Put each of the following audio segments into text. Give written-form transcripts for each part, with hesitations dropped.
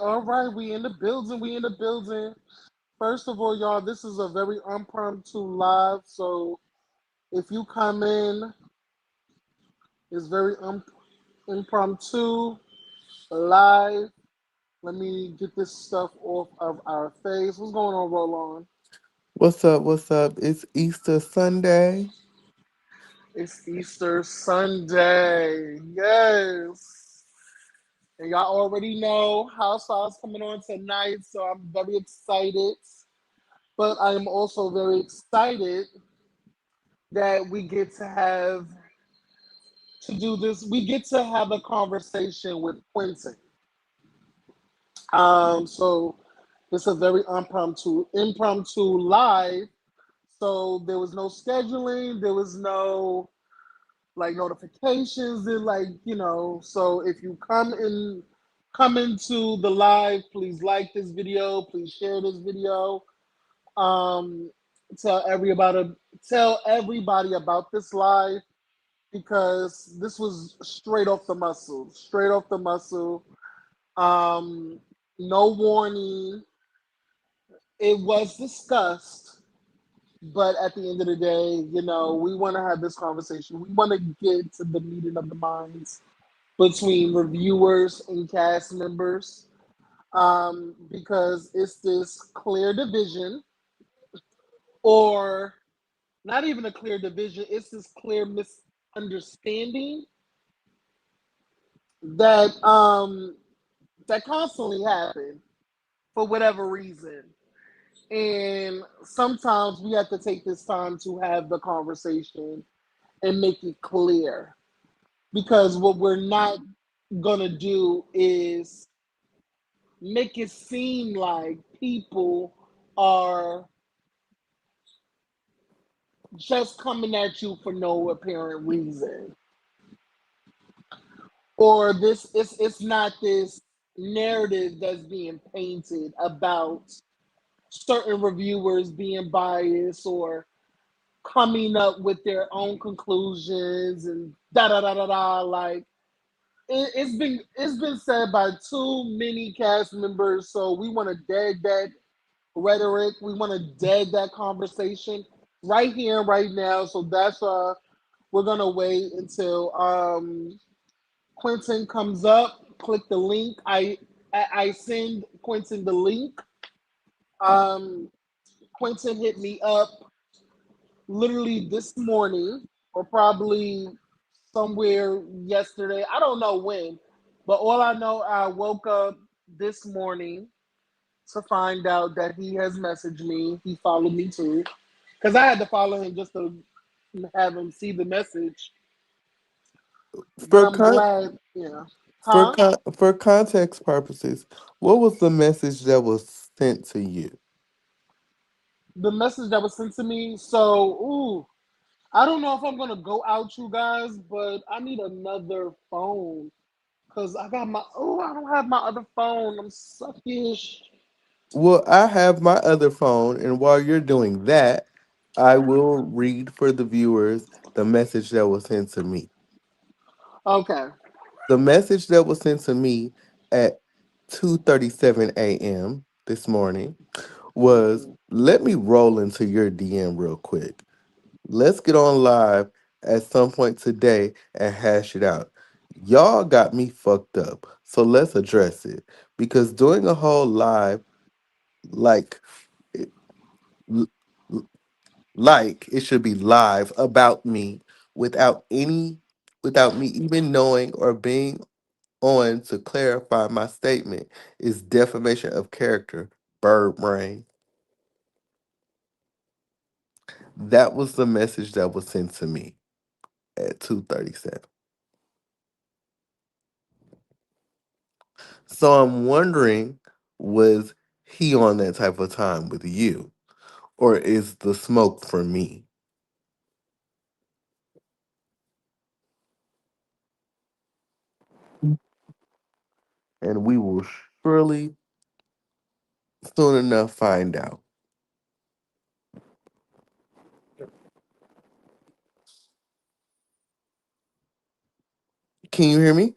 all right. We in the building. We in the building. First of all, y'all, this is a very impromptu live. So if you come in, it's very impromptu live. Let me get this stuff off of our face. What's going on, Roll On? What's up? What's up? It's Easter Sunday. It's Easter Sunday. Yes. And y'all already know Housewives coming on tonight, so I'm very excited. But I am also very excited that we get to have to do this. We get to have a conversation with Quintin. So it's a very impromptu live. So there was no scheduling. There was no like notifications. They're like So if you come into the live, please like this video. Please share this video. Um, tell everybody tell everybody about this live because this was straight off the muscle, straight off the muscle. Um, no warning. It was discussed, but at the end of the day, we want to have this conversation. We want to get to the meeting of the minds between reviewers and cast members because it's this clear division, or not even a clear division, it's this clear misunderstanding that that constantly happen for whatever reason. And sometimes we have to take this time to have the conversation and make it clear. Because what we're not gonna do is make it seem like people are just coming at you for no apparent reason. Or it's not this narrative that's being painted about certain reviewers being biased or coming up with their own conclusions and da da da da da. Like it's been said by too many cast members, so we want to dead that rhetoric. We want to dead that conversation right here, right now. So that's we're gonna wait until Quintin comes up. Click the link. I send Quintin the link. Um, Quintin hit me up literally this morning, or probably somewhere yesterday. I don't know when, but all I know, I woke up this morning to find out that he has messaged me. He followed me too, because I had to follow him just to have him see the message. But For I'm con- glad, huh? for context purposes, what was the message that was sent to you? The message that was sent to me. So, I don't know if I'm gonna go out, you guys, but I need another phone because I don't have my other phone. I'm suckish. Well, I have my other phone, and while you're doing that, I will read for the viewers the message that was sent to me. Okay. The message that was sent to me at 2:37 a.m. this morning was, Mhm. let me roll into your DM real quick. Let's get on live at some point today and hash it out. Y'all got me fucked up. So let's address it. Because doing a whole live, like it- l- l- like it should be live about me without any without me even knowing or being on to clarify my statement is defamation of character. Bird brain. That was the message that was sent to me at 2:37. So I'm wondering, was he on that type of time with you? Or is the smoke for me? And we will surely soon enough find out. Can you hear me?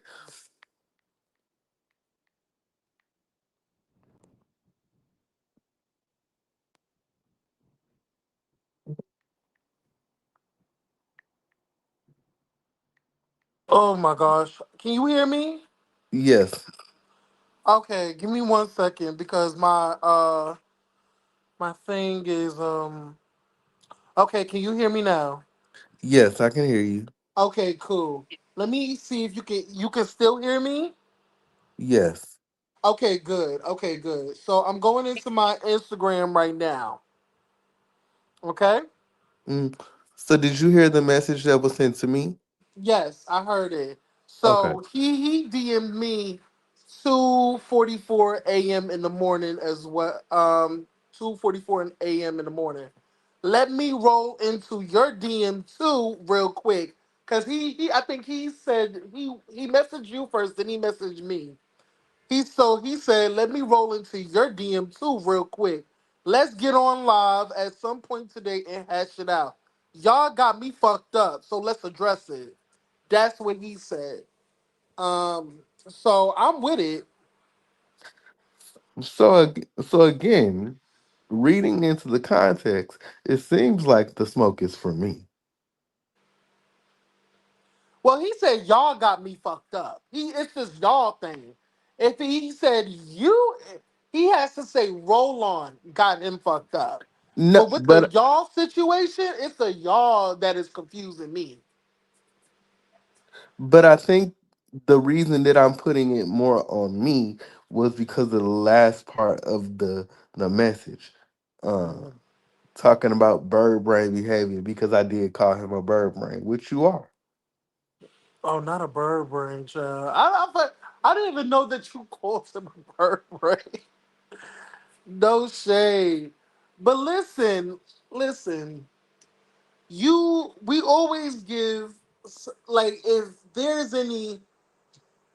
Oh my gosh. Can you hear me? Yes, Okay, give me 1 second because my thing is okay, can you hear me now? yes, I can hear you. Okay, cool. Let me see if you can still hear me? Yes. Okay, good. Okay, good. So I'm going into my Instagram right now. Okay? Mm. So did you hear the message that was sent to me? Yes, I heard it. Okay. So he DM'd me 2:44 a.m. in the morning as well. 2:44 a.m. in the morning. Let me roll into your DM too real quick. Cause he I think he said he messaged you first, then he messaged me. He said, let me roll into your DM too real quick. Let's get on live at some point today and hash it out. Y'all got me fucked up, so let's address it. That's what he said. So I'm with it. So again, reading into the context, it seems like the smoke is for me. Well, he said y'all got me fucked up. It's this y'all thing. If he said you, he has to say roll on got him fucked up. No, But with the but y'all situation, it's the y'all that is confusing me. I think the reason that I'm putting it more on me was because of the last part of the message. Uh talking about bird brain behavior because I did call him a bird brain, which you are. Oh, not a bird brain, child. I didn't even know that you called him a bird brain. No shade. But listen. We always give like if there's any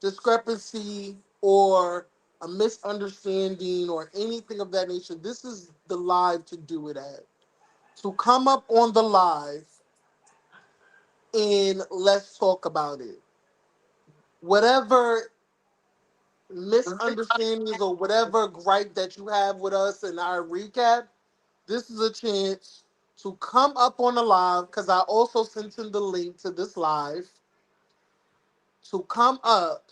discrepancy or a misunderstanding or anything of that nature, this is the live to do it at. To come up on the live and let's talk about it. Whatever misunderstandings or whatever gripe that you have with us in our recap, this is a chance to come up on the live because I also sent in the link to this live to come up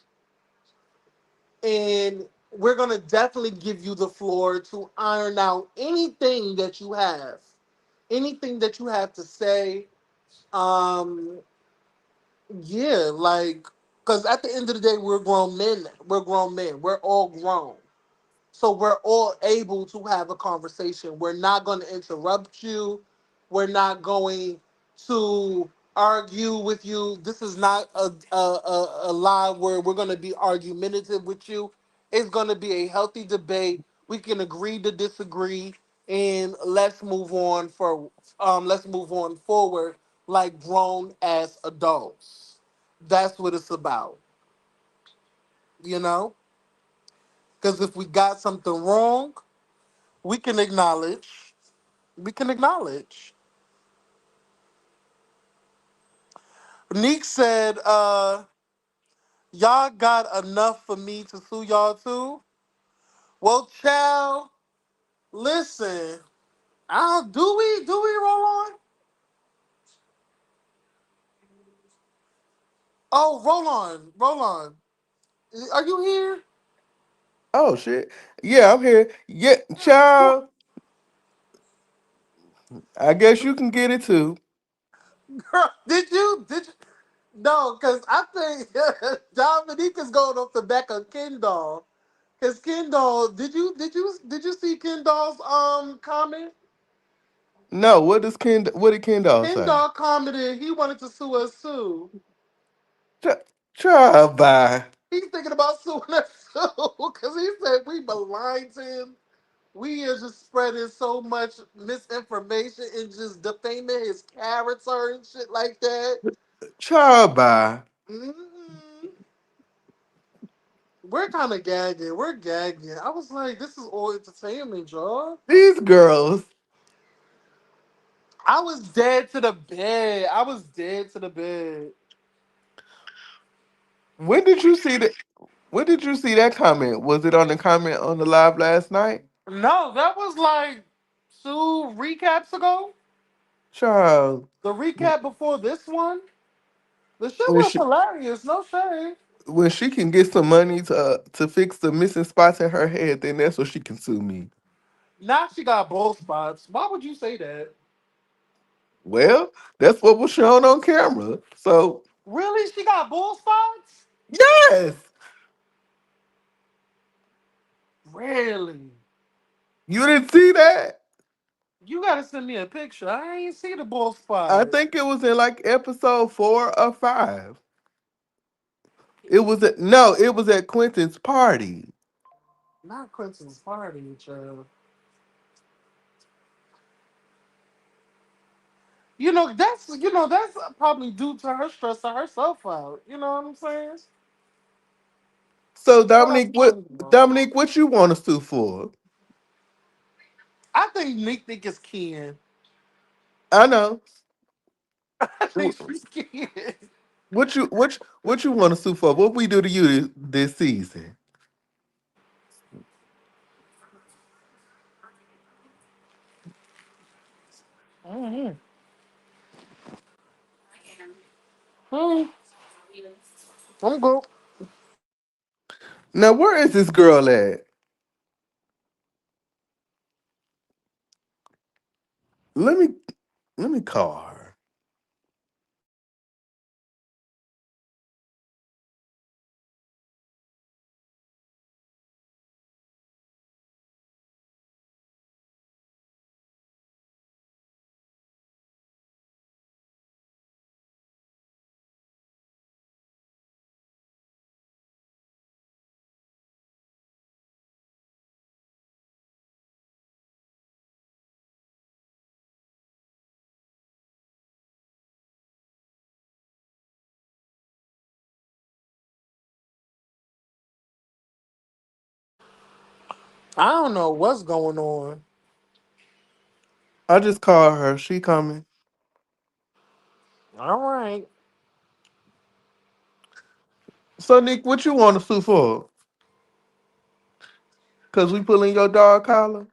and we're gonna definitely give you the floor to iron out anything that you have to say. Um, yeah, like, because at the end of the day, we're grown men. We're grown men. We're all grown. So we're all able to have a conversation. We're not going to interrupt you. We're not going to argue with you. This is not a live where we're going to be argumentative with you. It's going to be a healthy debate. We can agree to disagree, and let's move on forward like grown as adults. That's what it's about, you know. Because if we got something wrong, we can acknowledge. We can acknowledge. Neek said, y'all got enough for me to sue y'all too? Well, child, listen. Do we roll on? Oh, roll on. Are you here? Oh shit. Yeah, I'm here. Yeah, child. I guess you can get it too. Girl, did you no, because I think Dominique is going off the back of Ken Doll. Because Ken Doll, did you see Ken Doll's comment? No, what did Kendall Ken say? Doll commented he wanted to sue us too. Ch- Child, bye. He's thinking about suing us too. Because he said we maligned him. We are just spreading so much misinformation and just defaming his character and shit like that. Child, bye. hmm We're kind of gagging. We're gagging. I was like, this is all entertainment, y'all. These girls. I was dead to the bed. I was dead to the bed. When did you see that? When did you see that comment? Was it on the comment on the live last night? No, that was like 2 recaps ago. Child. The recap before this one. The shit when was she hilarious. No shade. when she can get some money to fix the missing spots in her head, then that's what she can sue me. Now she got bald spots. Why would you say that? Well, that's what was shown on camera. So Really? She got bald spots? yes, Really? you didn't see that. You gotta send me a picture. I ain't see the bald I spots. think it was in like episode 4 or 5. It was at no, it was at Quentin's party. Not Quintin's party, child. That's probably due to her stressing herself out. You know what I'm saying? So What else going on? Dominique, what you want to sue for? I think Nick is Ken. I know. I think Wh- she's Ken. What you want to sue for? What we do to you this season? Mm-hmm. Mm, I'm good. Now where is this girl at? Let me let me call her. I don't know what's going on. I just called her. She coming. All right. So Nick, what you want to sue for? Cause we pulling your dog collar.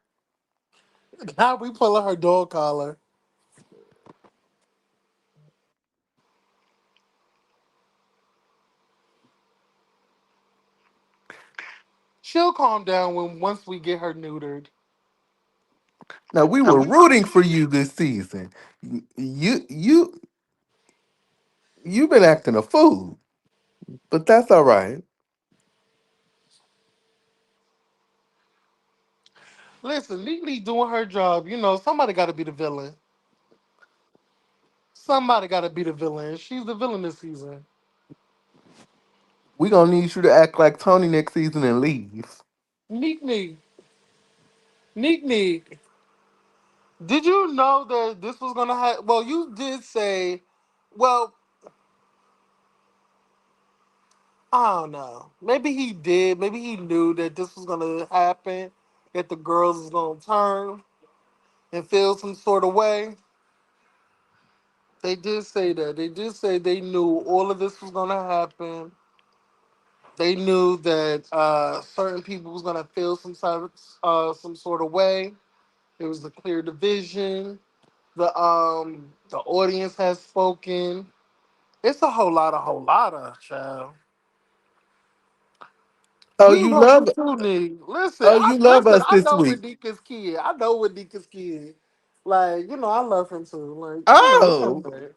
Now we pulling her dog collar. She'll calm down when once we get her neutered. Now we were rooting for you this season. You been acting a fool, but that's all right. Listen, Neely doing her job. Somebody got to be the villain. Somebody got to be the villain. She's the villain this season. We gonna need you to act like Tony next season and leave. Neek Neek. Neek Neek. Did you know that this was going to happen? Well, you did say, well, I don't know. Maybe he did. Maybe he knew that this was going to happen, that the girls was going to turn and feel some sort of way. They did say that. They did say they knew all of this was going to happen. They knew that certain people was going to feel some sort of way. It was a clear division. The audience has spoken. It's a whole lot of child. Oh, We you know love you too, Nick. Listen, oh you love us I this know week. when Nika's kid. I know when Nika's kid. Like, I love him too. Like, it's Oh, okay.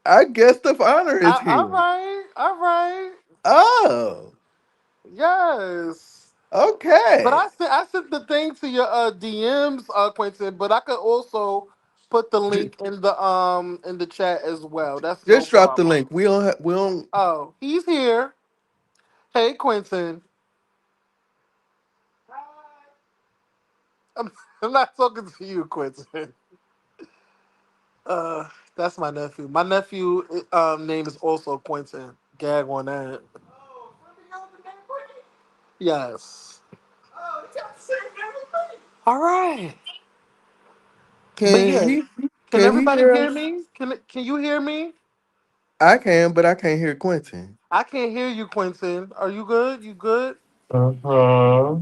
our guest of honor is All here. right, all right. Oh, Yes. But okay. I sent the thing to your DMs, Quentin. But I could also put the J- link in the chat as well. That's no just drop the problem. link. We don't. Oh, he's here. Hey, Quentin. I'm, I'm not talking to you, Quentin. Uh, that's my nephew. My nephew name is also Quentin. Gag on that. Yes. All right. But Can yeah, he? can Can he everybody hear hear us? me? Can you hear me? I can, but I can't hear Quentin. I can't hear you, Quentin. Are you good? You good? Uh-huh.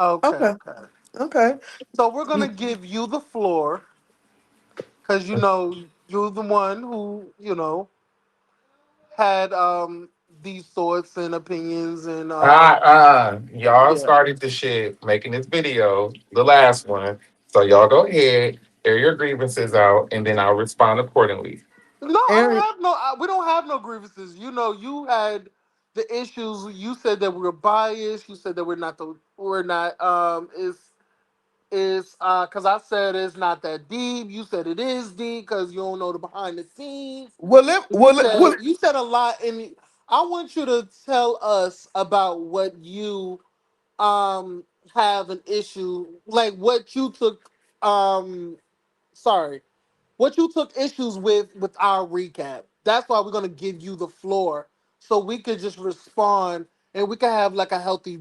Okay, Okay. okay. Okay. So we're gonna give you the floor because you're the one who. had these thoughts and opinions and Y'all yeah. started the shit making this video, the last one. So y'all go ahead, air your grievances out, and then I'll respond accordingly. No, I don't Aaron, have no. We don't have no grievances. You know, you had the issues. You said that we were biased. You said that we're not the. We're not. Is because I said it's not that deep. You said it is deep because you don't know the behind the scenes. well, let, You well, let, said well, you said a lot, and I want you to tell us about what you um have an issue, like what you took. Sorry, what you took issues with our recap. That's why we're gonna give you the floor so we could just respond and we can have like a healthy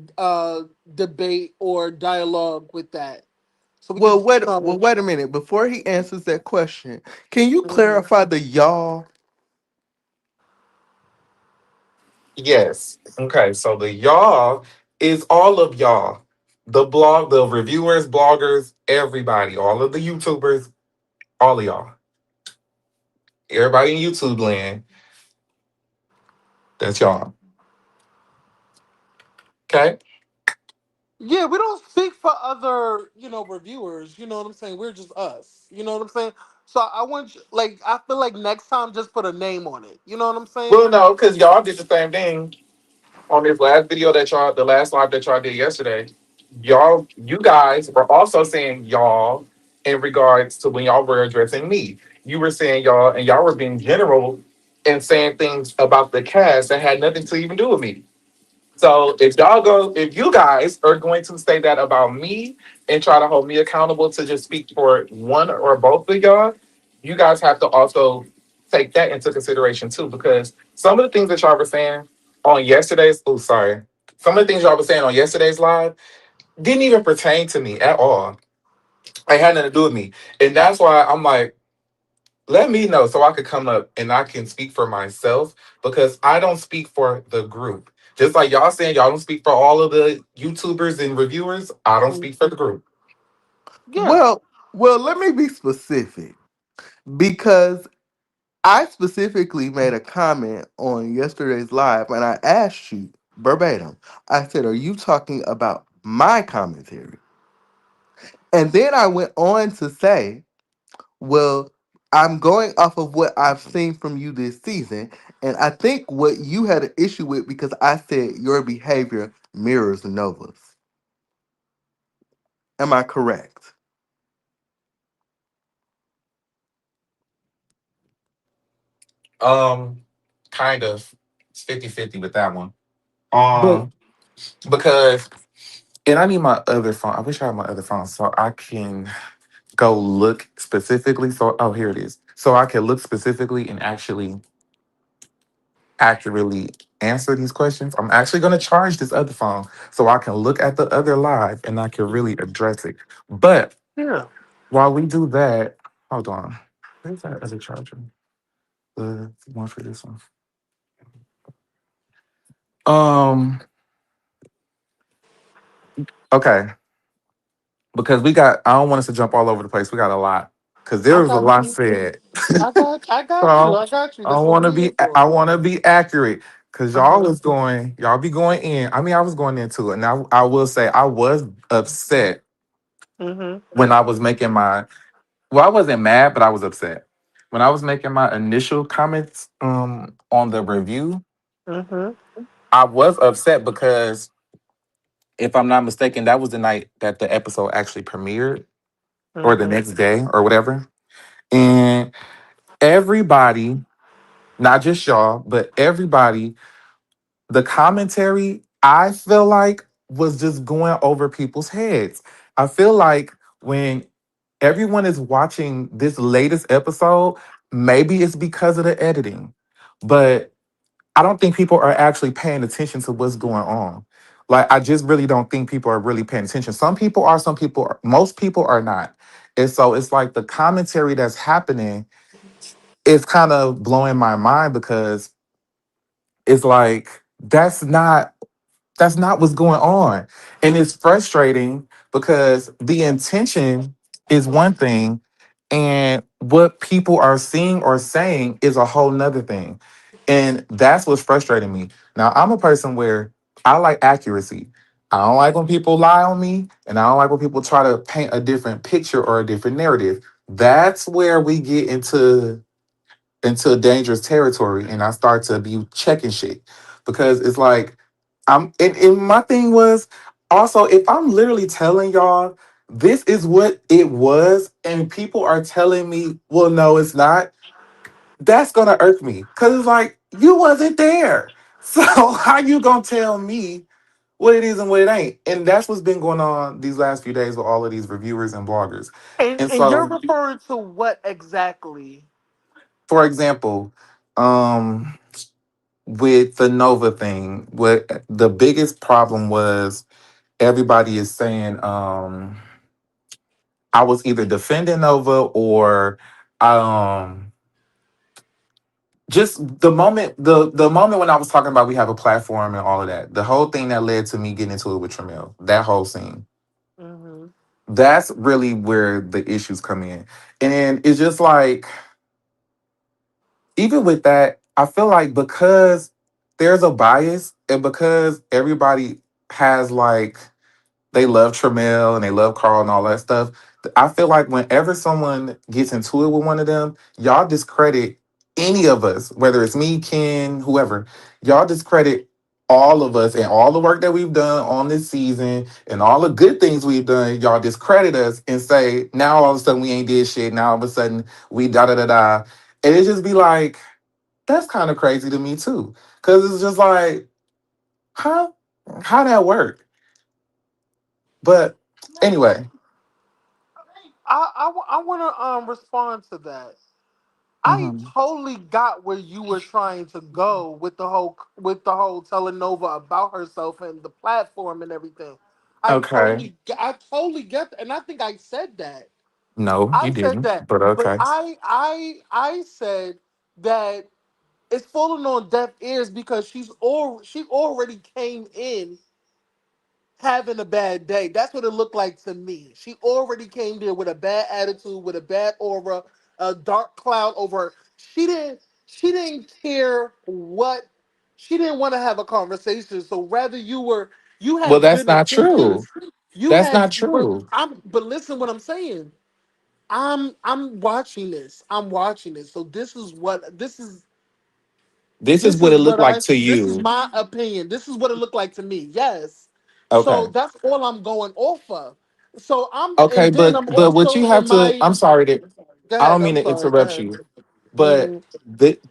debate or dialogue with that. So we can, wait a minute. Before he answers that question, can you Mhm. clarify the y'all? Yes. Okay. So the y'all is all of y'all. The blog, the reviewers, bloggers, everybody, all of the YouTubers, all of y'all. Everybody in YouTube land, that's y'all. Okay? Yeah, we don't speak for other, reviewers. You know what I'm saying? We're just us. You know what I'm saying? So I want you, like, I feel like next time just put a name on it. You know what I'm Well, saying? no, because y'all did the same thing on this last video that y'all, the last live that y'all did yesterday. Y'all, you guys were also saying y'all in regards to when y'all were addressing me. You were saying y'all, and y'all were being general and saying things about the cast that had nothing to even do with me. So if you guys are going to say that about me and try to hold me accountable to just speak for one or both of y'all, you guys have to also take that into consideration too, because some of the things that y'all were saying on yesterday's, oh sorry, some of the things y'all were saying on yesterday's live didn't even pertain to me at all. It had nothing to do with me, and that's why I'm like, let me know so I could come up and I can speak for myself because I don't speak for the group. Just like y'all saying y'all don't speak for all of the YouTubers and reviewers, I don't Mm. speak for the group. Yeah. Well, let me be specific because I specifically made a comment on yesterday's live and I asked you verbatim. I said, "Are you talking about my commentary?" And then I went on to say, "Well, I'm going off of what I've seen from you this season, and I think what you had an issue with because I said your behavior mirrors Nova's. Am I correct?" Um, kind of. It's 50-50 with that one. But Because and I need my other phone. I wish I had my other phone so I can go look specifically. So oh here it is. So I can look specifically and actually accurately answer these questions. I'm actually going to charge this other phone so I can look at the other live and I can really address it. But yeah, while we do that, hold on. Where's that other charger? The one for this one. Um. Okay, because we got. I don't want us to jump all over the place. We got a lot because there I was a got lot you. said. I got you. So I got you. I That's what want to we be. here for. I want to be accurate because Uh y'all huh. was going. Y'all be going in. I mean, I was going into it. Now I will say I was upset Mhm. when I was making my well, I wasn't mad, but I was upset. When I was making my initial comments on the review, Mhm. I was upset because if I'm not mistaken, that was the night that the episode actually premiered or the Mhm. next day or whatever. And everybody, not just y'all, but everybody, the commentary, I feel like was just going over people's heads. I feel like when everyone is watching this latest episode, maybe it's because of the editing, but I don't think people are actually paying attention to what's going on. Like, I just really don't think people are really paying attention. Some people are, some people are, most people are not. And so it's like the commentary that's happening is kind of blowing my mind because it's like, that's not what's going on. And it's frustrating because the intention is one thing and what people are seeing or saying is a whole nother thing. And that's what's frustrating me. Now, I'm a person where I like accuracy. I don't like when people lie on me, and I don't like when people try to paint a different picture or a different narrative. That's where we get into dangerous territory, and I start to be checking shit because it's like and my thing was also, if I'm literally telling y'all this is what it was, and people are telling me, well, no, it's not, that's gonna irk me because it's like you wasn't there. So how you gonna tell me what it is and what it ain't? And that's what's been going on these last few days with all of these reviewers and bloggers. And And you're so, referring to what exactly? for example, um, with the Nova thing, what the biggest problem was, everybody is saying I was either defending Nova or um just the moment when I was talking about we have a platform and all of that, the whole thing that led to me getting into it with Tramiel, that whole scene. Hmm. That's really where the issues come in. And it's just like, even with that, I feel like because there's a bias and because everybody has like, they love Tramiel and they love Carl and all that stuff. I feel like whenever someone gets into it with one of them, y'all discredit any of us, whether it's me, Ken, whoever. Y'all discredit all of us and all the work that we've done on this season and all the good things we've done. Y'all discredit us and say now all of a sudden we ain't did shit. Now all of a sudden we da da da da, and it just be like, that's kind of crazy to me too, because it's just like, huh, how that work? But anyway. I want to respond to that. I Mhm. totally got where you were trying to go with the whole telling Nova about herself and the platform and everything. Okay. I totally get that, and I think I said that. No, I you said didn't. that, But but okay. I said that it's falling on deaf ears because she already came in having a bad day. That's what it looked like to me. She already came there with a bad attitude, with a bad aura, a dark cloud over her. She didn't care what she didn't want to have a conversation. So rather you Well, had that's been not attentive. true. You That's had not true. but listen what I'm saying. I'm watching this. I'm watching this. So This is what it looked like to this is you. my opinion. This is what it looked like to me. Yes. So Okay. that's all I'm going off of. Okay, And then but I'm what also you have in to, my I'm sorry to, go I ahead, don't I'm mean to sorry, go interrupt ahead. you, but Hmm.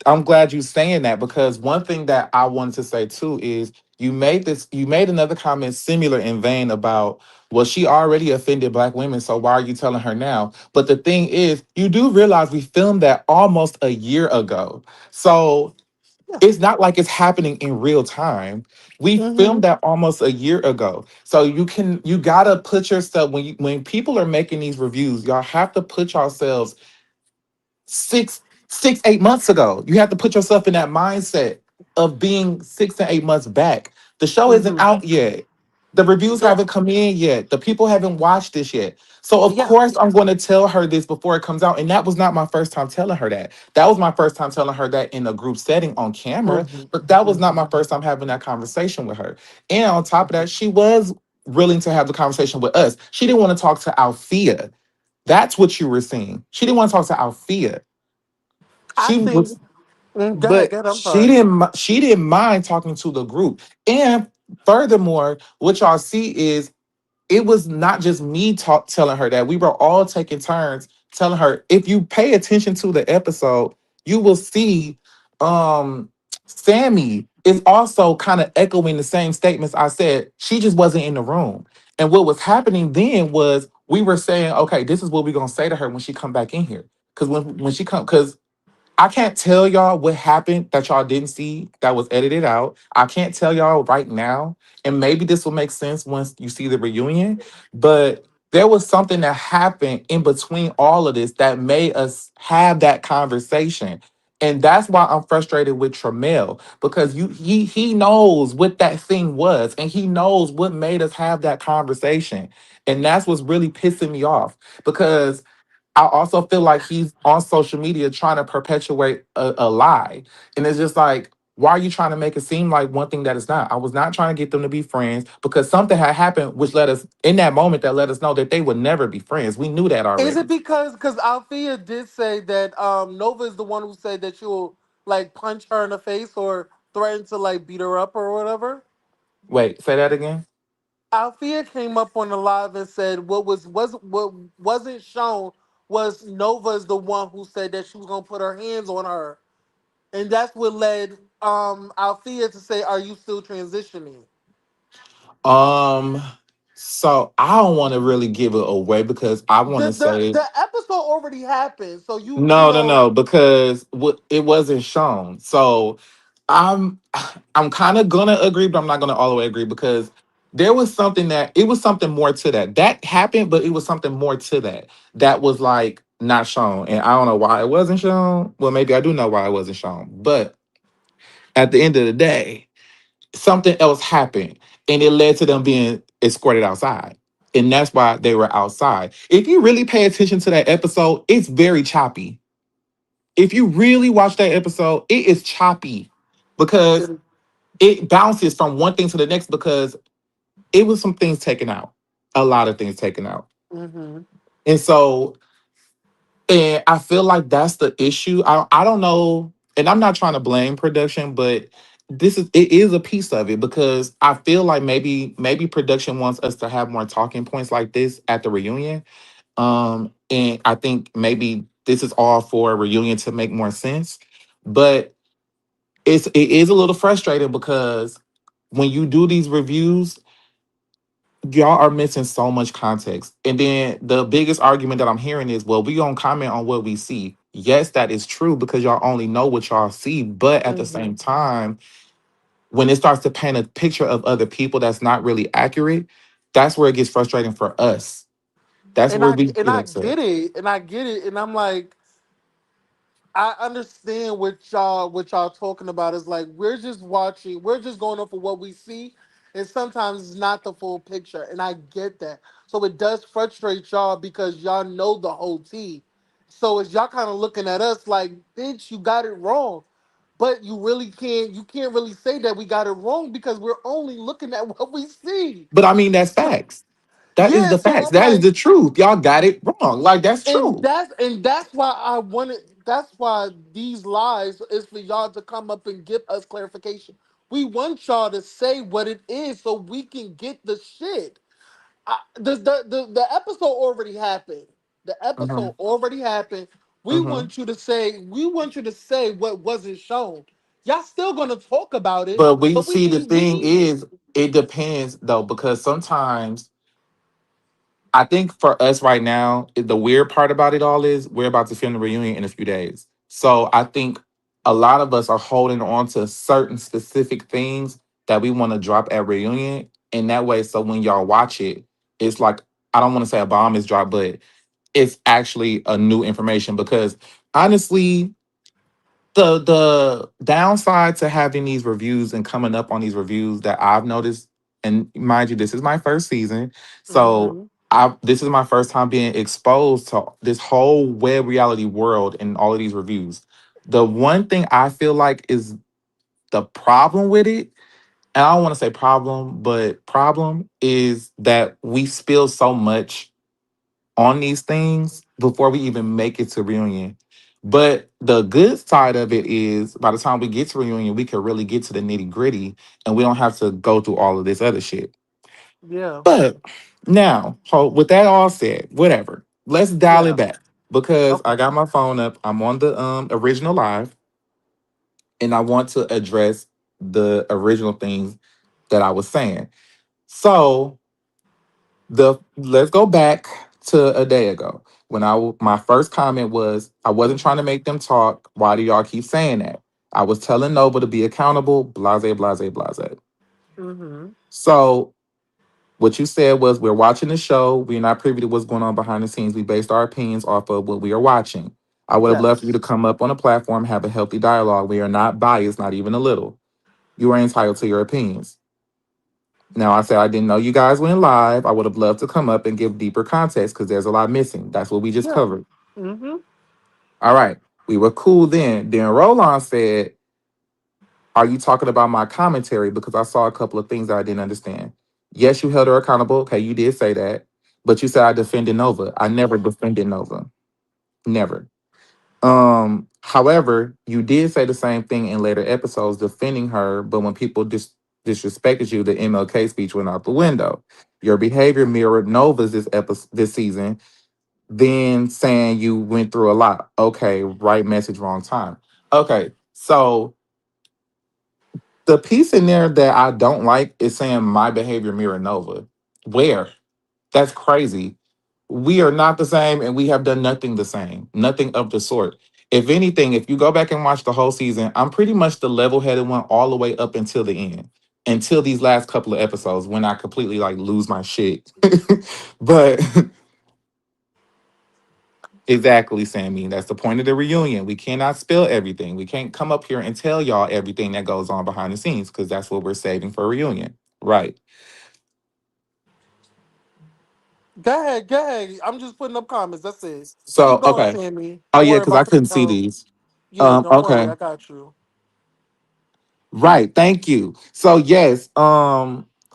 I'm glad you saying that, because one thing that I wanted to say too is you made another comment similar in vein about, well, she already offended black women, so why are you telling her now? But the thing is, you do realize we filmed that almost a year ago. So Yeah. it's not like it's happening in real time. We Hmm. filmed that almost a year ago. So you gotta put yourself, when people are making these reviews, y'all have to put yourselves six, 8 months ago. You have to put yourself in that mindset of being 6 to 8 months back. The show isn't Hmm. out yet. The reviews So haven't come in yet. The people haven't watched this yet. So of yeah. course I'm going to tell her this before it comes out. And that was not my first time telling her that. That was my first time telling her that in a group setting on camera. Hmm. But that was not Hmm. my first time having that conversation with her. And on top of that, she was willing to have the conversation with us. She didn't want to talk to Althea. That's what you were seeing. She didn't want to talk to Althea. I She think was, go but ahead, I'm sorry. she didn't mind talking to the group. And furthermore, what y'all see is, it was not just me telling her that. We were all taking turns telling her. If you pay attention to the episode, you will see um Sammy is also kind of echoing the same statements I said. She just wasn't in the room. And what was happening then was we were saying, okay, this is what we're gonna say to her when she come back in here. Because when she come, because I can't tell y'all what happened that y'all didn't see that was edited out. I can't tell y'all right now. And maybe this will make sense once you see the reunion. But there was something that happened in between all of this that made us have that conversation. And that's why I'm frustrated with Tramel, because he knows what that thing was and he knows what made us have that conversation. And that's what's really pissing me off, because I also feel like he's on social media trying to perpetuate a lie. And it's just like, why are you trying to make it seem like one thing that it's not? I was not trying to get them to be friends because something had happened which led us in that moment that let us know that they would never be friends. We knew that Is it already. because Althea did say that Nova is the one who said that she'll like punch her in the face or threaten to like beat her up or whatever? Wait, say that again. Althea came up on the live and said what wasn't shown was Nova's the one who said that she was gonna put her hands on her, and that's what led Althea to say, "Are you still transitioning?" Um, so I don't want to really give it away because I want The to the say the episode already happened, so you no, no, know. no, because it wasn't shown. So I'm I'm kind of gonna agree, but I'm not gonna all the way agree because there was something that it was something more to that that happened, but it was something more to that that was like not shown, and I don't know why it wasn't shown. Well, maybe I do know why it wasn't shown, but at the end of the day, something else happened, and it led to them being escorted outside. And that's why they were outside. If you really pay attention to that episode, it's very choppy. If you really watch that episode, it is choppy because it bounces from one thing to the next because it was some things taken out, a lot of things taken out. Mm-hmm. And so, and I feel like that's the issue. I don't know, and I'm not trying to blame production, but it is a piece of it because I feel like maybe production wants us to have more talking points like this at the reunion. And I think maybe this is all for a reunion to make more sense. But it is a little frustrating because when you do these reviews, y'all are missing so much context. And then the biggest argument that I'm hearing is, well, we gonna comment on what we see. Yes, that is true because y'all only know what y'all see. But at the Mm-hmm. same time, when it starts to paint a picture of other people that's not really accurate, that's where it gets frustrating for us. That's And where I we and get I upset. get it, and I get it, and I'm like, I understand what y'all talking about. Is like we're just watching, we're just going off of what we see, and sometimes it's not the full picture, and I get that. So it does frustrate y'all because y'all know the whole tea. So it's y'all kind of looking at us like, bitch, you got it wrong. But you can't really say that we got it wrong because we're only looking at what we see. But I mean, that's So facts. That is yeah, the so facts. I'm That is like, the truth. Y'all got it wrong. Like that's and true. that's why I wanted. That's why these lives is for y'all to come up and give us clarification. We want y'all to say what it is so we can get the shit. The episode already happened. The Mhm, episode already happened. We mhm. want you to say. We want you to say what wasn't shown. Y'all still gonna talk about it, But we but we see the need we thing need is, it depends though, because sometimes I think for us right now, the weird part about it all is we're about to film the reunion in a few days. So I think a lot of us are holding on to certain specific things that we want to drop at reunion. And that way, so when y'all watch it, it's like, I don't want to say a bomb is dropped, but it's actually a new information because honestly, the downside to having these reviews and coming up on these reviews that I've noticed, and mind you, this is my first season, so Mhm. I this is my first time being exposed to this whole web reality world and all of these reviews. The one thing I feel like is the problem with it, and I don't want to say problem, but problem is that we spill so much on these things before we even make it to reunion. But the good side of it is by the time we get to reunion, we can really get to the nitty gritty and we don't have to go through all of this other shit. Yeah, But now, with that all said, whatever, let's dial it yeah. back because I Okay. got my phone up. I'm on the original live and I want to address the original things that I was saying. So the let's go back to a day ago when my first comment was I wasn't trying to make them talk. Why do y'all keep saying that? I was telling Nova to be accountable. Blase, blase, blase. Mm-hmm. So what you said was we're watching the show. We're not privy to what's going on behind the scenes. We based our opinions off of what we are watching. I would have loved for you Yes. to come up on a platform, have a healthy dialogue. We are not biased, not even a little. You are entitled to your opinions. Now, I said I didn't know you guys went live. I would have loved to come up and give deeper context because there's a lot missing. That's what we just Yeah. covered. Mm-hmm. All right. We were cool then. Then Roland said, are you talking about my commentary? Because I saw a couple of things that I didn't understand. Yes, you held her accountable. Okay, you did say that. But you said I defended Nova. I never defended Nova. Never. However, you did say the same thing in later episodes defending her, but when people disrespected you, the MLK speech went out the window. Your behavior mirrored Nova's this season, then saying you went through a lot. Okay, right message, wrong time. Okay, so the piece in there that I don't like is saying my behavior mirrored Nova. Where? That's crazy. We are not the same and we have done nothing the same, nothing of the sort. If anything, if you go back and watch the whole season, I'm pretty much the level headed one all the way up until the end, until these last couple of episodes when I completely like lose my shit. But exactly, Sammy, that's the point of the reunion. We cannot spill everything. We can't come up here and tell y'all everything that goes on behind the scenes because that's what we're saving for a reunion. Right. Go ahead, go ahead. I'm just putting up comments. That's it. Keep So, going, okay. Sammy. Oh, Don't yeah, worry because I about the couldn't see these. Yeah, don't worry. Okay. I got you. Right. Thank you. So yes.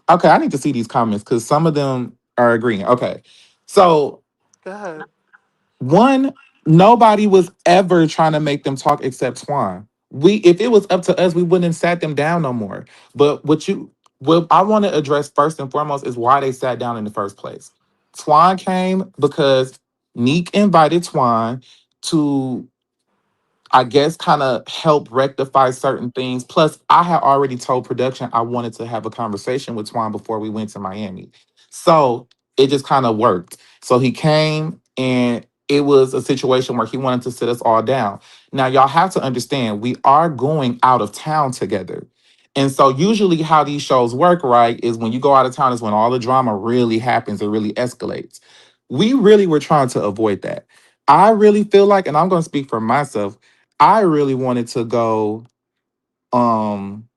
Okay, I need to see these comments because some of them are agreeing. Okay. So Go ahead. one, nobody was ever trying to make them talk except Twan. We if it was up to us, we wouldn't have sat them down no more. But what I want to address first and foremost is why they sat down in the first place. Twan came because Neek invited Twan to I guess kind of help rectify certain things. Plus, I had already told production I wanted to have a conversation with Twan before we went to Miami. So it just kind of worked. So he came and it was a situation where he wanted to sit us all down. Now, y'all have to understand, we are going out of town together. And so usually how these shows work, right, is when you go out of town is when all the drama really happens, it really escalates. We really were trying to avoid that. I really feel like, and I'm going to speak for myself, I really wanted to go um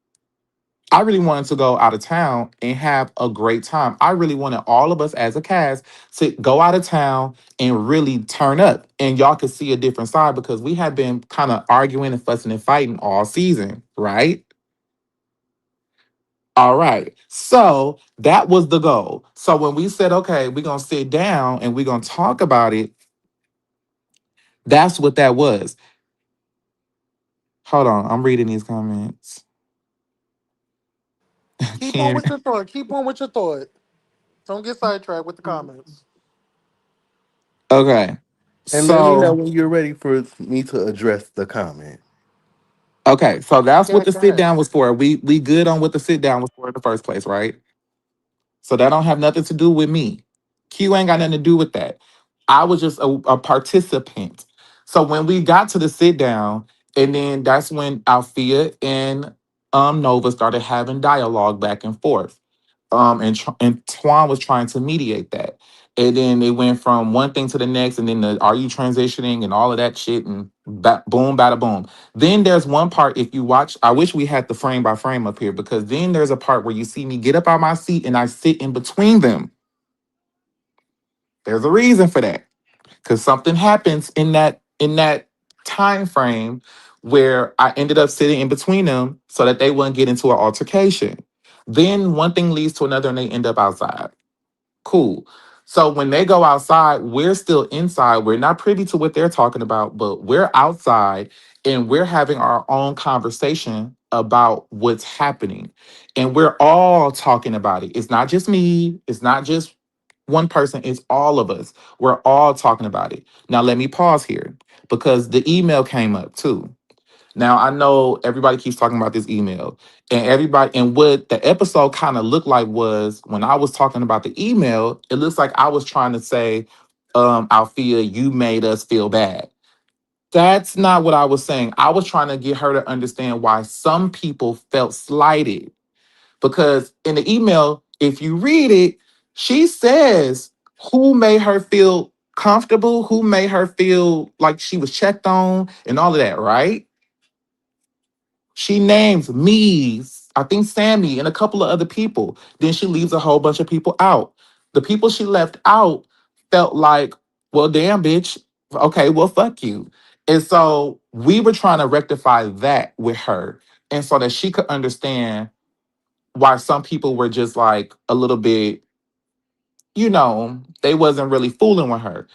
I really wanted to go out of town and have a great time. I really wanted all of us as a cast to go out of town and really turn up and y'all could see a different side because we had been kind of arguing and fussing and fighting all season, right? All right. So that was the goal. So when we said, okay, we're going to sit down and we're going to talk about it, that's what that was. Hold on. I'm reading these comments. Keep on Karen. with your thought. Keep on with your thought. Don't get sidetracked with the comments. Okay. And let me know So when you're ready for me to address the comment. okay, so that's Yeah, what the go sit ahead. down was for. We good on what the sit down was for in the first place, right? So that don't have nothing to do with me. Q ain't got nothing to do with that. I was just a participant. So when we got to the sit down, and then that's when Althea and Nova started having dialogue back and forth. And Twan was trying to mediate that. And then it went from one thing to the next, and then the are you transitioning and all of that shit, and boom, bada boom. Then there's one part, if you watch, I wish we had the frame by frame up here because then there's a part where you see me get up out my seat and I sit in between them. There's a reason for that because something happens in that time frame where I ended up sitting in between them so that they wouldn't get into an altercation. Then one thing leads to another and they end up outside. Cool. So when they go outside, we're still inside. We're not privy to what they're talking about, but we're outside and we're having our own conversation about what's happening. And we're all talking about it. It's not just me, it's not just one person, it's all of us. We're all talking about it. Now, let me pause here because the email came up too. Now I know everybody keeps talking about this email, and everybody and what the episode kind of looked like was when I was talking about the email, it looks like I was trying to say, Althea, you made us feel bad. That's not what I was saying. I was trying to get her to understand why some people felt slighted. Because in the email, if you read it, she says who made her feel comfortable, who made her feel like she was checked on, and all of that, right? She names me, I think Sammy, and a couple of other people. Then she leaves a whole bunch of people out. The people she left out felt like, well, damn, bitch. Okay, well, fuck you. And so we were trying to rectify that with her. And so that she could understand why some people were just like a little bit, they wasn't really fooling with her.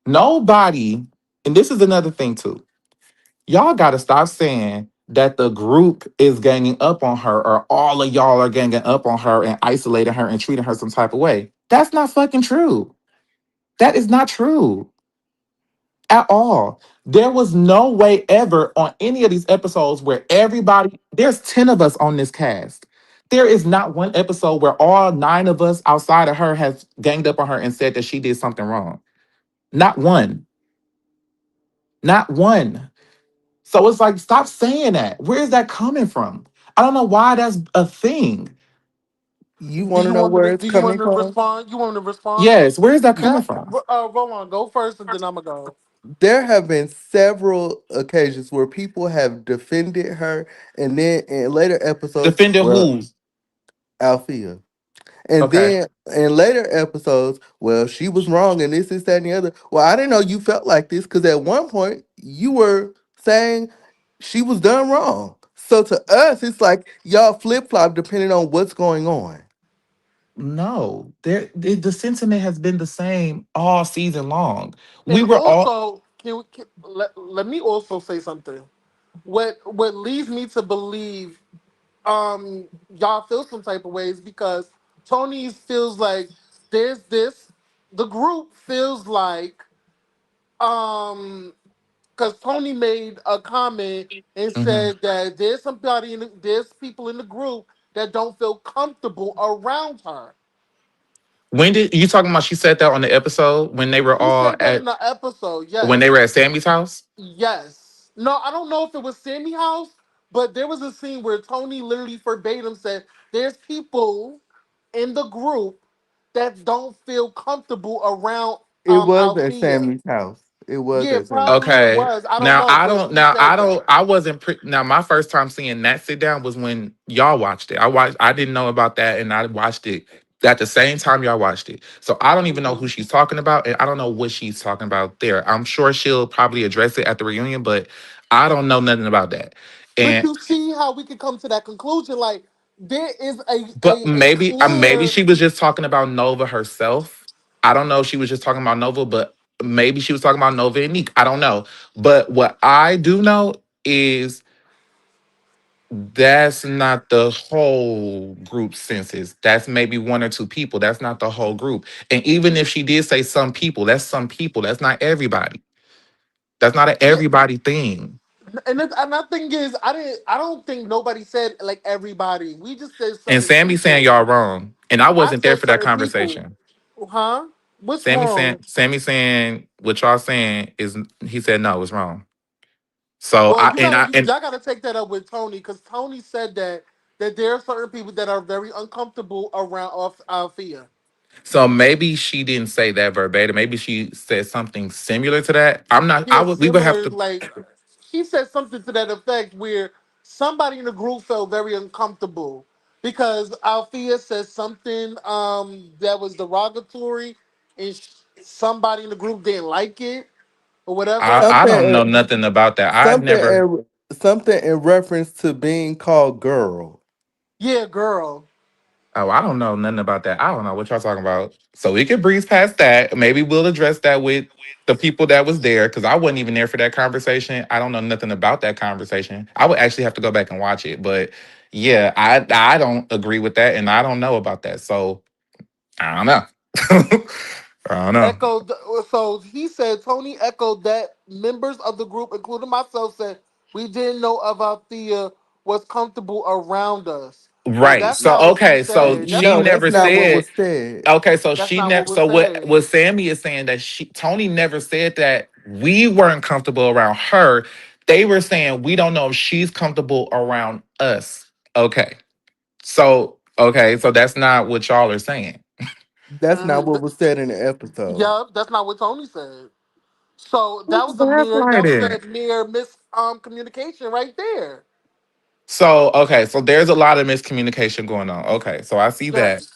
Nobody, and this is another thing too. Y'all got to stop saying that the group is ganging up on her or all of y'all are ganging up on her and isolating her and treating her some type of way. That's not fucking true. That is not true at all. There was no way ever on any of these episodes where there's 10 of us on this cast. There is not one episode where all nine of us outside of her has ganged up on her and said that she did something wrong. Not one. Not one. So it's like, stop saying that. Where is that coming from? I don't know why that's a thing. You want to know where it's Do you want coming me to from? respond? You want me to respond? Yes, where is that coming That from? Roland, go first, and then I'm gonna go. There have been several occasions where people have defended her, and then in later episodes, Defending well, who? Althea. And Okay. then in later episodes, well, she was wrong and this, that, and the other. Well, I didn't know you felt like this because at one point you were saying she was done wrong. So to us, it's like y'all flip flop depending on what's going on. No, the sentiment has been the same all season long. We And were all also, let me also say something. What leads me to believe y'all feel some type of ways because Tony feels like there's this the group feels like um because Tony made a comment and Mhm. said that there's people in the group that don't feel comfortable around her. When did you talking about? She said that on the episode when they were She all said that in at the episode, when they were yes. at Sammy's house. Yes. No, I don't know if it was Sammy House, but there was a scene where Tony literally verbatim said, "There's people in the group that don't feel comfortable around It was at Althea." Sammy's house. It was Yeah, at Sammy's house. probably it Okay. was. I don't know, but she said that. I wasn't now my first time seeing that sit down was when y'all watched it. I didn't know about that and I watched it at the same time y'all watched it. So I don't even know Mhm. who she's talking about and I don't know what she's talking about there. I'm sure she'll probably address it at the reunion, but I don't know nothing about that. But And you see how we could come to that conclusion? Like there is but a maybe clear. she was just talking about Nova herself. I don't know if she was just talking about Nova, but maybe she was talking about Nova and Neek. I don't know. But what I do know is that's not the whole group census. That's maybe one or two people. That's not the whole group. And even if she did say some people, that's some people. That's not everybody. That's not an Yeah, everybody thing. and the thing is, I don't think nobody said like everybody. We just said And certain Sammy saying people. y'all wrong. And I I wasn't there said for that certain people. conversation. Huh? What's wrong? Sammy saying what y'all saying is he said no, it's wrong. So Well, I and I and y'all gotta take that up with Tony because Tony said that there are certain people that are very uncomfortable around off Althea. so maybe she didn't say that verbatim. Maybe she said something similar to that. I'm not I Yeah, would we would have similar. to Like he said something to that effect where somebody in the group felt very uncomfortable because Althea said something that was derogatory, and somebody in the group didn't like it or whatever. I don't know Something, nothing about that. I something, never something in reference to being called girl. Yeah, girl. Oh, I don't know nothing about that. I don't know what y'all talking about. So we could breeze past that. Maybe we'll address that with the people that was there because I wasn't even there for that conversation. I don't know nothing about that conversation. I would actually have to go back and watch it. But yeah, I don't agree with that and I don't know about that. So I don't know. I don't know. Echoed. So he said Tony echoed that members of the group, including myself, said we didn't know of Althea was comfortable around us. Now Right. that's So not what she okay. So said. That's she No, not what that's never she not what said. said. was said. Okay. So That's she not never. what was So said. what Sammy is saying that Tony never said that we weren't comfortable around her. They were saying we don't know if she's comfortable around us. Okay. So that's not what y'all are saying. That's not Mhm. what was said in the episode. Yeah, that's not what Tony said. So Who's that was gaslighting? a mere communication right there. So okay. So there's a lot of miscommunication going on. Okay. So I see that. Yes.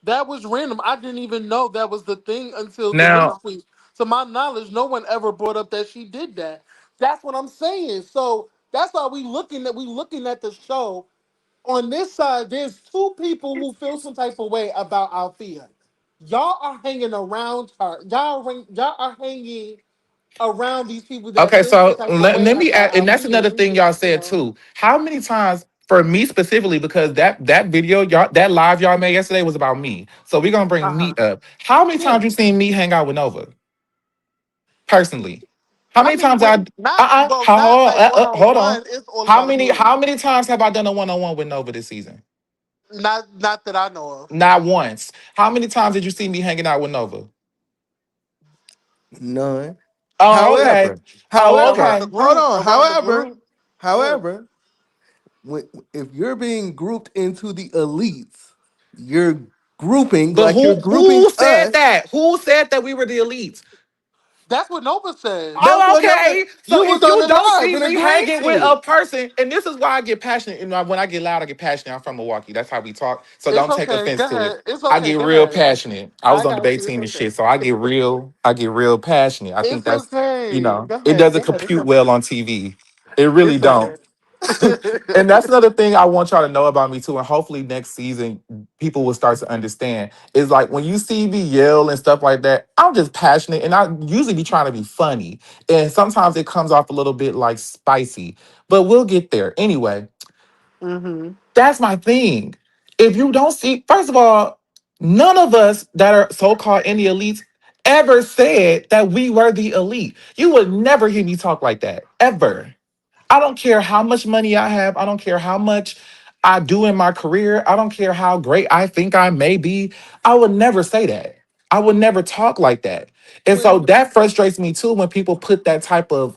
That was random. I didn't even know that was the thing until the lemon Now, squeeze. To my knowledge, no one ever brought up that she did that. That's what I'm saying. So that's why we looking at the show. On this side, there's two people who feel some type of way about Althea. Y'all are hanging around her. Y'all are hanging around these people that okay, feel some so type of way let me about add, and that's Althea. another thing y'all said too. How many times for me specifically, because that video y'all that live y'all made yesterday was about me. So we're gonna Uh bring huh. me up. How many Yeah. times you seen me hang out with Nova personally? How I many mean, times when I not well, not hold, like one on hold one. on. It's all about How you. many times have I done a one-on-one with Nova this season? Not that I know of. Not once. How many times did you see me hanging out with Nova? None. Oh, okay. However, Oh, Around the okay. hold group. on. Around the However, group. Yeah. however, if you're being grouped into the elites, you're grouping But like you're grouping who said us. that? Who said that we were the elites? That's what Nova said. That's Oh, what okay. So you was if on you it don't live see and me agreed hanging with to a it. person, and this is why I get passionate, and when I get loud, I get passionate. I'm from Milwaukee. That's how we talk. So It's don't take okay. offense Go to it. ahead. It's I okay. get Go real ahead. passionate. I was I on got debate you. It's team and okay. shit, so I get real passionate. I think It's that's okay. Go it ahead. Go doesn't ahead. It's compute okay. well on TV. It really It's don't. okay. And that's another thing I want y'all to know about me too. And hopefully next season people will start to understand. Is like when you see me yell and stuff like that, I'm just passionate and I usually be trying to be funny. And sometimes it comes off a little bit like spicy. But we'll get there. Anyway, hmm that's my thing. If you don't see, first of all, none of us that are so-called in the elites ever said that we were the elite. You would never hear me talk like that. Ever. I don't care how much money I have. I don't care how much I do in my career. I don't care how great I think I may be. I would never say that. I would never talk like that. And so When that frustrates me too when people put that type of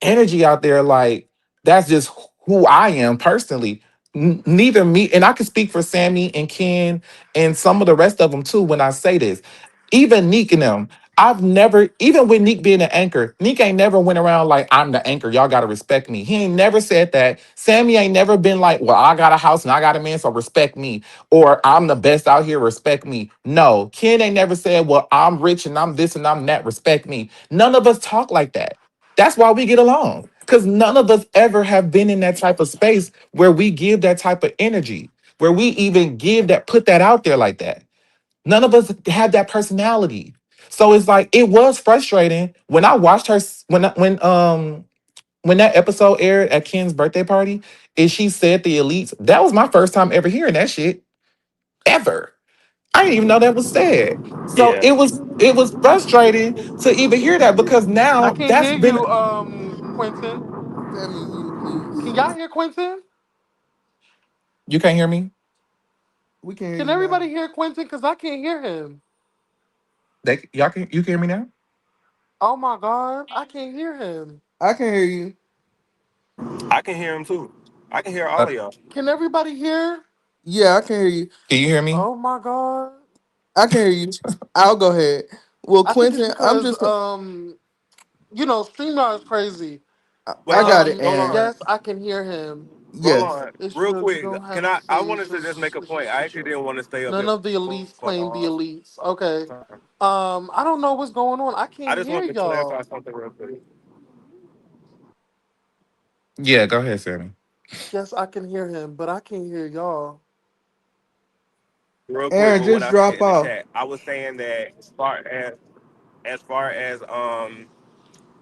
energy out there. Like, that's just who I am personally. Neither me, and I can speak for Sammy and Ken and some of the rest of them too when I say this. Even Neek and them. I've never, even with Neek being an anchor, Neek ain't never went around like, I'm the anchor. Y'all gotta respect me. He ain't never said that. Sammy ain't never been like, well, I got a house and I got a man, so respect me. Or I'm the best out here, respect me. No, Ken ain't never said, well, I'm rich and I'm this and I'm that, respect me. None of us talk like that. That's why we get along. Because none of us ever have been in that type of space where we give that type of energy, where we even give that, put that out there like that. None of us had that personality. So it's like it was frustrating when I watched her when that episode aired at Ken's birthday party and she said the elites. That was my first time ever hearing that shit ever. I didn't even know that was said. So Yeah. it was frustrating to even hear that because I now can't that's hear been you, Quentin. Sammy, mute, please. Can y'all hear Quentin? you can't hear me. We can hear Can you now. everybody hear Quentin? Cause I can't hear him. Y'all can you can hear me now? Oh my god, I can't hear him. I can hear you. I can hear him too. I can hear all Uh, of y'all. Can everybody hear? Yeah, I can hear you. can you hear me? Oh my god. I can hear you. I'll go ahead. Well, I think it's Quentin, I'm because just gonna. StreamYard is crazy. I Wait, got it, hold Aaron. on. Yes, I can hear him. Hold Yes. on. It's Real real. You quick. don't Can have to I say it's wanted to just make a point. I actually didn't want to stay up none here of the for elites claim the elites. Okay. time. I don't know what's going on. I I can't just hear wanted to clarify y'all. something real quick. Yeah, go ahead, Sammy. Yes, I can hear him, but I can't hear y'all. Real quick Aaron, with what just I said drop in the off. chat. I was saying that as far as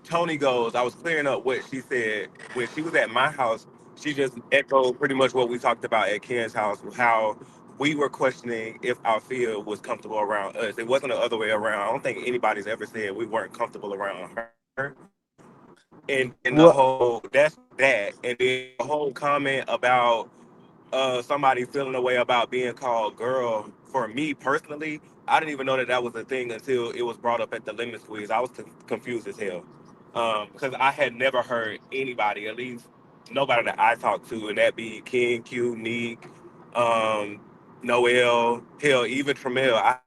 Tony goes, I was clearing up what she said when she was at my house. She just echoed pretty much what we talked about at Ken's house, how we were questioning if our field was comfortable around us. It wasn't the other way around. I don't think anybody's ever said we weren't comfortable around her. And then the What? whole that's that, and then the whole comment about somebody feeling a way about being called girl. For me personally, I didn't even know that that was a thing until it was brought up at the lemon squeeze. I was confused as hell because I had never heard anybody, at least nobody that I talked to, and that be King, Q, Neek, um, Noel, hell, even Tremel. I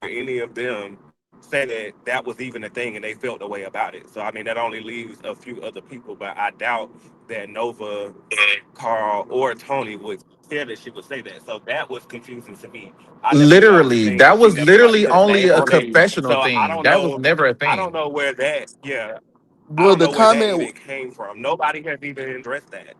heard any of them say that that was even a thing and they felt the way about it. So I mean, that only leaves a few other people, but I doubt that Nova, Carl, or Tony would said that she would say that. So that was confusing to me. I never knew that was a Literally, thing, and that she was never brought it literally to the only a table. confessional So thing. That was never a I don't thing. know where that. Yeah, I Well, don't the know where that comment, even came from. Nobody has even addressed that.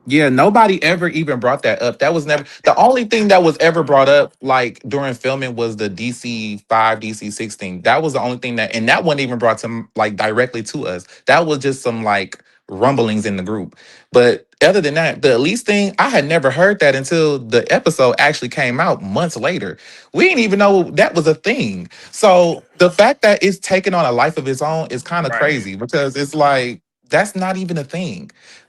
Yeah, nobody ever even brought that up. That was never the only thing that was ever brought up like during filming was the DC 5, DC 6 thing. That was the only thing that, and that wasn't even brought to like directly to us. That was just some like rumblings in the group. But other than that, the Elise thing, I had never heard that until the episode actually came out months later. We didn't even know that was a thing. So the fact that it's taken on a life of its own is kind of Right. crazy because it's like that's not even a thing.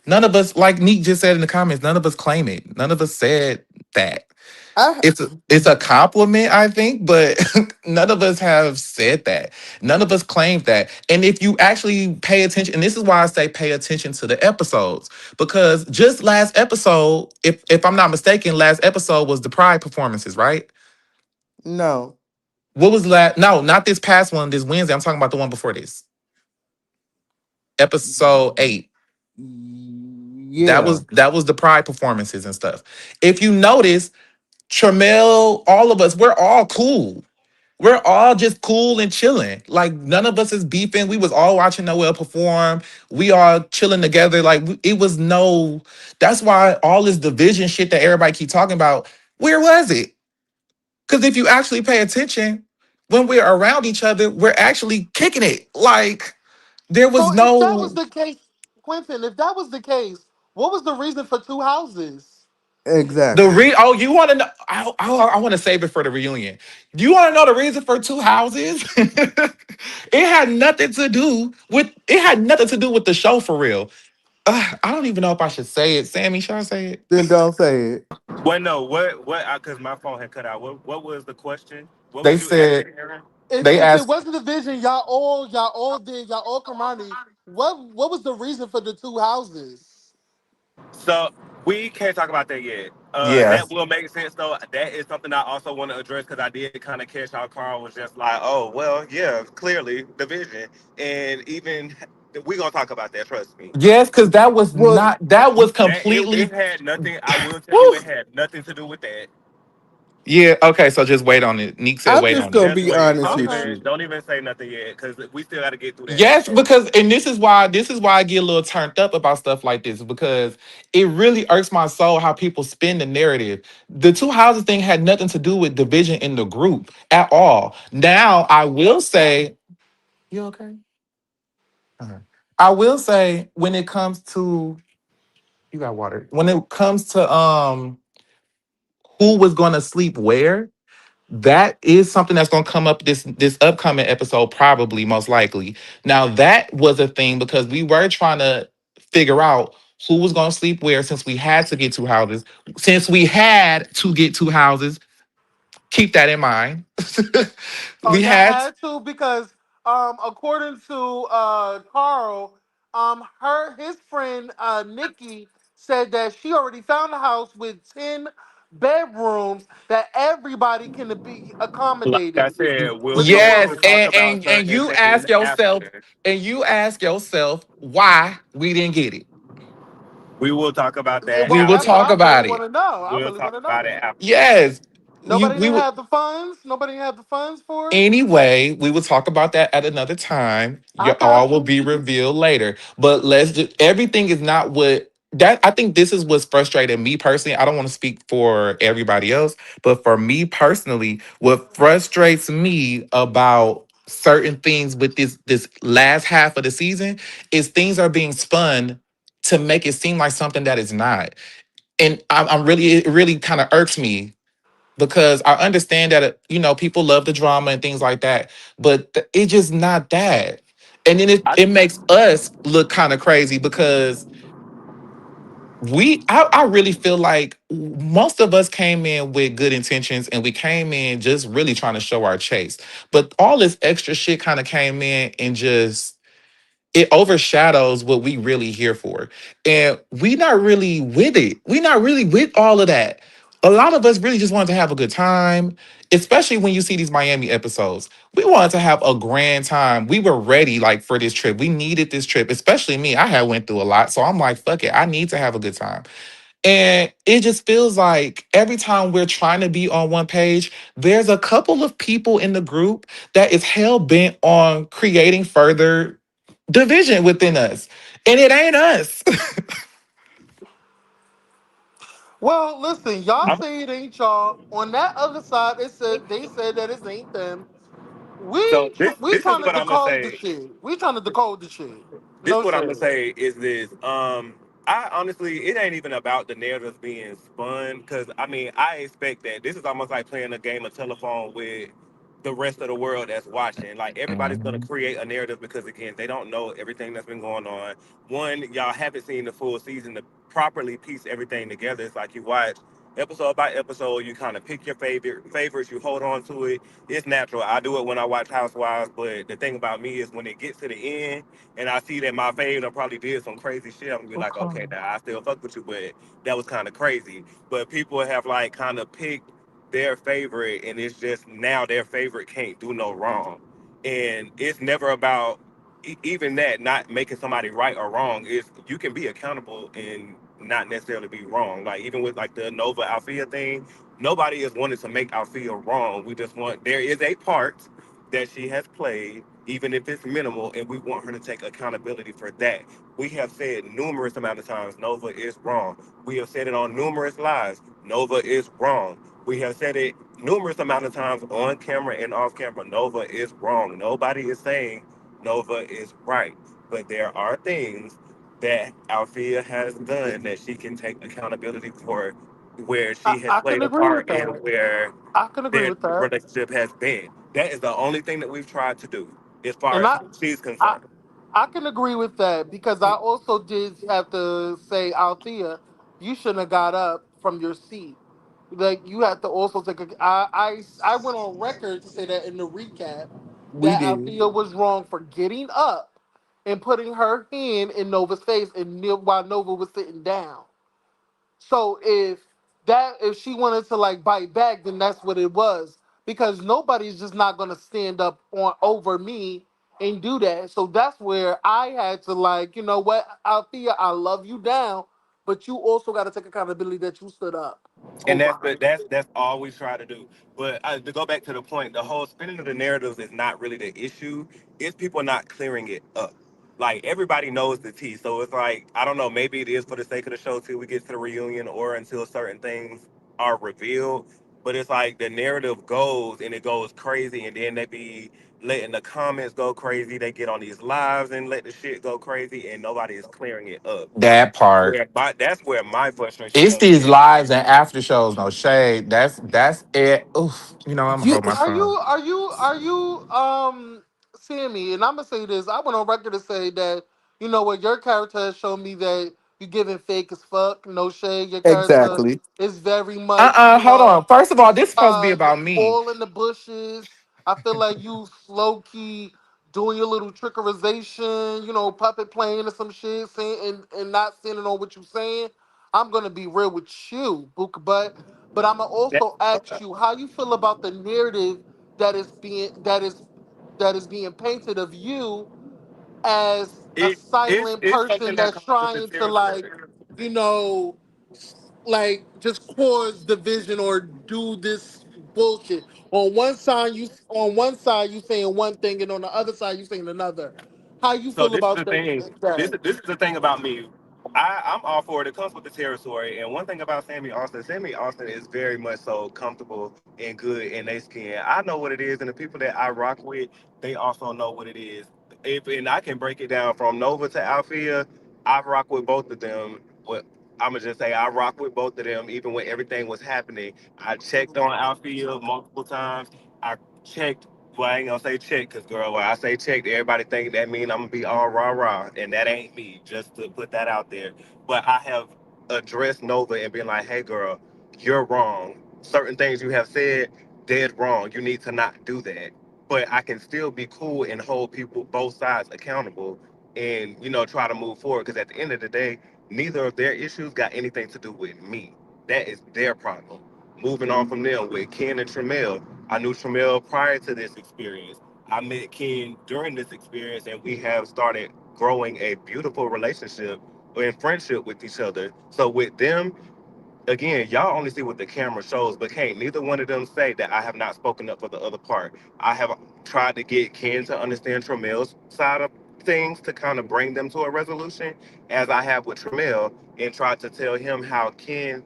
None of us, like Neek just said in the comments, none of us claim it. None of us said that. I It's a compliment, I think, but none of us have said that. None of us claimed that. And if you actually pay attention, and this is why I say pay attention to the episodes, because just last episode, if I'm not mistaken, last episode was the Pride performances, right? no, What was that? No, not this past one, this Wednesday. I'm talking about the one before this, episode 8. That yeah, was that was the Pride performances and stuff. If you notice, Tramel, all of us, we're all cool. We're all just cool and chilling. Like none of us is beefing. We was all watching Noel perform. We all chilling together. Like it was no. That's why all this division shit that everybody keep talking about. Where was it? Because if you actually pay attention, when we're around each other, we're actually kicking it. Like there was So if that was no. the case, Quentin, if that was the case, what was the reason for two houses? exactly. Oh, you want to know? I want to save it for the reunion. You want to know the reason for two houses? It had nothing to do with. It had nothing to do with the show for real. I don't even know if I should say it. Sammy, should I say it? Then don't say it. Well, no. What? Because my phone had cut out. What was the question? What They was you said asking, Aaron? they If it asked. wasn't the vision, y'all all Kamani. What was the reason for the two houses? So we can't talk about that yet. Yeah. That will make sense though. That is something I also want to address because I did kind of catch how Carl was just like, "Oh, well, yeah, clearly division," and even we're gonna talk about that. Trust me. Yes, because that was Well, not. That was That it completely. had nothing. I will tell you, Woo. it had nothing to do with that. Yeah. Okay. So just wait on it. Neek said I'm wait just on it. gonna Just be wait. honest with Okay. you. Don't even say nothing yet because we still got to get through that Yes, episode. because and this is why I get a little turned up about stuff like this because it really irks my soul how people spin the narrative. The two houses thing had nothing to do with division in the group at all. Now I will say, you okay? Uh-huh. I will say when it comes to you got water. When it comes to who was going to sleep where, that is something that's going to come up this upcoming episode, probably most likely. Now that was a thing because we were trying to figure out who was going to sleep where since we had to get two houses. Since we had to get two houses, keep that in mind. Oh, We y'all had had to because according to Carl, his friend Nikki said that she already found a house with 10 bedrooms that everybody can be Like I accommodated said, we within. have yes, to talk about and certain you things ask yourself after. why we didn't get it. We will talk about that We Well, will that's what talk I after. really about want it. to know. I We'll really want talk to know about it that. after. Yes, Nobody we didn't would. have the funds. Nobody had the funds for it. Anyway, we will talk about that at another time. I Your all got will you. be revealed later. But let's just everything is not what that I think this is what's frustrated me personally. I don't want to speak for everybody else, but for me personally, what frustrates me about certain things with this last half of the season is things are being spun to make it seem like something that is not. And I'm really it really kind of irks me because I understand that people love the drama and things like that, but it's just not that. And then it, I it makes us look kind of crazy because I really feel like most of us came in with good intentions and we came in just really trying to show our chase. But all this extra shit kind of came in and just it overshadows what we really here for. And we not really with it. We not really with all of that. A lot of us really just wanted to have a good time, especially when you see these Miami episodes. We wanted to have a grand time. We were ready like for this trip. We needed this trip, especially me. I had went through a lot. So I'm like, fuck it. I need to have a good time. And it just feels like every time we're trying to be on one page, there's a couple of people in the group that is hell bent on creating further division within us. And it ain't us. Well, listen, y'all I'm, say it ain't y'all. On that other side, they said that it ain't them. so We this is trying to what I'm gonna decode the say. shit. We trying to decode the shit. This No what I'm gonna shit. say is this. I honestly, it ain't even about the narratives being spun, because I mean, I expect that this is almost like playing a game of telephone with the rest of the world that's watching. Like everybody's gonna Mhm. create a narrative because again, they don't know everything that's been going on. One, y'all haven't seen the full season to properly piece everything together. It's like you watch episode by episode, you kind of pick your favorites, you hold on to it. It's natural. I do it when I watch Housewives, but the thing about me is when it gets to the end and I see that my fave done probably did some crazy shit, I'm gonna be like, Okay. okay, now I still fuck with you, but that was kind of crazy. But people have like kind of picked their favorite, and it's just now their favorite can't do no wrong, and it's never about even that not making somebody right or wrong. Is you can be accountable and not necessarily be wrong. Like even with like the Nova Althea thing, nobody is wanting to make Althea wrong. We just want there is a part that she has played, even if it's minimal, and we want her to take accountability for that. We have said numerous amount of times Nova is wrong. We have said it on numerous lives. Nova is wrong. We have said it numerous amount of times on camera and off camera. Nova is wrong. Nobody is saying Nova is right. But there are things that Althea has done that she can take accountability for, where she has I can played a agree with part and that. where I can agree their with that. relationship has been. That is the only thing that we've tried to do, as far And as she's I concerned. I can agree with that because I also did have to say, Althea, you shouldn't have got up from your seat. Like you have to also take. I went on record to say that in the recap We that did. Althea was wrong for getting up and putting her hand in Nova's face and while Nova was sitting down. So if she wanted to like bite back, then that's what it was. Because nobody's just not gonna stand up on over me and do that. So that's where I had to like, you know what, Althea, I love you down, but you also got to take accountability that you stood up And over her. that's all we try to do. But to go back to the point, the whole spinning of the narratives is not really the issue. It's people not clearing it up. Like everybody knows the tea, so it's like I don't know. Maybe it is for the sake of the show till we get to the reunion, or until certain things are revealed. But it's like the narrative goes and it goes crazy, and then they be letting the comments go crazy. They get on these lives and let the shit go crazy, and nobody is clearing it up. That part. That's where my frustration It's comes these in. lives and after shows, no shade. That's it. Oof. You know, I'm gonna You hold my tongue. Are you Sammy? And I'm gonna say this. I went on record to say that you know what your character has shown me that you giving fake as fuck. No shade. Your character exactly. is very much Hold on. First of all, this is supposed to be about me. all in the bushes. I feel like you low key doing your little trickerization, puppet playing or some shit, saying and not standing on what you're saying. I'm gonna be real with you, Book but I'm gonna That, also ask you how you feel about the narrative that is being painted of you as a silent it's something person that that's comes with the trying to territory. you know, like just cause division or do this bullshit. On one side you saying one thing and on the other side you saying another. How you So feel this is about the thing. that? This is the thing about me. I'm all for it. It comes with the territory. And one thing about Sammy Austin is very much so comfortable and good in their skin. I know what it is, and the people that I rock with, they also know what it is. If and I can break it down from Nova to Althea, I rock with both of them. But I'm gonna just say I rock with both of them, even when everything was happening. I checked on Althea multiple times. I checked, well, I ain't gonna say check, cause girl, when I say check, everybody think that mean I'm gonna be all rah rah, and that ain't me. Just to put that out there. But I have addressed Nova and been like, hey girl, you're wrong. Certain things you have said, dead wrong. You need to not do that. But I can still be cool and hold people both sides accountable, and try to move forward. Because at the end of the day, neither of their issues got anything to do with me. That is their problem. Moving on from them with Ken and Tremel. I knew Tramel prior to this experience. I met Ken during this experience, and we have started growing a beautiful relationship and friendship with each other. So with them, again, y'all only see what the camera shows, but can't neither one of them say that I have not spoken up for the other part. I have tried to get Ken to understand Tramel's side of things to kind of bring them to a resolution, as I have with Tramel, and tried to tell him how Ken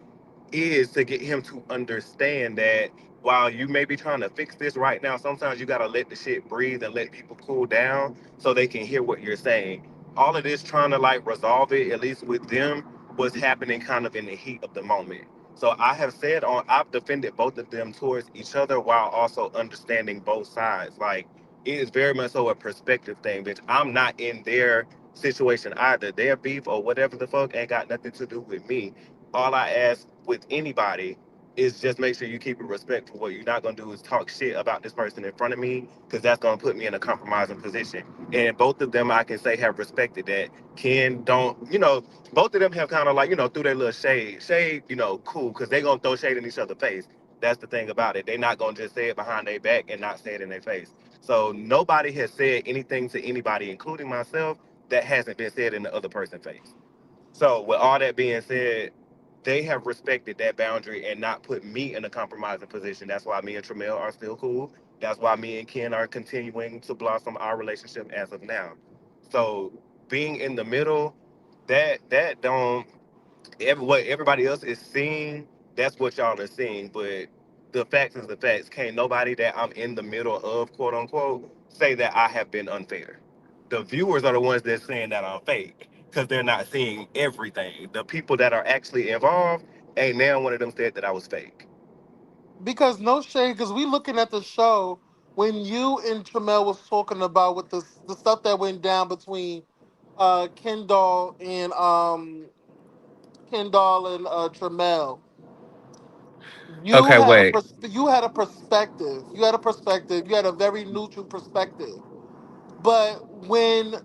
is to get him to understand that while you may be trying to fix this right now, sometimes you gotta let the shit breathe and let people cool down so they can hear what you're saying. All of this trying to like resolve it, at least with them, was happening kind of in the heat of the moment. So I've defended both of them towards each other while also understanding both sides. Like it is very much so a perspective thing, bitch. I'm not in their situation either. Their beef or whatever the fuck ain't got nothing to do with me. All I ask with anybody is just make sure you keep it respectful. What you're not gonna do is talk shit about this person in front of me, because that's gonna put me in a compromising position. And both of them, I can say, have respected that. Ken don't, both of them have kind of like, threw their little shade, cool, because they gonna throw shade in each other's face. That's the thing about it. They not gonna just say it behind their back and not say it in their face. So nobody has said anything to anybody, including myself, that hasn't been said in the other person's face. So with all that being said, they have respected that boundary and not put me in a compromising position. That's why me and Tramel are still cool. That's why me and Ken are continuing to blossom our relationship as of now. So being in the middle, that don't what everybody else is seeing, that's what y'all are seeing. But the facts is the facts. Can't nobody that I'm in the middle of, quote unquote, say that I have been unfair. The viewers are the ones that's saying that I'm fake because they're not seeing everything. The people that are actually involved, ain't now one of them said that I was fake. Because no shade, because we looking at the show when you and Tramel was talking about with the stuff that went down between Kendall and Tramel. Okay, wait. You had a perspective. You had a perspective. You had a very neutral perspective. But when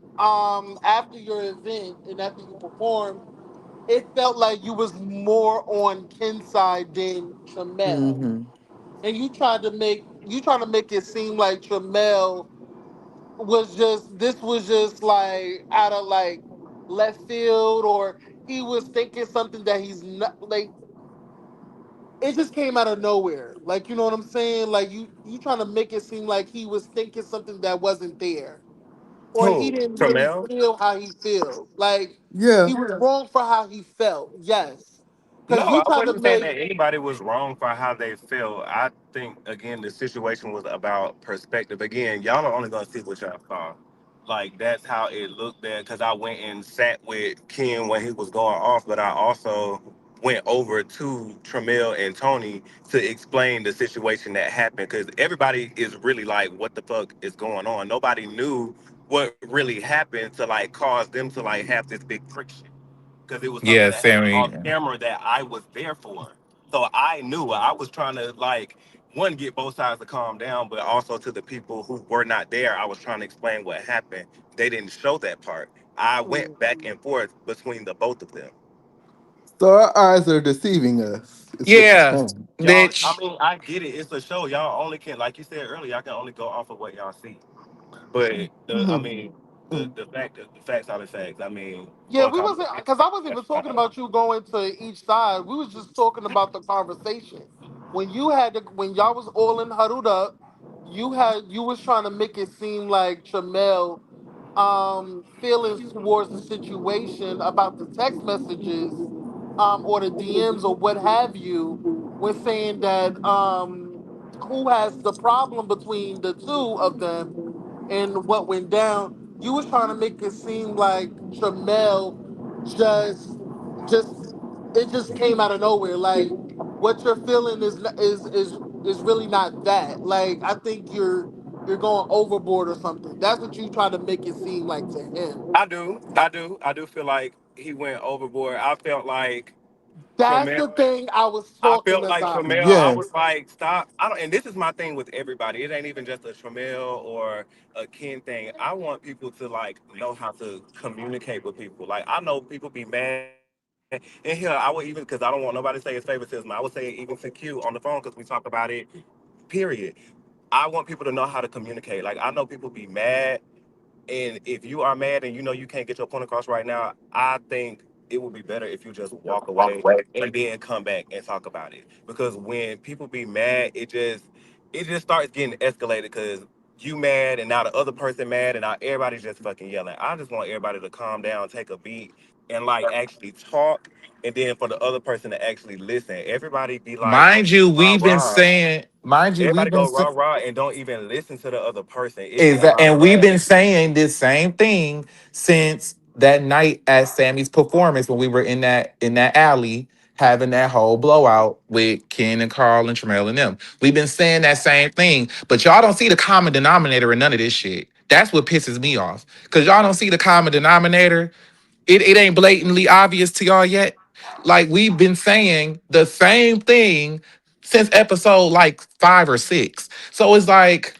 after your event and after you performed, it felt like you was more on Ken's side than Tramel. Mm-hmm. And you trying to make it seem like Tramel was just like out of like left field, or he was thinking something that he's not like. It just came out of nowhere. Like, you know what I'm saying? Like, you trying to make it seem like he was thinking something that wasn't there, or he Who? didn't really Tramel? feel how he feels. Like, Yeah. he was wrong for how he felt. Yes, No, because you I trying to wasn't saying make that anybody was wrong for how they felt. I think again the situation was about perspective. Again, y'all are only gonna see what y'all saw. Like that's how it looked there. Because I went and sat with Ken when he was going off, but I also went over to Tramel and Tony to explain the situation that happened. Because everybody is really like, "What the fuck is going on?" Nobody knew what really happened to like cause them to like have this big friction, because it was something Yeah, that happened off Sammy. camera that I was there for. So I knew I was trying to like one get both sides to calm down, but also to the people who were not there, I was trying to explain what happened. They didn't show that part. I went back and forth between the both of them. So our eyes are deceiving us, is what you're Yeah, saying. Y'all, I bitch. mean, I get it. It's a show. Y'all only can, like you said earlier, I can only go off of what y'all see. But I Mhm. mean, the facts are the facts. I mean, Yeah, one we wasn't conversation. because I wasn't even talking about you going to each side. We was just talking about the conversation. When y'all was all in huddled up, you was trying to make it seem like Tramel feelings towards the situation about the text messages or the DMs or what have you, when saying that who has the problem between the two of them and what went down. You was trying to make it seem like Tramel just just it just came out of nowhere. Like, what you're feeling is really not that. Like, I think you're going overboard or something. That's what you try to make it seem like to him. I do feel like he went overboard. I felt like That's Tramel. the thing I was I talking felt like about. Tramel. I Yes. was like, stop. I don't. And this is my thing with everybody. It ain't even just a Tramel or a Ken thing. I want people to like know how to communicate with people. Like I know people be mad. And here I would even, because I don't want nobody to say it's favoritism. I would say it even to Q on the phone because we talked about it. Period. I want people to know how to communicate. Like I know people be mad, and if you are mad and you know you can't get your point across right now, I think it would be better if you just walk away and then come back and talk about it. Because when people be mad, it just starts getting escalated because you mad and now the other person mad and now everybody's just fucking yelling. I just want everybody to calm down, take a beat, and like actually talk, and then for the other person to actually listen. Everybody be like Mind you, rah we've been rah. saying, mind you, we've Everybody been go saying. rah rah and don't even listen to the other person. It Is be that, about and we've been that. saying this same thing since that night at Sammy's performance when we were in that alley having that whole blowout with Ken and Carl and Tramel and them. We've been saying that same thing, but y'all don't see the common denominator in none of this shit. That's what pisses me off. Cause y'all don't see the common denominator. It ain't blatantly obvious to y'all yet. Like we've been saying the same thing since episode like 5 or 6. So it's like,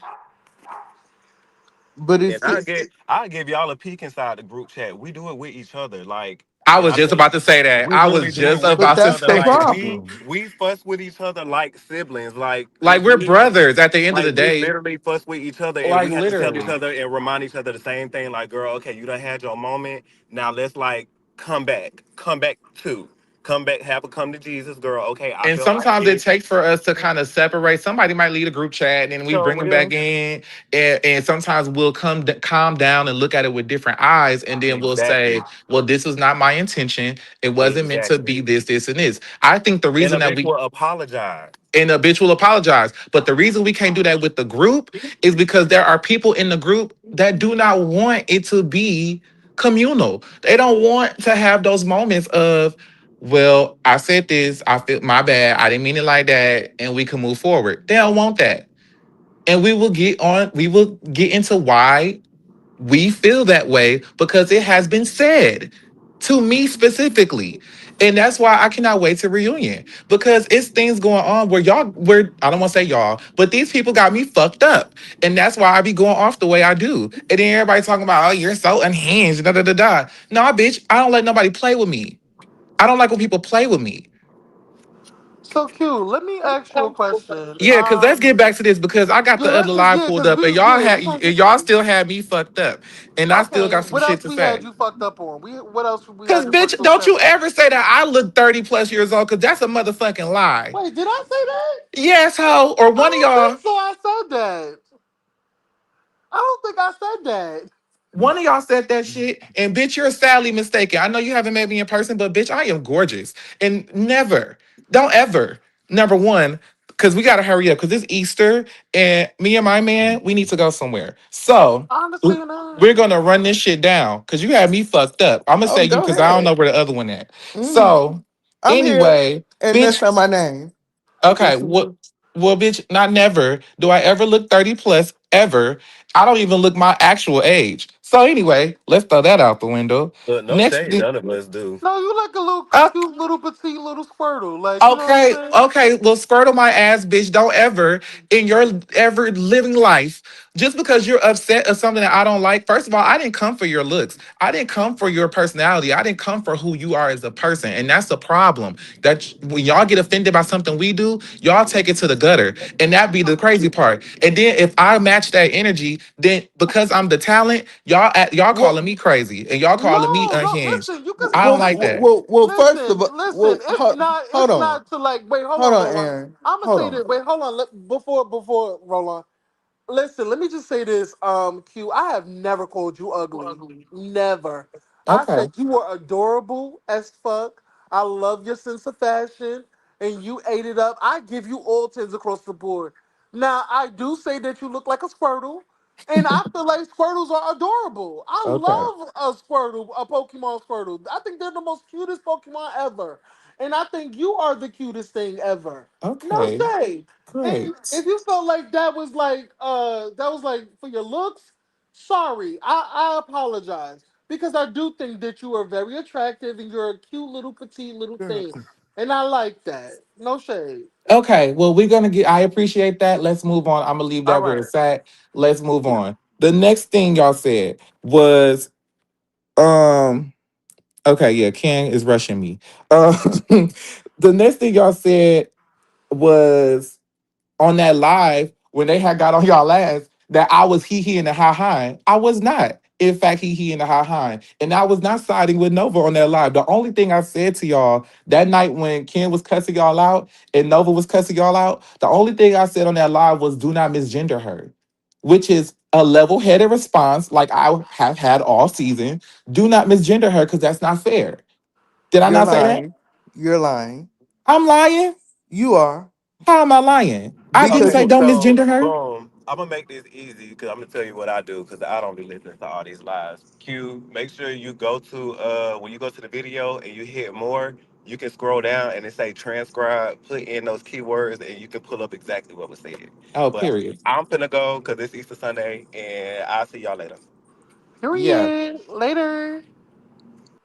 But And it's I give y'all a peek inside the group chat. We do it with each other, like, I and was I just think about to say that. we I really was do it just with but about each to that's other. the say Like that. problem. we fuss with each other like siblings. Like we're brothers at the end of Like the we day. literally fuss with each other, and Like we have to tell each literally. other and remind each other the same thing. Like, girl, okay, you done had your moment. Now let's like come back to, come back, have a come to Jesus, girl. Okay, I And feel like sometimes it this. takes for us to kind of separate. Somebody might lead a group chat, and then we So bring them back will in. And sometimes we'll calm down and look at it with different eyes, and then we'll say, exactly, "Well, this was not my intention. It wasn't meant to exactly, be this, this, and this." I think the and reason a that bitch we will apologize. and a bitch will apologize. But the reason we can't do that with the group is because there are people in the group that do not want it to be communal. They don't want to have those moments of, well, I said this, I feel my bad, I didn't mean it like that, and we can move forward. They don't want that. And we will get into why we feel that way because it has been said to me specifically. And that's why I cannot wait to reunion because it's things going on where I don't want to say y'all, but these people got me fucked up. And that's why I be going off the way I do. And then everybody talking about, oh, you're so unhinged, da da da da. Nah, bitch, I don't let nobody play with me. I don't like when people play with me. So Q, let me ask you a question. Yeah, because let's get back to this because I got Yeah, the other let's just live yeah, pulled cause up we and y'all yeah had we gonna and get y'all still had me fucked up. And I still okay. got some What shit else to we had say. you fucked up on? We what else we Cause had you bitch, fucked up don't on? you ever say that I look 30 plus years old, cause that's a motherfucking lie. Wait, did I say that? Yes, ho, or I one of don't think y'all, so. I said that. I don't think I said that. one of y'all said that shit, and bitch, you're sadly mistaken. I know you haven't met me in person, but bitch, I am gorgeous. And never, don't ever, number one, cause we gotta hurry up, cause it's Easter, and me and my man, we need to go somewhere. So I understand that. we're gonna run this shit down, cause you had me fucked up. I'm gonna Oh, say you, go cause I don't ahead. know where the other one at. Mm, So I'm here, anyway, and that's bitch. not my name. But Okay, continue. well, bitch, not never do I ever look 30 plus ever. I don't even look my actual age. So anyway, let's throw that out the window. Look, no Next shade, thing, none of us do. No, you like a little uh, cute little petite little squirtle. Like you know what I'm okay, saying? okay, well, skirt on my ass, bitch. Don't ever in your ever living life, just because you're upset of something that I don't like. First of all, I didn't come for your looks. I didn't come for your personality. I didn't come for who you are as a person, and that's the problem. That when y'all get offended by something we do, y'all take it to the gutter, and that be the crazy part. And then if I match that energy, then because I'm the talent, y'all calling Well, me crazy, and y'all calling me No, no. unhinged. Listen, you can I don't listen. like that. First of Listen, all, listen. It's not. hold It's on, not to like. Wait, hold hold on, on, Roland. Aaron, I'm gonna hold say on. this. Wait, hold on. Before Roland. Listen, let me just say this. Q. I have never called you ugly. Never. I Okay. said you were adorable as fuck. I love your sense of fashion, and you ate it up. I give you all tens across the board. Now I do say that you look like a Squirtle. And I feel like Squirtles are adorable. I Okay. love a Squirtle, a Pokemon Squirtle. I think they're the most cutest Pokemon ever. And I think you are the cutest thing ever. No Okay. shade. And Great. if you felt like that was like for your looks, sorry. I apologize. Because I do think that you are very attractive and you're a cute little petite little thing. And I like that. No shade. Okay, well, we're gonna get. I appreciate that. Let's move on. I'm gonna leave All that where right. it's at. Let's move on. The next thing y'all said was, um, okay, yeah, Ken is rushing me. The next thing y'all said was on that live when they had got on y'all last that I was hee hee and the ha ha. I was not. In fact, he in the high high. And I was not siding with Nova on that live. The only thing I said to y'all that night when Ken was cussing y'all out and Nova was cussing y'all out, the only thing I said on that live was do not misgender her, which is a level-headed response like I have had all season. Do not misgender her because that's not fair. Did I You're not say that? lying. You're lying. I'm lying. You are. How am I lying? I didn't Because say Okay, don't so misgender her. boom. I'm gonna make this easy because I'm gonna tell you what I do because I don't be listening to all these lies. Q, make sure you go to when you go to the video and you hit more, you can scroll down and it say transcribe, put in those keywords, and you can pull up exactly what was said. Oh, But period. I'm finna go because it's Easter Sunday, and I'll see y'all later. Yeah. Period. Later.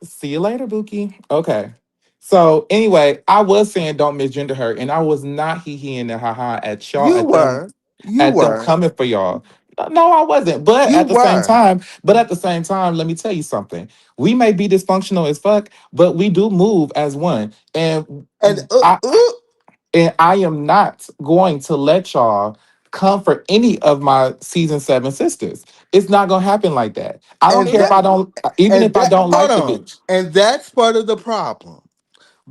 See you later, Bookie. Okay. So anyway, I was saying don't misgender her, and I was not hee and ha at y'all you were. You at them were. coming for y'all. No, I wasn't. You were. But at the same time, let me tell you something. We may be dysfunctional as fuck, but we do move as one. And I am not going to let y'all come for any of my season 7 sisters. It's not gonna happen like that. I don't and care if that I don't, even and if I that don't hold like the on. bitch. And that's part of the problem.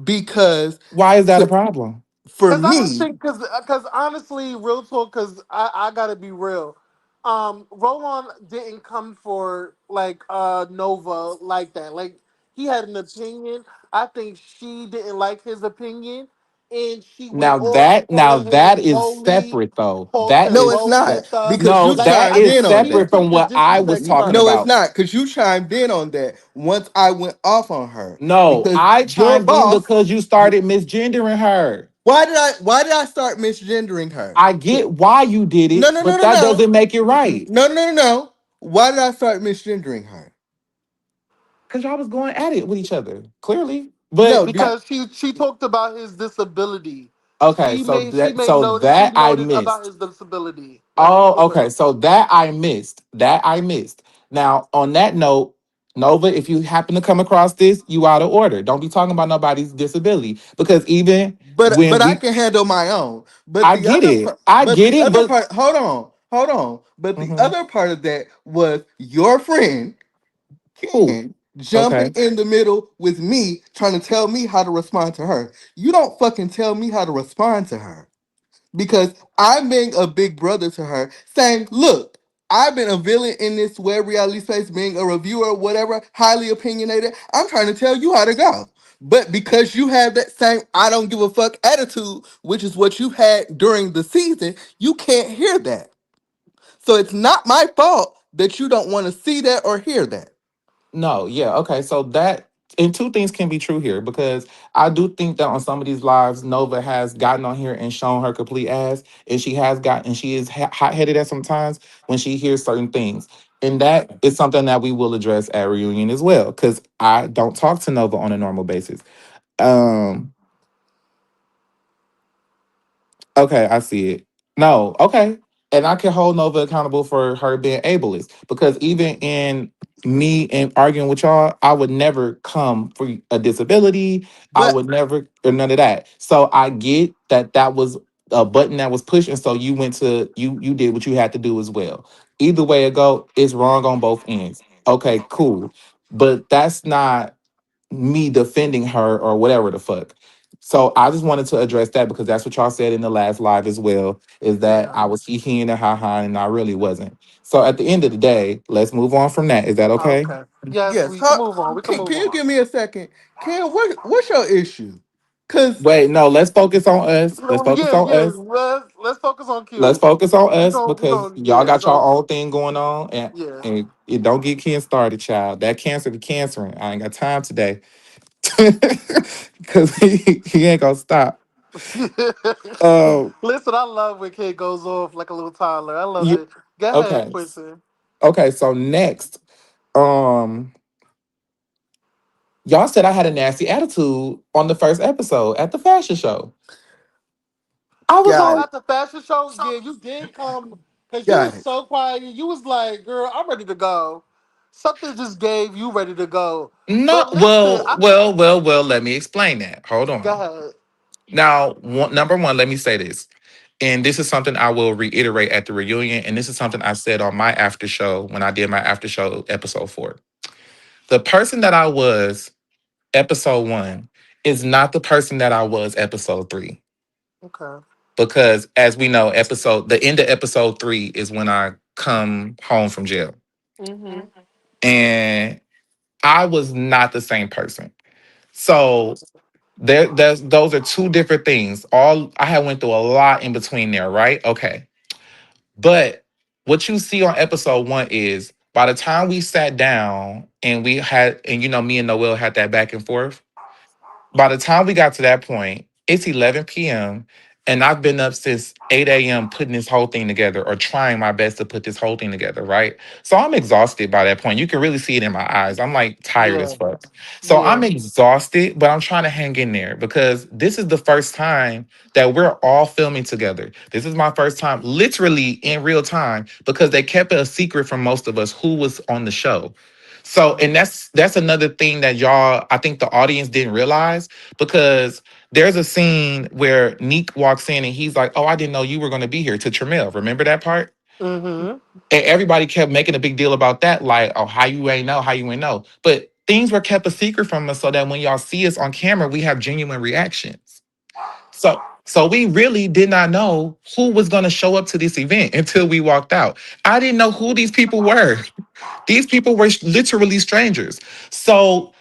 Because Why is that a to, problem? for Cause I don't me, think, cause honestly, real talk, cause I gotta be real. Roland didn't come for like Nova like that. Like he had an opinion. I think she didn't like his opinion, and she went off Now calling that him is bully, separate though. called That him no, is it's bully and not. stuff. Because no, you Like that chimed I is in think on she separate that. didn't from take the what I was disrespect talking No, it's about. personal. not. Because you chimed in on that once I went off on her. No, Because I your chimed in boss, because you started misgendering her. why did I start misgendering her? I get why you did No, it, no, no, but no, that no. doesn't make it right. No, no, no, no. Why did I start misgendering her? Because y'all was going at it with each other, clearly. No, But Because she talked about his disability. okay, so She that made so notice. She that I noted about missed. his disability. Let's keep it Oh, okay. real. So that I missed. That I missed. Now, on that note, Nova, if you happen to come across this, you out of order. Don't be talking about nobody's disability because even but when I we, can handle my own. I get it, I But get the it, other but part. Hold on. But the mhm. other part of that was your friend Who? Ken jumping Okay. in the middle with me, trying to tell me how to respond to her. You don't fucking tell me how to respond to her. Because I'm being a big brother to her, saying, look, I've been a villain in this web reality space, being a reviewer, whatever, highly opinionated. I'm trying to tell you how to go. But because you have that same I don't give a fuck attitude, which is what you had during the season, you can't hear that. So it's not my fault that you don't want to see that or hear that. No, yeah, okay. So that and two things can be true here because I do think that on some of these lives, Nova has gotten on here and shown her complete ass, and she has gotten, she is hot headed at some times when she hears certain things, and that is something that we will address at reunion as well because I don't talk to Nova on a normal basis. Um, Okay, I see it. No, okay. And I can hold Nova accountable for her being ableist because even in me and arguing with y'all, I would never come for a disability. I But would never, or none of that. So I get that that was a button that was pushed, and so you went to you did what you had to do as well. Either way it go, it's wrong on both ends. Okay, cool, but that's not me defending her or whatever the fuck. So I just wanted to address that because that's what y'all said in the last live as well, is that Yeah. I was he and ha ha and I really wasn't. So at the end of the day, let's move on from that. Is that okay? Okay. Yes, yes, we can move on. We can can move you on. give me a second? Ken, what's your issue? Because Wait, no, let's focus on us. Let's No, focus yeah, on yeah. us. Let's focus on Let's Q. focus on We us gon' we because gon' y'all yeah. got your So own thing going on yeah. and it don't get Ken started, child. That cancer be cancering. I ain't got time today. Cause he ain't gonna stop. Um Listen, I love when kid goes off like a little toddler. I love you it. Go ahead, okay. Quintin. Okay, so next, um, y'all said I had a nasty attitude on the first episode at the fashion show. I was So guys, on at the fashion show, yeah, you did come because you was guys, so quiet. You was like, "Girl, I'm ready to go." Something just gave you ready to go. no, But listen, I well, let me explain that. Hold go on. ahead. Now, number one, let me say this. And this is something I will reiterate at the reunion. And this is something I said on my after show when I did my after show episode 4. The person that I was episode 1 is not the person that I was episode 3. Okay. Because as we know, the end of episode 3 is when I come home from jail. Mm-hmm. And I was not the same person. So those are two different things. All I had went through a lot in between there, right? Okay. But what you see on episode 1 is by the time we sat down and we had, and me and Noel had that back and forth, by the time we got to that point, it's 11 p.m. and I've been up since 8 a.m. putting this whole thing together or trying my best to put this whole thing together, right? So I'm exhausted by that point. You can really see it in my eyes. I'm like tired as Yeah. fuck. So I'm Yeah. exhausted, but I'm trying to hang in there because this is the first time that we're all filming together. This is my first time literally in real time because they kept it a secret from most of us who was on the show. So, and Mm-hmm. that's another thing that y'all, I think the audience didn't realize because there's a scene where Neek walks in and he's like, "Oh, I didn't know you were going to be here," to Tramel. Remember that part? Mm-hmm. And everybody kept making a big deal about that, like, "Oh, how you ain't know, how you ain't know." But things were kept a secret from us so that when y'all see us on camera, we have genuine reactions. So we really did not know who was going to show up to this event until we walked out. I didn't know who these people were. These people were literally strangers. So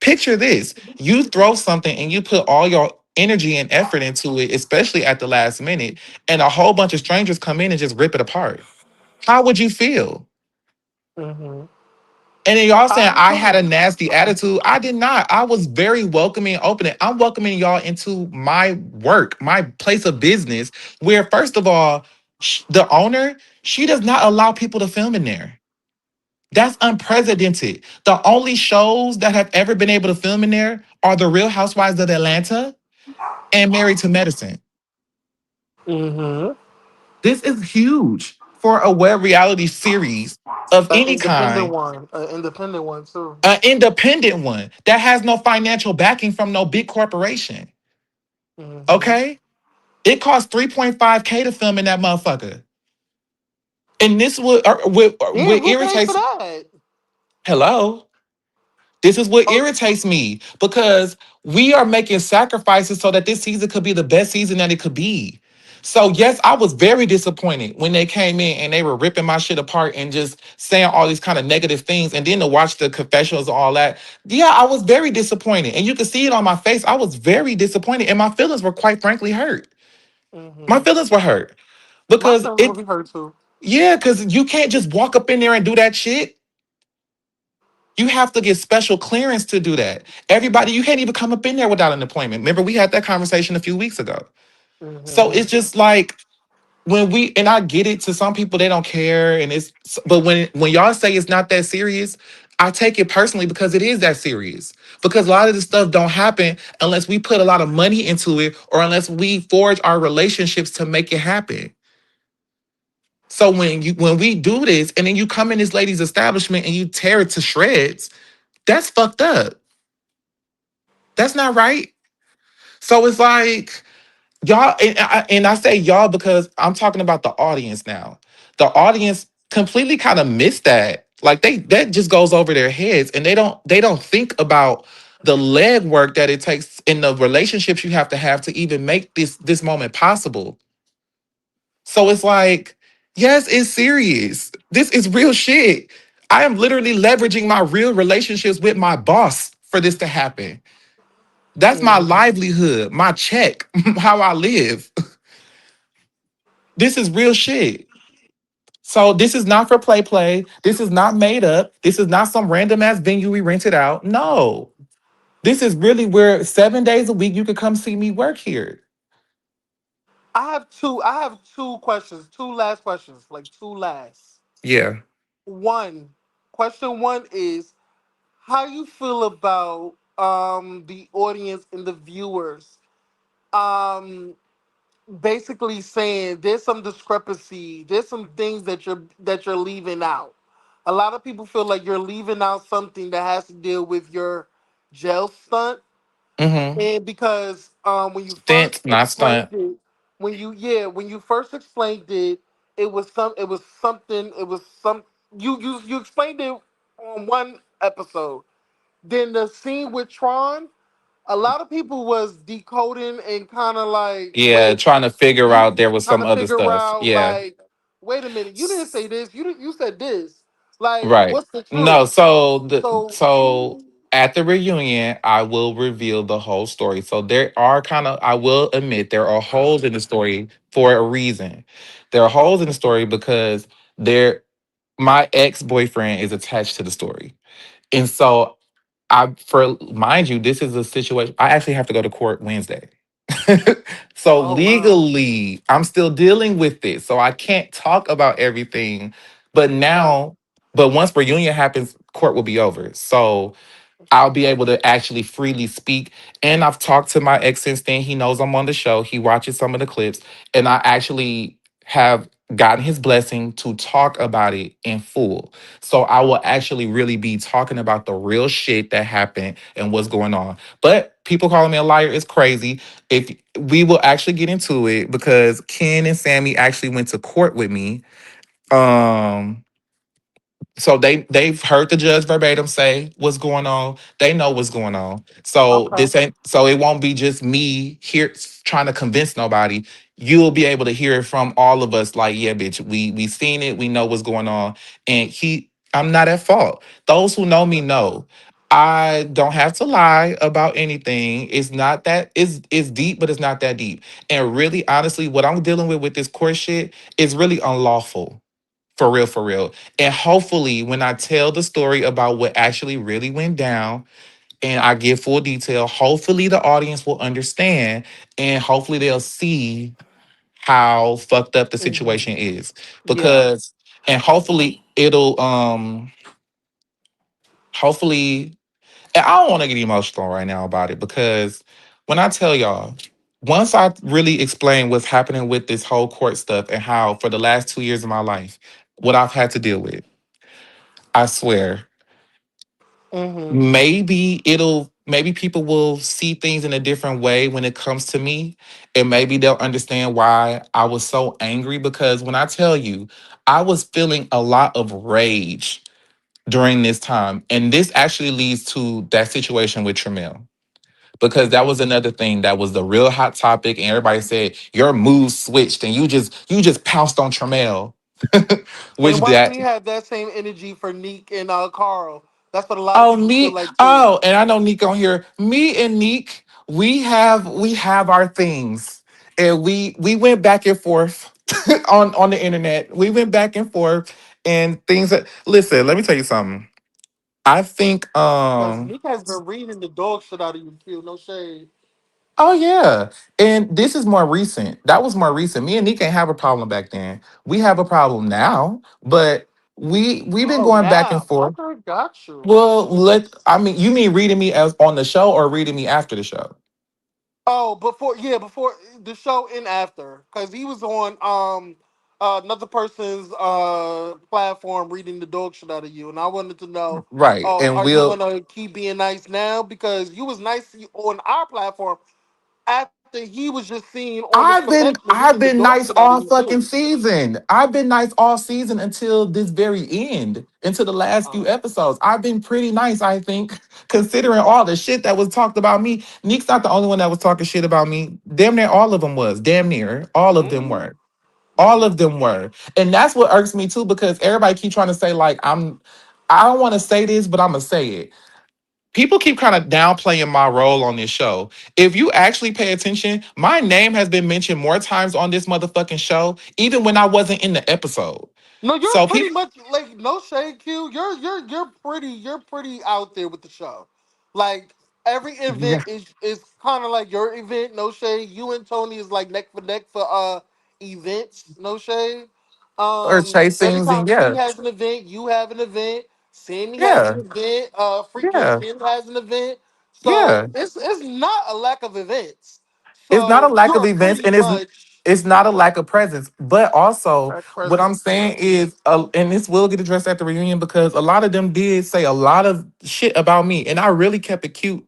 picture this: you throw something and you put all your energy and effort into it, especially at the last minute, and a whole bunch of strangers come in and just rip it apart. How would you feel? Mm-hmm. And then y'all saying I I had a too. nasty attitude. I did not. I was very welcoming and opening. I'm welcoming y'all into my work, my place of business, where first of all, the owner, she does not allow people to film in there. That's unprecedented. The only shows that have ever been able to film in there are The Real Housewives of Atlanta and Married to Medicine. Mm-hmm. This is huge for a web reality series of An any independent kind, one. An independent one too. an independent one that has no financial backing from no big corporation. Mm-hmm. Okay? It costs 3.5K to film in that motherfucker. And this Yeah, would who paid for irritate. that? Hello? This is what Oh. irritates me because we are making sacrifices so that this season could be the best season that it could be. So, yes, I was very disappointed when they came in and they were ripping my shit apart and just saying all these kind of negative things. And then to watch the confessionals and all that. Yeah, I was very disappointed. And you can see it on my face. I was very disappointed. And my feelings were quite frankly hurt. My Mm-hmm. feelings were hurt My because feelings will be hurt too. yeah, because you can't just walk up in there and do that shit. You have to get special clearance to do that. Everybody, you can't even come up in there without an appointment. Remember, we had that conversation a few weeks ago. So Mm-hmm. it's just like and I get it, to some people they don't care, but when y'all say it's not that serious, I take it personally because it is that serious. Because a lot of this stuff don't happen unless we put a lot of money into it or unless we forge our relationships to make it happen. So when we do this and then you come in this lady's establishment and you tear it to shreds, that's fucked up. That's not right. So it's like y'all, and I say y'all because I'm talking about the audience now. The audience completely kind of missed that. Like that just goes over their heads, and they don't think about the legwork that it takes in the relationships you have to even make this moment possible. So it's like, yes, it's serious. This is real shit. I am literally leveraging my real relationships with my boss for this to happen. That's my Mm-hmm. livelihood, my check, how I live. This is real shit. So this is not for play. This is not made up. This is not some random ass venue we rented out. No. This is really where 7 days a week you could come see me work here. I have two questions. Two last questions. Like two last. Yeah. One. Question one is how you feel about the audience and the viewers um basically saying there's some discrepancy, there's some things that you're leaving out. A lot of people feel like you're leaving out something that has to deal with your jail stunt. Mm-hmm. And because when you first Stint, not explained stunt. it, when you first explained it, it was something, it was some, you explained it on one episode. Then the scene with Tron, a lot of people was decoding and kind of like, Yeah, wait, trying to figure you out there was trying some to other figure stuff. out Yeah. like, wait a minute, you didn't say this, you said this, like, Right. what's the No, truth? So so at the reunion, I will reveal the whole story. So there are kind of, I will admit there are holes in the story for a reason. There are holes in the story because there my ex-boyfriend is attached to the story. And so I for mind you, this is a situation I actually have to go to court Wednesday. So oh wow, legally, I'm still dealing with it. So I can't talk about everything. But got now, but once reunion happens, court will be over. So I'll be able to actually freely speak. And I've talked to my ex since then. He knows I'm on the show. He watches some of the clips. And I actually have gotten his blessing to talk about it in full. So I will actually really be talking about the real shit that happened and what's going on. But people calling me a liar is crazy. If we will actually get into it because Ken and Sammy actually went to court with me. Um so they've heard the judge verbatim say what's going on. They know what's going on. So okay. this ain't so it won't be just me here trying to convince nobody. You'll be able to hear it from all of us. Like, yeah, bitch, we seen it. We know what's going on. And I'm not at fault. Those who know me know. I don't have to lie about anything. It's not that it's deep, but it's not that deep. And really, honestly, what I'm dealing with this court shit is really unlawful. For real, for real. And hopefully, when I tell the story about what actually really went down and I give full detail, hopefully the audience will understand and hopefully they'll see how fucked up the Hmm. situation is. Yeah. Because, and hopefully it'll, hopefully, and I don't want to get emotional right now about it because when I tell y'all, once I really explain what's happening with this whole court stuff and how for the last 2 years of my life, what I've had to deal with, I swear Hmm. maybe people will see things in a different way when it comes to me and maybe they'll understand why I was so angry because when I tell you I was feeling a lot of rage during this time and this actually leads to that situation with Tremel because that was another thing that was the real hot topic and everybody said your mood switched and you just pounced on Tremel And which why do we that have that same energy for Neek and Carl? That's what a lot of Oh, people feel me. like too. Oh, and I know Neek on here. Me and Neek, we have our things, and we went back and forth on the internet. We went back and forth, and things that. Listen, let me tell you something. I think. Because Neek has been reading the dog shit out of you, Q. No shade. Oh yeah, and this is more recent. That was more recent. Me and Neek ain't have a problem back then. We have a problem now, but we've been Oh, going back and now. forth. Okay, got you. Well, I mean, you mean reading me as on the show or reading me after the show? Oh, before the show and after, because he was on another person's platform reading the dog shit out of you, and I wanted to know, Right. oh, And are you we'll gonna keep being nice now because you was nice on our platform after he was just seen on this professional reading I've the been dog shit nice out of all you fucking too. season. I've been nice all season until this very end, until the last few Um, episodes. I've been pretty nice, I think, considering all the shit that was talked about me. Nick's not the only one that was talking shit about me. Damn near all of them was. Damn near all of them mm-hmm, were. All mm-hmm. of them were. And that's what irks me too, because everybody keep trying to say, like, I don't want to say this, but I'm gonna say it. People keep kind of downplaying my role on this show. If you actually pay attention, my name has been mentioned more times on this motherfucking show, even when I wasn't in the episode. No, you're So pretty people, much like no shade, Q. You're pretty out there with the show. Like every event yeah, is kind of like your event. No shade. You and Tony is like neck for neck for events. No shade. or Every chasings, time and she yeah, has an event, you have an event. Sammy has an yeah, event. Freaking yeah, Ken has an event. So yeah. it's not a lack of events. It's not a So lack of you're events, pretty and much it's not a lack of presence. But also, at what I'm present. saying is, and this will get addressed at the reunion because a lot of them did say a lot of shit about me, and I really kept it cute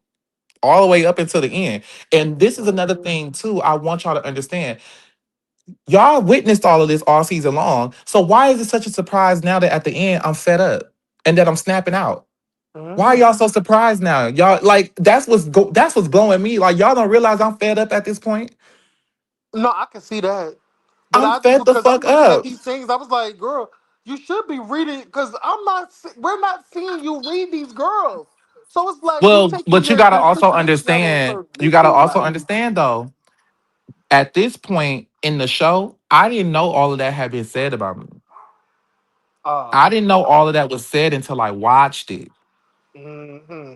all the way up until the end. And this is another thing too. I want y'all to understand. Y'all witnessed all of this all season long. So why is it such a surprise now that at the end I'm fed up and that I'm snapping out? Why are Hmm. y'all so surprised now? Y'all like that's what's blowing me. Like y'all don't realize I'm fed up at this point. No, I can see that. But I'm I, fed the because I'm fuck looking at up. these things, I was like, girl, you should be reading, because we're not seeing you read these girls. So it's like you Well, taking but you your, gotta your also precondition out on understand. certain You gotta people. also Like, understand though. At this point in the show, I didn't know all of that had been said about me. I oh, didn't know all of that was said until I watched it. hmm,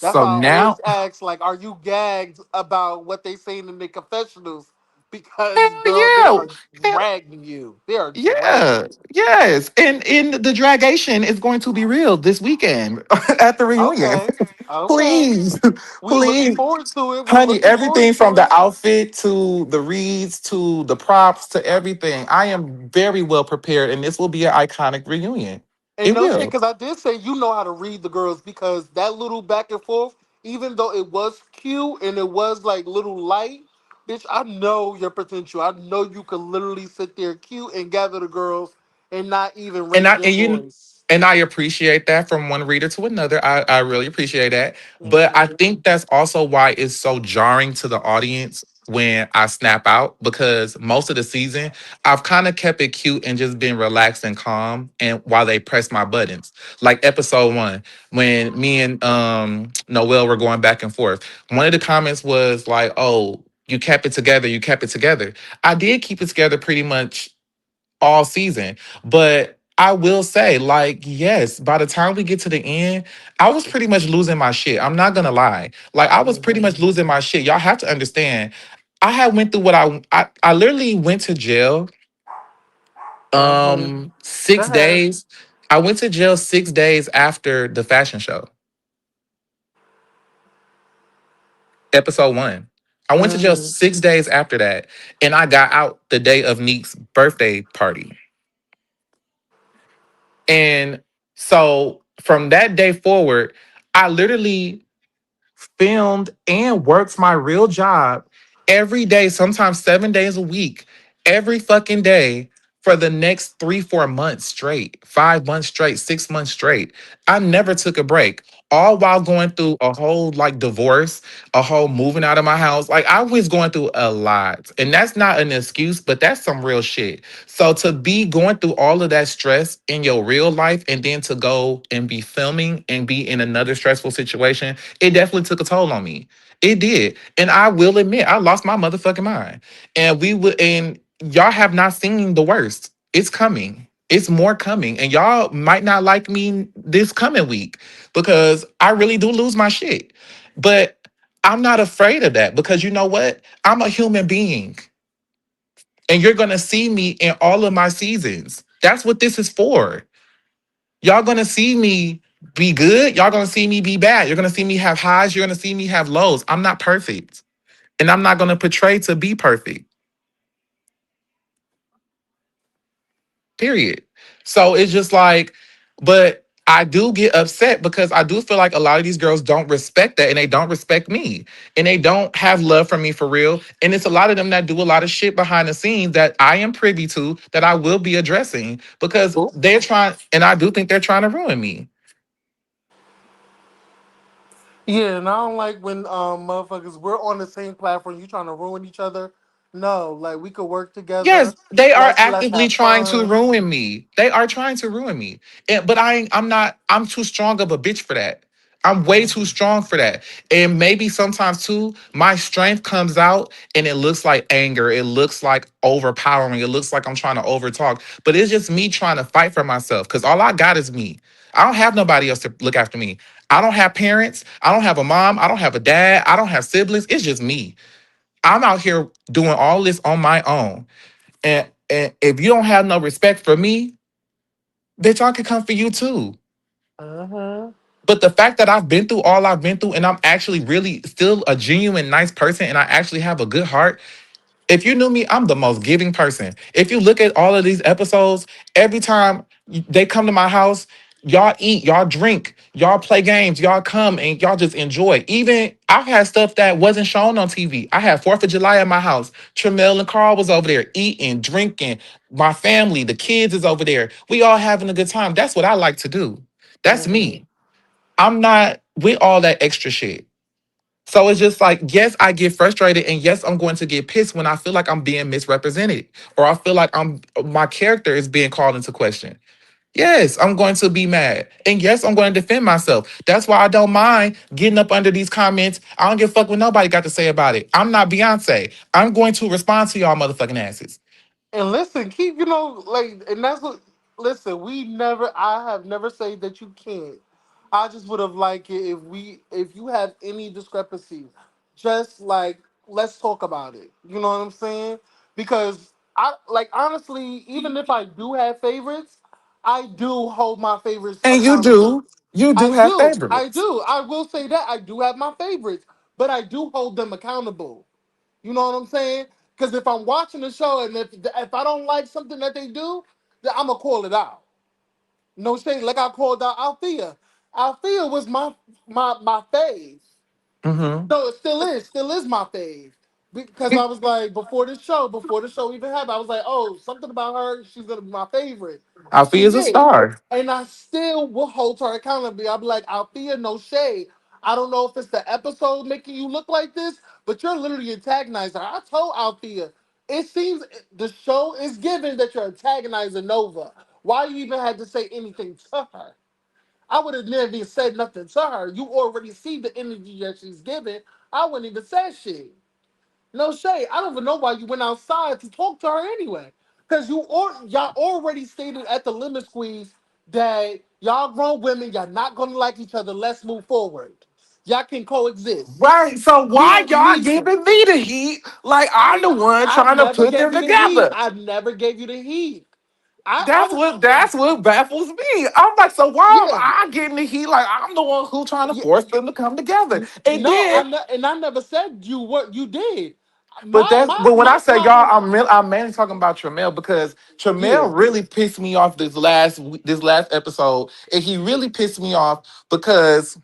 that's So why I always now, ask, like, are you gagged about what they saying in the confessionals? Because, girl, they hell are yeah, dragging you. They are dragging yeah, yes. And the dragation is going to be real this weekend at the you. reunion. Okay. Okay. Please, We looking please. forward to it. We're Honey, looking forward everything from to the it. outfit to the reads to the props to everything. I am very well prepared, and this will be an iconic reunion. And It no shit, will. because I did say you know how to read the girls, because that little back and forth, even though it was cute and it was like little light, bitch, I know your potential. I know you could literally sit there cute and gather the girls and not even And raise I your and you voice. and I appreciate that from one reader to another. I really appreciate that. But I Hmm. think that's also why it's so jarring to the audience when I snap out because most of the season I've kind of kept it cute and just been relaxed and calm and while they press my buttons. Like episode 1 when me and Noel were going back and forth. One of the comments was like, "Oh, you kept it together, you kept it together." I did keep it together pretty much all season. But I will say, like, yes, by the time we get to the end, I was pretty much losing my shit. I'm not gonna lie. Like, I was pretty Hmm. much losing my shit. Y'all have to understand. I had went through what I literally went to jail Hmm. Go 6 ahead. days. I went to jail 6 days after the fashion show, episode 1. I went to jail Hmm. 6 days after that and I got out the day of Neek's birthday party. And so from that day forward, I literally filmed and worked my real job every day, sometimes 7 days a week, every fucking day for the next 3, 4 months straight, 5 months straight, 6 months straight. I never took a break. All while going through a whole like divorce, a whole moving out of my house. Like I was going through a lot. And that's not an excuse, but that's some real shit. So to be going through all of that stress in your real life and then to go and be filming and be in another stressful situation, it definitely took a toll on me. It did. And I will admit, I lost my motherfucking mind. And y'all have not seen the worst. It's coming. It's more coming. And y'all might not like me this coming week because I really do lose my shit. But I'm not afraid of that because you know what? I'm a human being. And you're gonna see me in all of my seasons. That's what this is for. Y'all gonna see me be good. Y'all gonna see me be bad. You're gonna see me have highs. You're gonna see me have lows. I'm not perfect. And I'm not gonna portray to be perfect. Period. So it's just like, but I do get upset because I do feel like a lot of these girls don't respect that and they don't respect me and they don't have love for me for real. And it's a lot of them that do a lot of shit behind the scenes that I am privy to that I will be addressing because Cool. they're trying, and I do think they're trying to ruin me. Yeah, and I don't like when motherfuckers, we're on the same platform, you trying to ruin each other. No, like we could work Yes, together. they are Let's actively have trying to fun. ruin me. They are trying to ruin me. But I'm not, I'm too strong of a bitch for that. I'm way too Mhm. strong for that. And maybe sometimes too, my strength comes out and it looks like anger. It looks like overpowering. It looks like I'm trying to overtalk. But it's just me trying to fight for myself because all I got is me. I don't have nobody else to look after me. I don't have parents. I don't have a mom. I don't have a dad. I don't have siblings. It's just me. I'm out here doing all this on my own. And if you don't have no respect for me, bitch, I can come for you too. Uh-huh. But the fact that I've been through all I've been through and I'm actually really still a genuine nice person and I actually have a good heart. If you knew me, I'm the most giving person. If you look at all of these episodes, every time they come to my house, Y'all eat, y'all drink, y'all play games, y'all come and y'all just enjoy. Even I've had stuff that wasn't shown on TV. I had 4th of July at my house. Tremel and Carl was over there eating, drinking. My family, the kids is over there. We all having a good time. That's what I like to do. That's Hmm. me. I'm not with all that extra shit. So it's just like, yes, I get frustrated, and yes, I'm going to get pissed when I feel like I'm being misrepresented, or I feel like my character is being called into question. Yes, I'm going to be mad. And yes, I'm going to defend myself. That's why I don't mind getting up under these comments. I don't give a fuck what nobody got to say about it. I'm not Beyonce. I'm going to respond to y'all motherfucking asses. And listen, keep like, and that's what. Listen, I have never said that you can't. I just would have liked it if you have any discrepancy, just like let's talk about it. You know what I'm saying? Because I like honestly, even if I do have favorites, I do hold my favorites And you accountable. do. You do I have do, I favorites. do. I will say that I do have my favorites, but I do hold them accountable. You know what I'm saying? Because if I'm watching the show and if I don't like something that they do, then I'm gonna call it out. No shade, like I called out Althea. Althea was my fave. Mm-hmm. No, it still is my fave. Because I was like, before the show even happened, I was like, oh, something about her, she's gonna be my favorite. She Alfie is a did. star. And I still will hold her accountable. I'll be like, Althea, no shade. I don't know if it's the episode making you look like this, but you're literally antagonizing her. I told Althea, it seems the show is given that you're antagonizing Nova. Why you even had to say anything to her? I would have never even said nothing to her. You already see the energy that she's giving. I wouldn't even say shit. No shade. I don't even know why you went outside to talk to her anyway. Because y'all already stated at the limit squeeze that y'all grown women, y'all not gonna like each other. Let's move forward. Y'all can coexist. Right. So You why don't y'all need to. giving me the heat like I'm the one I trying to never put gave them you the heat. together? I never gave you the heat. I That's was what baffles me. I'm like, so why am yeah. I getting the heat? Like I'm the one who trying to Yeah. force them to come together. And No, then, and I never said you what you did. but when I My say y'all, problem. I'm mainly talking about Tramel because Yeah. Tramel really pissed me off this last episode, and he really pissed me off because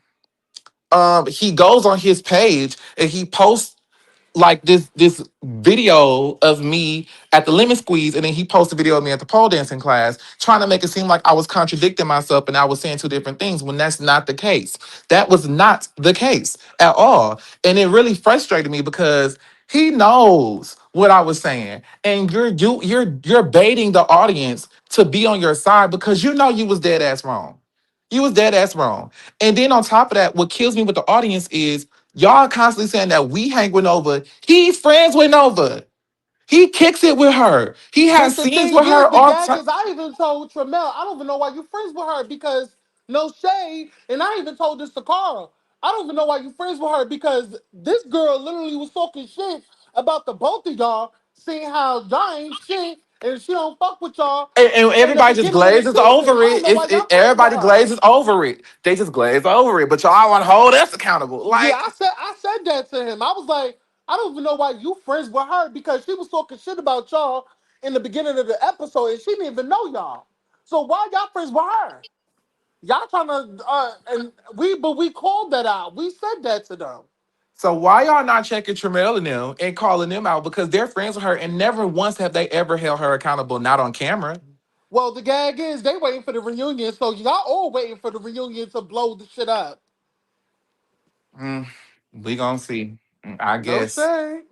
he goes on his page and he posts like this video of me at the lemon squeeze, and then he posted a video of me at the pole dancing class, trying to make it seem like I was contradicting myself and I was saying two different things when that's not the case. That was not the case at all. And it really frustrated me because he knows what I was saying. And you're baiting the audience to be on your side because you know you was dead ass wrong. You was dead ass wrong. And then on top of that, what kills me with the audience is y'all constantly saying that we hang with Nova. He's friends with Nova. He kicks it with her. He But has the scenes thing with is, her the all the gag time. is, I even told Tramel, I don't even know why you friends with her because no shade, and I even told this to Carl. I don't even know why you friends with her because this girl literally was talking shit about the both of y'all, saying how y'all ain't shit and she don't fuck with y'all And in the everybody just beginning of the glazes season. over I don't it. know why y'all friends with Everybody her. glazes over it. They just glaze over it. But y'all want to hold us accountable. Yeah, Like, I said that to him. I was like, I don't even know why you friends with her because she was talking shit about y'all in the beginning of the episode and she didn't even know y'all. So why y'all friends with her? Y'all trying to and we called that out. We said that to them. so why y'all not checking Tramel and them and calling them out because they're friends with her and never once have they ever held her accountable, not on camera. Well, the gag is they waiting for the reunion, so y'all all waiting for the reunion to blow the shit up. Mm, we gonna see. I No guess shade.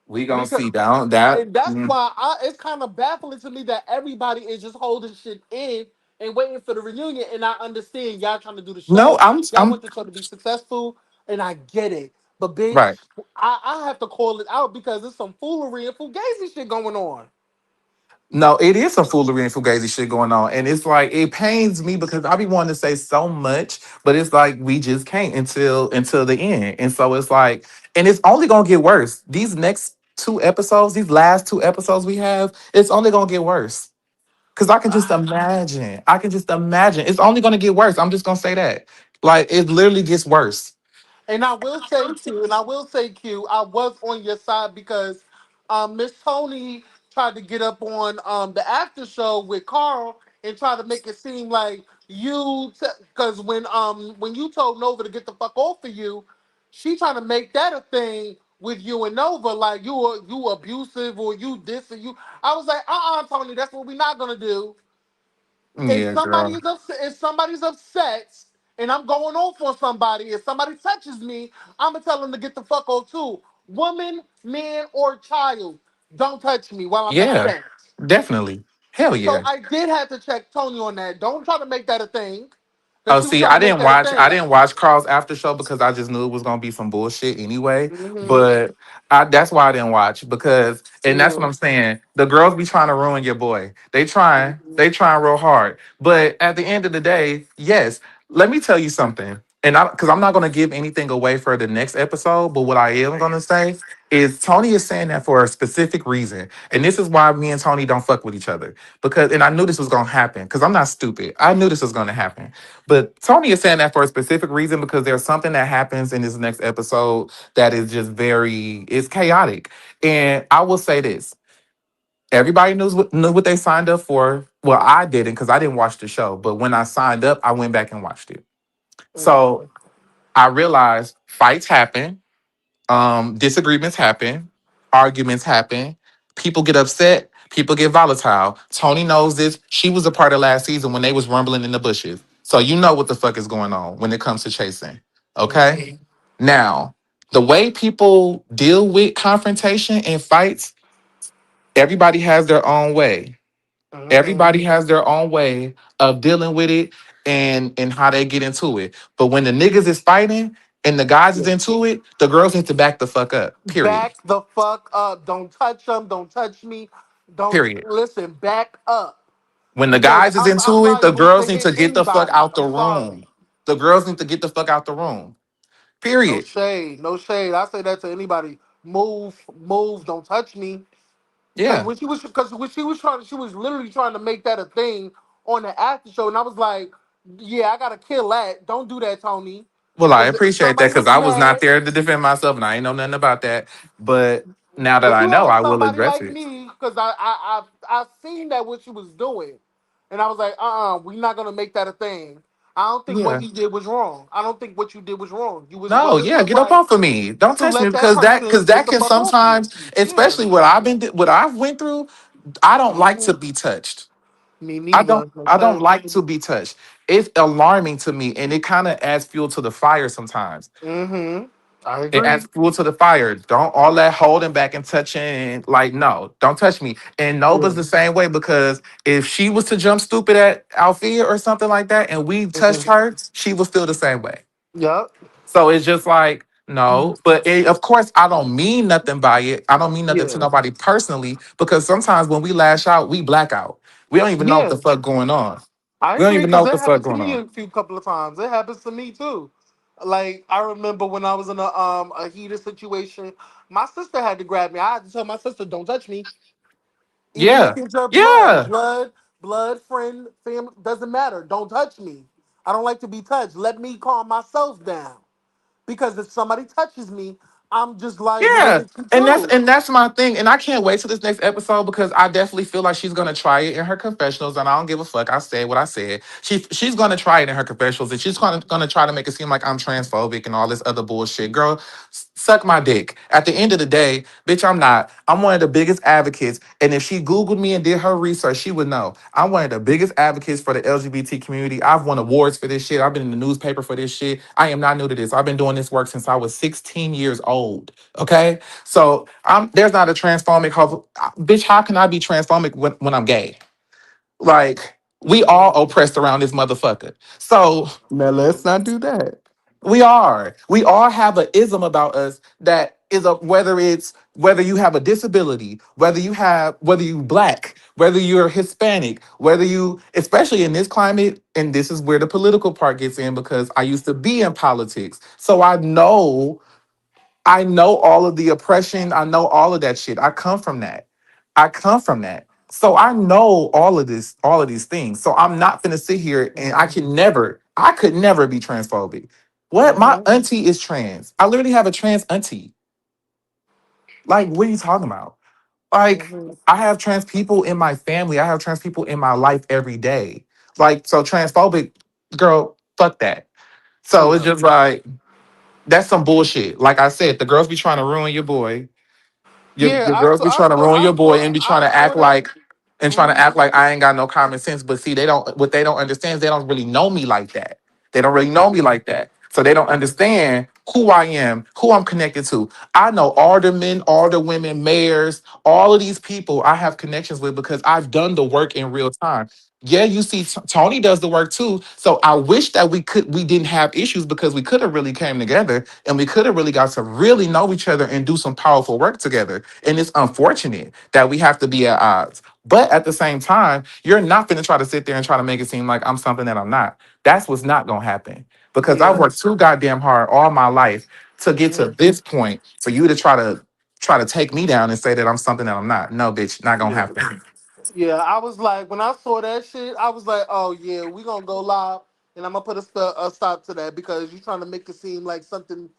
we gonna Because see. Down that. and that's why it's kind of baffling to me that everybody is just holding shit in and waiting for the reunion. And I understand y'all trying to do the No, show, y'all I'm want the show to be successful, and I get it. But right. bitch, I have to call it out because there's some foolery and fugazi shit going on. No, it is some foolery and fugazi shit going on. And it's like it pains me because I be wanting to say so much, but it's like we just can't until the end. And so it's like, and it's only gonna get worse. These next two episodes, these last two episodes we have, it's only gonna get worse. Cause I can just imagine. I can just imagine. It's only gonna get worse. I'm just gonna say that. Like it literally gets worse. And I will say Q, and I will say Q, I was on your side because Miss Tony tried to get up on the after show with Carl and try to make it seem like Because when you told Nova to get the fuck off of you, she trying to make that a thing with you and Nova, like you abusive or you this or you. I was like, Tony, that's what we're not gonna do. If Yeah, somebody girl. is upset, if somebody's upset and I'm going off on somebody, if somebody touches me, I'm gonna tell them to get the fuck off too. Woman, man, or child, don't touch me while I'm Yeah, upset. definitely. Hell So yeah. I did have to check Tony on that. Don't try to make that a thing, because Oh, she was see, trying to make that a I thing. didn't watch Carl's after show because I just knew it was gonna be some bullshit anyway. Mm-hmm. But that's why I didn't watch because, and that's what Yeah. I'm saying. The girls be trying to ruin your boy. Mm-hmm. They trying real hard. But at the end of the day, yes. Let me tell you something, and because I'm not gonna give anything away for the next episode. But what I am gonna say is Tony is saying that for a specific reason, and this is why me and Tony don't fuck with each other. Because, and I knew this was gonna happen because I'm not stupid. I knew this was gonna happen. But Tony is saying that for a specific reason because there's something that happens in this next episode that is just it's chaotic. And I will say this. Everybody knew what they signed up for. Well, I didn't because I didn't watch the show. But when I signed up, I went back and watched it. So I realized fights happen, disagreements happen, arguments happen, people get upset, people get volatile. Tony knows this. She was a part of last season when they was rumbling in the bushes. So you know what the fuck is going on when it comes to chasing. Okay? Mm-hmm. Now, the way people deal with confrontation and fights, everybody has their own way. Mm-hmm. Everybody has their own way of dealing with it and how they get into it. But when the niggas is fighting and the guys is Yeah. into it, the girls need to back the fuck up. Period. Back the fuck up. Don't touch them. Don't touch me. Don't Period. listen. Back up. When the Because guys is I'm into it, the liable to girls need to hit get the fuck anybody. out the I'm sorry. room. The girls need to get the fuck out the room. No Period. shade. No shade. I say that to anybody. Move. Move. Don't touch me. Yeah. Because when she was trying, she was literally trying to make that a thing on the after show, and I was like, yeah, I gotta kill that. Don't do that, Tony. Well, I Because if appreciate that somebody because was I was not mad, there to defend myself and I ain't know nothing about that. But now that but I you know, had I will somebody address like it. me, because I seen that what she was doing, and I was like, we're not gonna make that a thing. I don't think what Yeah. he did was wrong. I don't think what you did was wrong. You was No, willing yeah, to get up like off of me. Don't to touch me let that because person get that the can fuck off you. sometimes, Yeah. especially what I've went through, I don't like to Mhm. be touched. Me neither. I don't Okay. like to be touched. It's alarming to me and it kind of adds fuel to the fire sometimes. Mm-hmm. I It agree. adds fuel to the fire. Don't all that holding back and touching and like no, don't touch me. And Yeah. Nova's the same way because if she was to jump stupid at Althea or something like that and we touched Mhm. her, she would feel the same way. Yep. So it's just like, no. But of course, I don't mean nothing by it. I don't mean nothing to Yeah. nobody personally because sometimes when we lash out, we black out. We don't even know what Yeah. the fuck going on. I We don't agree even know because what it the fuck happened to going me on. a few couple of times. It happens to me too. Like I remember when I was in a heated situation, my sister had to grab me. I had to tell my sister, "Don't touch me." Even if Yeah. it's your Yeah. blood, friend, family, doesn't matter. Don't touch me. I don't like to be touched. Let me calm myself down. Because if somebody touches me, I'm just liable to Yeah, hit you too. and that's my thing, and I can't wait till this next episode because I definitely feel like she's gonna try it in her confessionals, and I don't give a fuck. I said what I said. She's gonna try it in her confessionals, and she's gonna try to make it seem like I'm transphobic and all this other bullshit. Girl, suck my dick. At the end of the day, bitch, I'm not. I'm one of the biggest advocates, and if she googled me and did her research, she would know. I'm one of the biggest advocates for the LGBT community. I've won awards for this shit. I've been in the newspaper for this shit. I am not new to this. I've been doing this work since I was 16 years old. Okay, so there's not a transphobic. Bitch, how can I be transphobic when I'm gay? Like we all Mhm. oppressed around this motherfucker. So Now let's not do that. we all have an ism about us that is a whether you have a disability, whether you black, whether you're Hispanic, whether you especially in this climate, and this is where the political part gets in because I used to be in politics, so I know all of the oppression. I know all of that shit. I come from that. I come from that. So I know all of these things. So I'm not gonna sit here and I could never be transphobic. What? My Mhm. auntie is trans. I literally have a trans auntie. Like, what are you talking about? Like, Mhm. I have trans people in my family. I have trans people in my life every day. Like, so transphobic, girl, fuck that. So it's Yeah. just like, that's some bullshit. Like I said, the girls be trying to ruin your boy. Yeah, Your girls be trying to ruin your boy and be trying I to act saw that. like and trying to Hmm. act like I ain't got no common sense. But see, they don't. What they don't understand is they don't really know me like that. They don't really know me like that, so they don't understand who I am, who I'm connected to. I know aldermen, alderwomen, mayors, all of these people I have connections with because I've done the work in real time. Yeah, you see, Tony does the work too. So I wish that we didn't have issues because we could have really came together and we could have really got to really know each other and do some powerful work together. And it's unfortunate that we have to be at odds. But at the same time, you're not going to try to sit there and try to make it seem like I'm something that I'm not. That's what's not going to happen because I've Yeah. worked too goddamn hard all my life to get to Hmm. this point for you to try to take me down and say that I'm something that I'm not. No, bitch, not going to Yeah. happen. Yeah, I was like, when I saw that shit, I was like, oh yeah, we gonna go live, and I'm gonna put a stop to that because you're trying to make it seem like something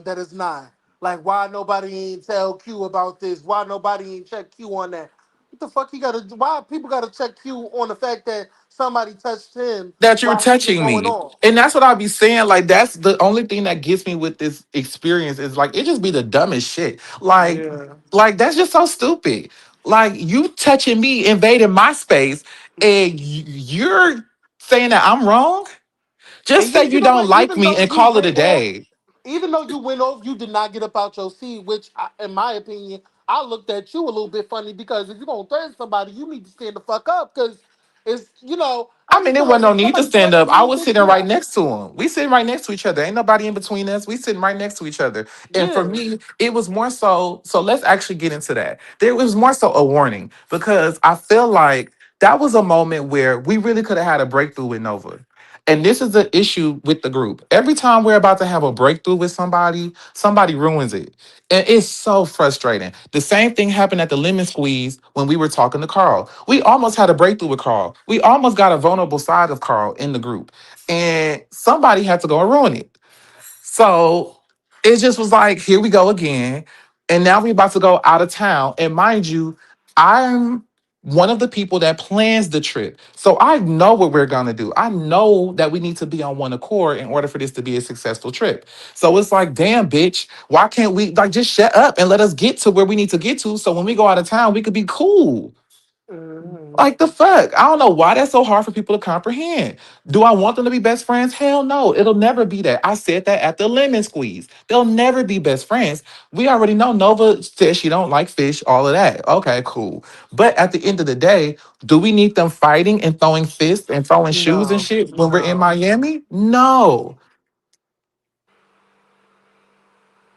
that is not. Like, why nobody ain't tell Q about this? Why nobody ain't check Q on that? What the fuck he gotta? Why people gotta check Q on the fact that somebody touched him That you're while he was touching going me. off? And that's what I'll be saying. Like, that's the only thing that gets me with this experience is like it just be the dumbest shit. Yeah, Like that's just so stupid. Like you touching me, invading my space, and you're saying that I'm wrong? and Just say you you know don't what? like me and call it a day. Even though you went off, you did not get up out your seat, which, in my opinion, I looked at you a little bit funny because if you're gonna threaten somebody, you need to stand the fuck up because it's, I I mean, just there feel wasn't like no if need to somebody stand threatened up. I you, was bitch, sitting get right up. next to him. We sitting right next to each other. Ain't nobody in between us. We sitting right next to each other. And for Yeah. me, it was more so. So let's actually get into that. There was more so a warning because I feel like that was a moment where we really could have had a breakthrough with Nova. And this is the issue with the group. Every time we're about to have a breakthrough with somebody, somebody ruins it. And it's so frustrating. The same thing happened at the lemon squeeze when we were talking to Carl. We almost had a breakthrough with Carl. We almost got a vulnerable side of Carl in the group. And somebody had to go and ruin it. So it just was like, here we go again. And now we're about to go out of town. And mind you, I'm one of the people that plans the trip. So I know what we're going to do. I know that we need to be on one accord in order for this to be a successful trip. So it's like, damn, bitch, why can't we like just shut up and let us get to where we need to get to so when we go out of town, we could be cool? Mhm. Like the fuck? I don't know why that's so hard for people to comprehend. Do I want them to be best friends? Hell no. It'll never be that. I said that at the lemon squeeze. They'll never be best friends. We already know Nova says she don't like fish, all of that. Okay, cool. But at the end of the day, do we need them fighting and throwing fists and throwing shoes and No, shit when we're in no. Miami? No.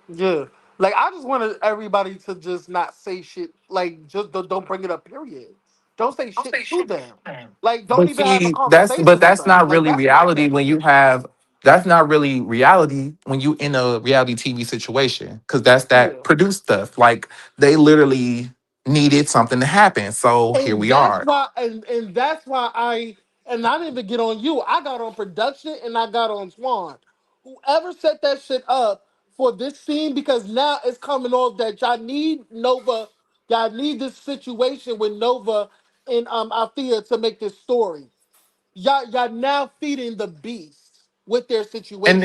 Yeah. Like, I just wanted everybody to just not say shit. Like, just don't bring it up, period. Don't say shit to them. Like, don't But even have a see, conversation with that's them. not Like, really that's what I'm reality saying. when you have that's not really reality when you in a reality TV situation because that's that Yeah. produced stuff. Like they literally needed something to happen, so here And we that's are. why, and that's why I didn't even get on you. I got on production and I got on Swan. Whoever set that shit up for this scene, because now it's coming off that y'all need Nova, y'all need this situation with Nova and Althea to make this story. Y'all now feeding the beast with their situation.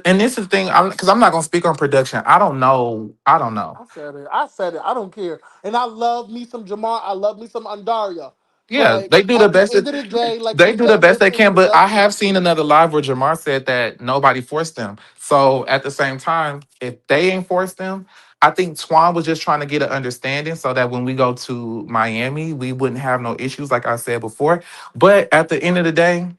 And this is the thing because I'm not gonna speak on production. I don't know. I don't know. I said it. I said it. I don't care. And I love me some Jamar. I love me some Andaria. Yeah, But they do the at the best. end of the day, like They you do the said, best they just in can. But I have production. seen another live where Jamar said that nobody forced them. So at the same time, if they ain't forced them, I think Twan was just trying to get an understanding so that when we go to Miami, we wouldn't have no issues, like I said before. But at the end of the day,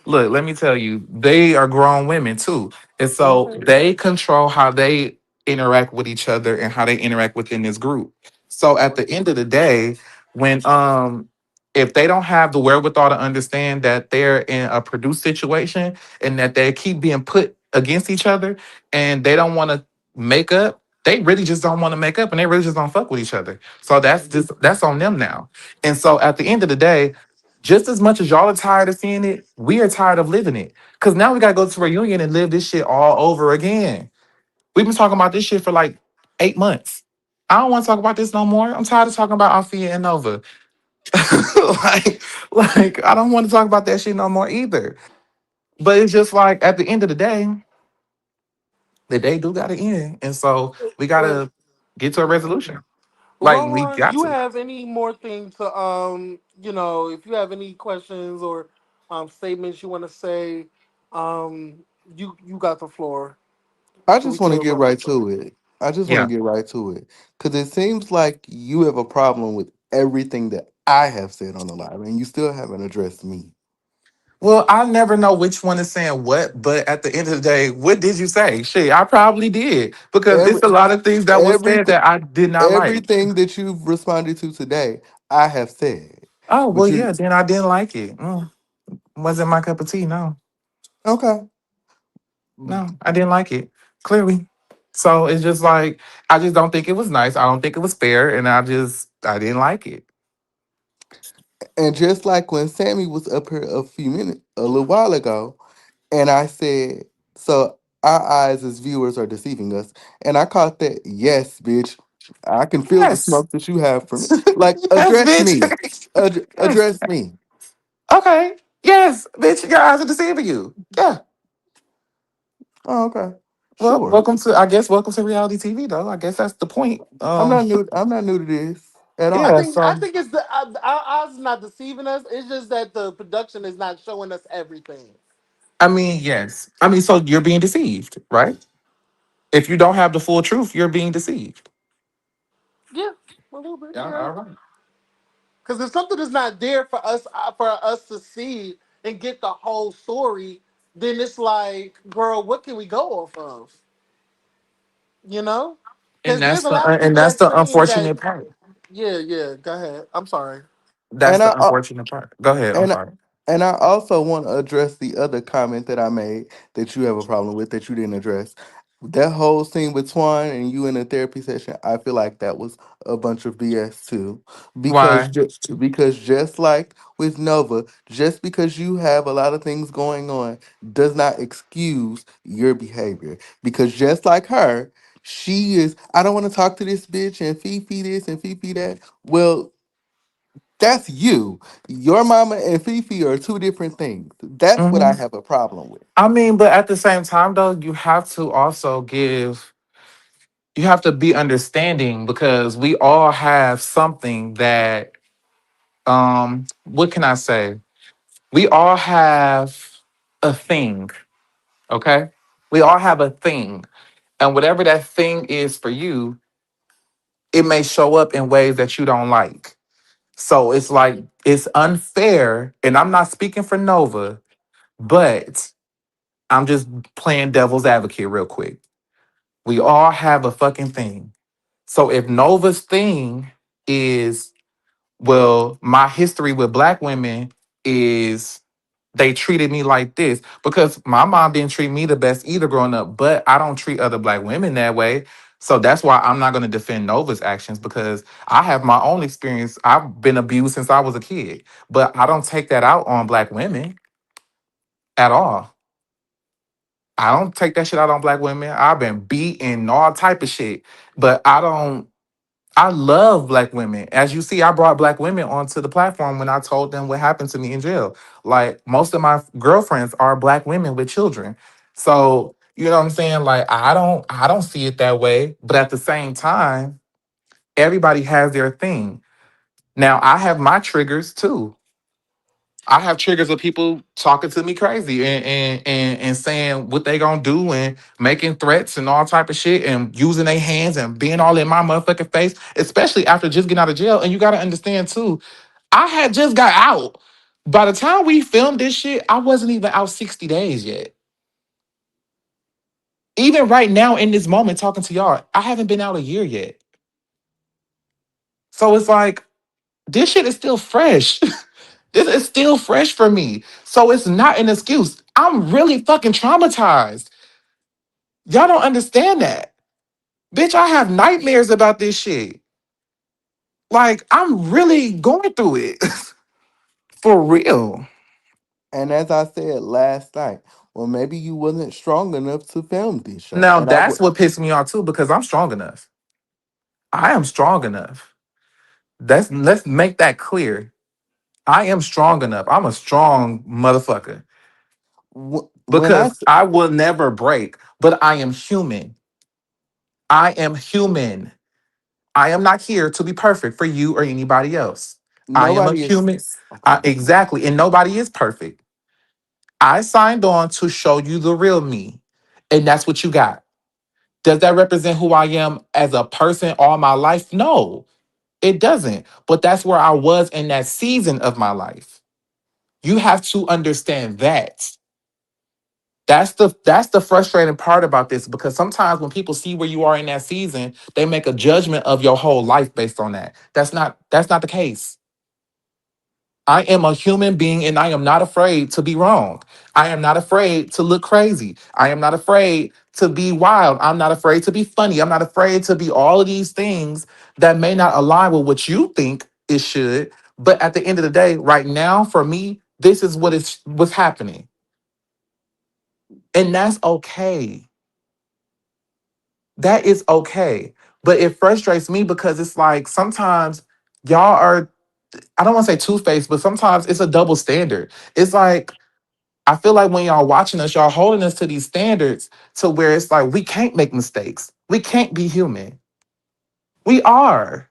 look, let me tell you, they are grown women too. And so Mhm. they control how they interact with each other and how they interact within this group. So at the end of the day, when if they don't have the wherewithal to understand that they're in a produced situation and that they keep being put against each other and they don't want to make up, they really just don't want to make up and they really just don't fuck with each other. So that's on them now. And so at the end of the day, just as much as y'all are tired of seeing it, we are tired of living it. Cause now we gotta go to a reunion and live this shit all over again. We've been talking about this shit for like 8 months. I don't want to talk about this no more. I'm tired of talking about Althea and Nova. like, like I don't want to talk about that shit no more either. But it's just like at the end of the day do gotta end. And so we Wait, gotta get to a resolution. Like we Rohan, got you to. have any more things to if you have any questions or statements you want to say, um, you got the floor I so we just want to can get run right this over. to it. I just want to Yeah. get right to it because it seems like you have a problem with everything that I have said on the live, and you still haven't addressed me. Well, I never know which one is saying what, but at the end of the day, what did you say? Shit, I probably did because Every it's a lot of things that was said everything that I did not like. everything that you've responded to today, I have said. Oh well, But you yeah. Then I didn't like it. Wasn't my cup of tea. No, okay? no, I didn't like it. Clearly. So it's just like I just don't think it was nice. I don't think it was fair, and I didn't like it. And just like when Sammy was up here a little while ago, and I said, so our eyes as viewers are deceiving us. And I caught that, yes, bitch. I can feel the Yes, smoke that you have from it. Like, yes, address me. bitch. Yes. Address me. Okay. Yes, bitch. Your eyes are deceiving you. Yeah. Oh, okay. Well, Sure. welcome to. I guess welcome to reality TV, though. I guess that's the point. I'm not new to this at I Yeah. all. think I So think it's our eyes is not deceiving us. It's just that the production is not showing us everything. I mean, yes. I mean, so you're being deceived, right? If you don't have the full truth, you're being deceived. Yeah, a little bit. Yeah. You're right. All right. Because if something is not there for us to see and get the whole story, then it's like, girl, what can we go off of? You know? Because there's a lot of And people that's that the saying that. unfortunate part. Yeah, yeah. Go ahead. I'm sorry. That's And the unfortunate part. Go ahead. I'm and sorry. and I also want to address the other comment that I made that you have a problem with that you didn't address. That whole scene with Twan and you in a therapy session, I feel like that was a bunch of BS too. Why? Because just like with Nova, just because you have a lot of things going on does not excuse your behavior. Because just like her, she is, I don't want to talk to this bitch and Fifi this and Fifi that. Well, that's you. Your mama and Fifi are two different things. That's what I Hmm. have a problem with. I mean, but at the same time, though, you have to be understanding because we all have something that, what can I say? We all have a thing, okay? We all have a thing. And whatever that thing is for you, it may show up in ways that you don't like. So it's like, it's unfair. And I'm not speaking for Nova, but I'm just playing devil's advocate real quick. We all have a fucking thing. So if Nova's thing is, well, my history with black women is they treated me like this because my mom didn't treat me the best either growing up, but I don't treat other black women that way. So that's why I'm not going to defend Nova's actions because I have my own experience. I've been abused since I was a kid, but I don't take that out on black women at all. I don't take that shit out on black women. I've been beaten, all type of shit, but I don't. I love black women. As you see, I brought black women onto the platform when I told them what happened to me in jail. Like most of my girlfriends are black women with children. So, you know what I'm saying? Like I don't see it that way, but at the same time, everybody has their thing. Now, I have my triggers too. I have triggers of people talking to me crazy and saying what they gonna do and making threats and all type of shit and using their hands and being all in my motherfucking face, especially after just getting out of jail. And you gotta understand too, I had just got out. By the time we filmed this shit, I wasn't even out 60 days yet. Even right now in this moment talking to y'all, I haven't been out a year yet. So it's like this shit is still fresh. This is still fresh for me. So it's not an excuse. I'm really fucking traumatized. Y'all don't understand that. Bitch, I have nightmares about this shit. Like, I'm really going through it. For real. And as I said last night, well, maybe you wasn't strong enough to film this show. Now, And I that's would, what pissed me off too, because I'm strong enough. I am strong enough. Let's make that clear. I am strong enough. I'm a strong motherfucker When I because I will never break, but I am human. I am human. I am not here to be perfect for you or anybody else. I am a nobody is human. okay. Exactly. And nobody is perfect. I signed on to show you the real me. And that's what you got. Does that represent who I am as a person all my life? No, it doesn't. But that's where I was in that season of my life. You have to understand that. That's the frustrating part about this because sometimes when people see where you are in that season, they make a judgment of your whole life based on that. That's not the case. I am a human being and I am not afraid to be wrong. I am not afraid to look crazy. I am not afraid to be wild. I'm not afraid to be funny. I'm not afraid to be all of these things that may not align with what you think it should. But at the end of the day, right now, for me, this is what's happening. And that's okay. That is okay. But it frustrates me because it's like sometimes y'all are, I don't want to say two-faced, but sometimes it's a double standard. It's like I feel like when y'all watching us, y'all holding us to these standards to where it's like we can't make mistakes. We can't be human. We are.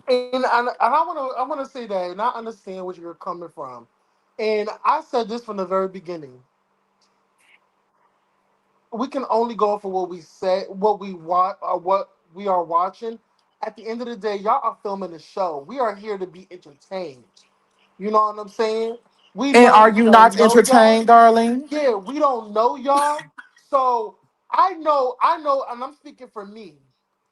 And I wanna say that, and I understand where you're coming from. And I said this from the very beginning. We can only go for what we say, what we want, or what we are watching. At the end of the day, y'all are filming a show. We are here to be entertained. You know what I'm saying? We And are don't you not know y'all. entertained, darling? Yeah, we don't know y'all. So I know, and I'm speaking for me.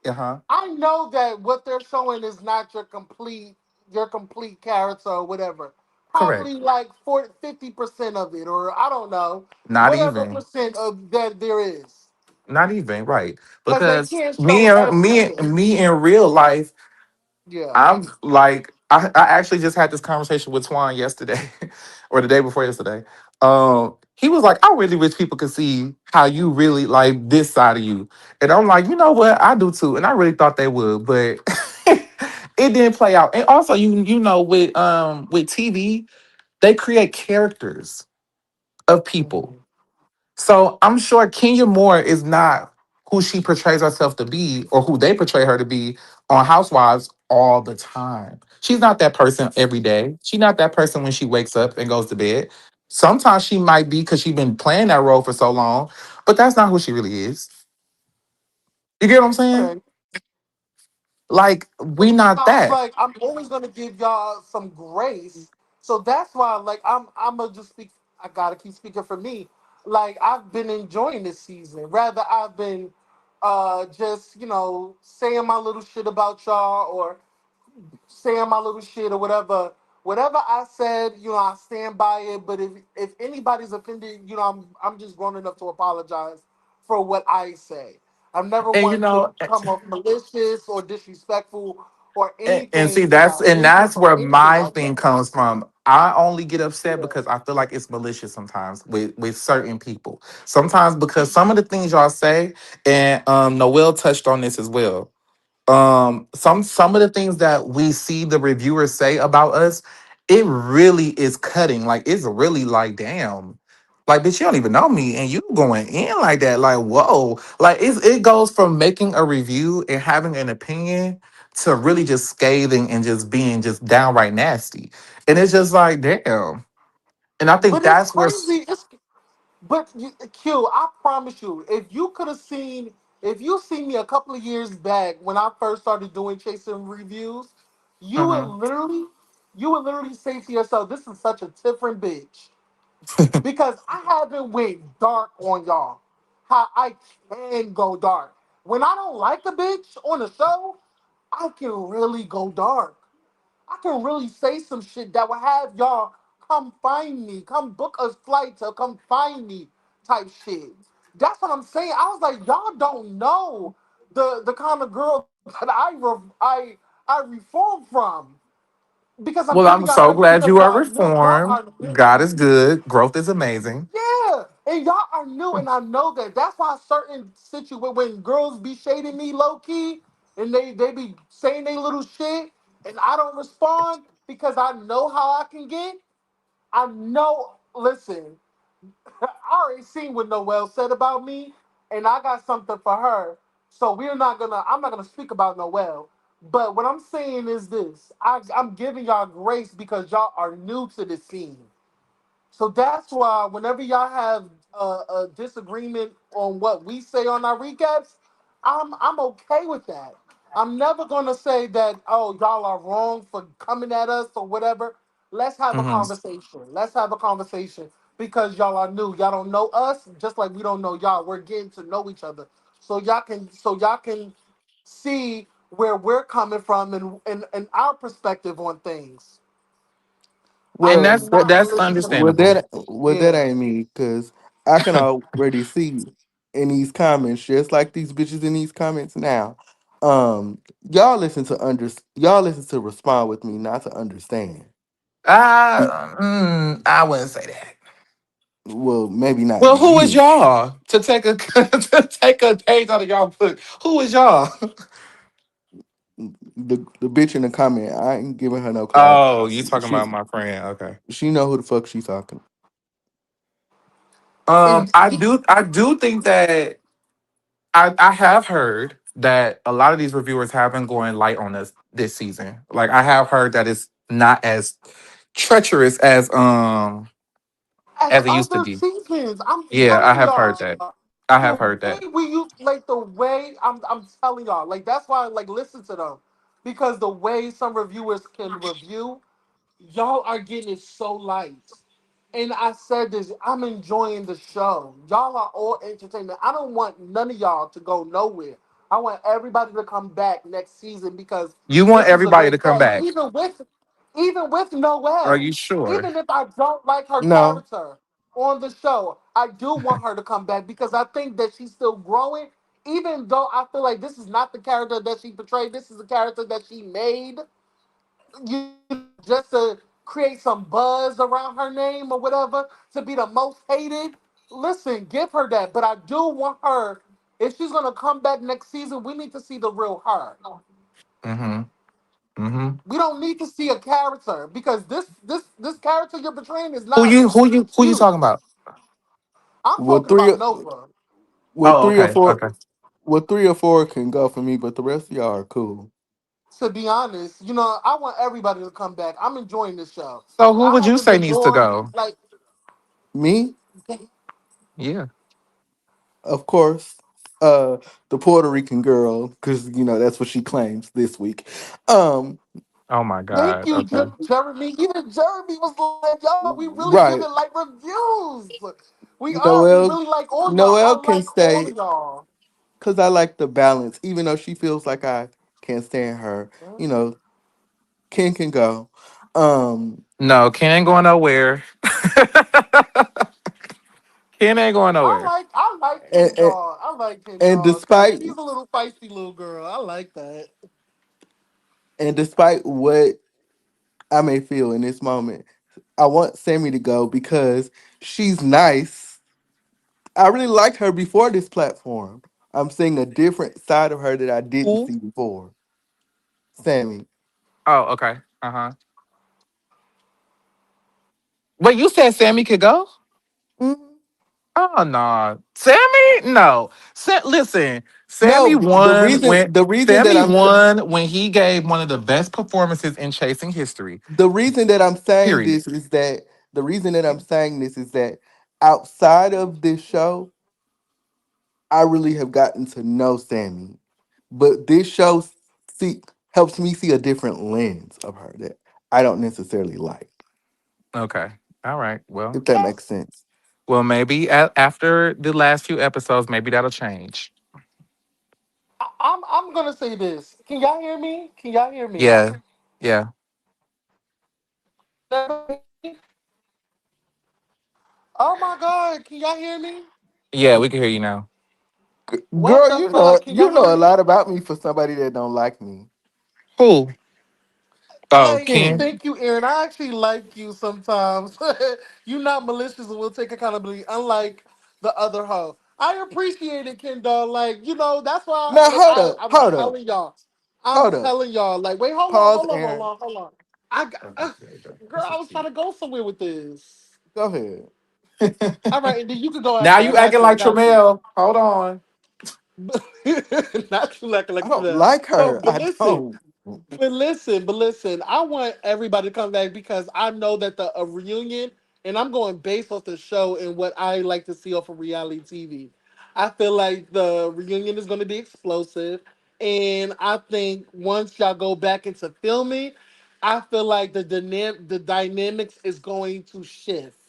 Uh-huh. I know that what they're showing is not your complete character or whatever. Correct. Probably like 50% of it, or I don't know, Not whatever even. percent of that there is. Not even, right. Because they Because can't me show and me everything. me in real life, Yeah. I'm like, I actually just had this conversation with Twan yesterday or the day before yesterday. He was like, I really wish people could see how you really like this side of you. And I'm like, you know what? I do too. And I really thought they would, but it didn't play out. And also, you know, with TV, they create characters of people. Mhm. So I'm sure Kenya Moore is not who she portrays herself to be or who they portray her to be on Housewives all the time. She's not that person every day. She's not that person when she wakes up and goes to bed. Sometimes she might be because she's been playing that role for so long, but that's not who she really is. You get what I'm saying? Okay. Like, we not I was that. like, I'm always gonna give y'all some grace. So that's why, like, I'm gonna just speak. I gotta keep speaking for me. Like, I've been enjoying this season. Rather, I've been just saying my little shit about y'all, or saying my little shit or whatever. Whatever I said, I stand by it. But if anybody's offended, I'm just grown enough to apologize for what I say. I've never And you wanted to know, come off malicious or disrespectful or and see anything, that's or where anything my like thing that. comes from. I only get upset Yeah. because I feel like it's malicious sometimes with certain people. Sometimes because some of the things y'all say, and Noel touched on this as well. Some of the things that we see the reviewers say about us, it really is cutting. Like it's really like, damn. Like, bitch, you don't even know me, and you going in like that. Like, whoa. Like, it goes from making a review and having an opinion to really just scathing and just being just downright nasty. And it's just like, damn. And I think But it's that's where crazy. Q, I promise you, if you see me a couple of years back when I first started doing chasing reviews, you would Mhm. literally, you would literally say to yourself, "This is such a different bitch," because I haven't went dark on y'all. How I can go dark when I don't like a bitch on a show, I can really go dark. I can really say some shit that will have y'all come find me, come book a flight to come find me type shit. That's what I'm saying. I was like, y'all don't know the kind of girl that I reform from, because I'm well, giving I'm y'all so glad because you are y'all new, y'all reformed. are new. God is good. Growth is amazing. Yeah, and y'all are new, and I know that. That's why certain situations when girls be shading me low key, and they be saying they little shit. and I don't respond because I know how I can get. I know. Listen, I already seen what Noelle said about me, and I got something for her. So we're not gonna. I'm not gonna speak about Noelle. But what I'm saying is this: I'm giving y'all grace because y'all are new to the scene. So that's why whenever y'all have a disagreement on what we say on our recaps, I'm okay with that. I'm never gonna say that, oh, y'all are wrong for coming at us or whatever. Let's have a Hmm. conversation. Let's have a conversation because y'all are new. Y'all don't know us just like we don't know y'all. We're getting to know each other. So y'all can see where we're coming from and our perspective on things. I And do Well, not that's listen to the understandable. that yeah. ain't me, cause I can already see in these comments, just like these bitches in these comments now. Um, y'all listen to respond with me, not to understand. I wouldn't say that. Well, maybe not Well, who is you. y'all to take a to take a page out of y'all book? Who is y'all? The bitch in the comment, I ain't giving her no clout. Oh, you talking She about my friend? Okay. she know who the fuck she talking. And I do think that I have heard that a lot of these reviewers have been going light on us this season. Like I have heard that it's not as treacherous as as it used to other be. seasons, I'm Yeah, I telling have heard y'all, that. I the have heard way that. we use like the way I'm telling y'all, like that's why like listen to them. Because the way some reviewers can review, y'all are getting it so light. And I said this, I'm enjoying the show. Y'all are all entertainment. I don't want none of y'all to go nowhere. I want everybody to come back next season because You want this is a everybody great to come cast. back. Even with Are Noelle. you sure? Even if I don't like her No, character on the show, I do want her to come back because I think that she's still growing. Even though I feel like this is not the character that she portrayed, this is a character that she made, just to create some buzz around her name or whatever, to be the most hated. Listen, give her that. But I do want her, if she's gonna come back next season, we need to see the real her. Mm-hmm. Mm-hmm. We don't need to see a character because this character you're portraying is Who not you who you who you you. talking about? I'm well talking three about Nova. well Oh, three or okay, four okay. well 3 or 4 can go for me, but the rest of y'all are cool. To be honest, I want everybody to come back. I'm enjoying this show. So who I would you haven't say been needs to on go? like Me, Yeah. of course, the Puerto Rican girl, because that's what she claims this week. Um, Oh my thank God. you, Okay. Jeremy. Even Jeremy was like, "Yo, we really right, giving like reviews. We are. We Noelle really like all y'all. I Noelle can like all stay of y'all." because I like the balance, even though she feels like I can't stand her. You know, Ken can go. Um, No, Ken ain't going nowhere. Ken ain't going nowhere. I like and, Ken and, Dog. I like Ken and Dog because despite she's a little feisty little girl. I like that. despite what I may feel in this moment, I want Sammy to go because she's nice. I really liked her before this platform. I'm seeing a different side of her that I didn't Who? see before. Sammy. Oh, okay. Uh-huh. Wait, you said Sammy could go? Mhm. Oh no. Sammy? No. Listen, No, the reason that Sammy won when he gave one of the best performances in chasing history. the reason that I'm saying Period. this is that outside of this show, I really have gotten to know Sammy. But this show see helps me see a different lens of her that I don't necessarily like, Okay. All right. Well, if that makes sense. maybe after the last few episodes, maybe that'll change. I'm gonna say this. Can y'all hear me? Can y'all hear me? Yeah. Yeah. Oh my God! Can y'all hear me? Yeah, we can hear you now. What Girl, the fuck? Can y'all you hear know a me? lot about me for somebody that don't like me. Who? Oh, Like, Ken. Ken. thank you, Aaron. I actually like you sometimes. You're not malicious and will take accountability, unlike the other hoe. I appreciate it, Kendall. Like, that's why, Now like, hold I, up, I was hold up. telling y'all. I'm Hold up. telling y'all, like, wait, Pause, hold Aaron. on, hold on. I got, girl, I was trying to go somewhere with this. Go ahead. All right, and then you could go Now after. I you got acting you. I like got you. Tramel. Hold on. Not you I like don't that. like No, her. but I listen, don't. but listen. I want everybody to come back because I know that the a reunion, and I'm going based off the show and what I like to see off of reality TV. I feel like the reunion is going to be explosive, and I think once y'all go back into filming, I feel like the dynamics is going to shift.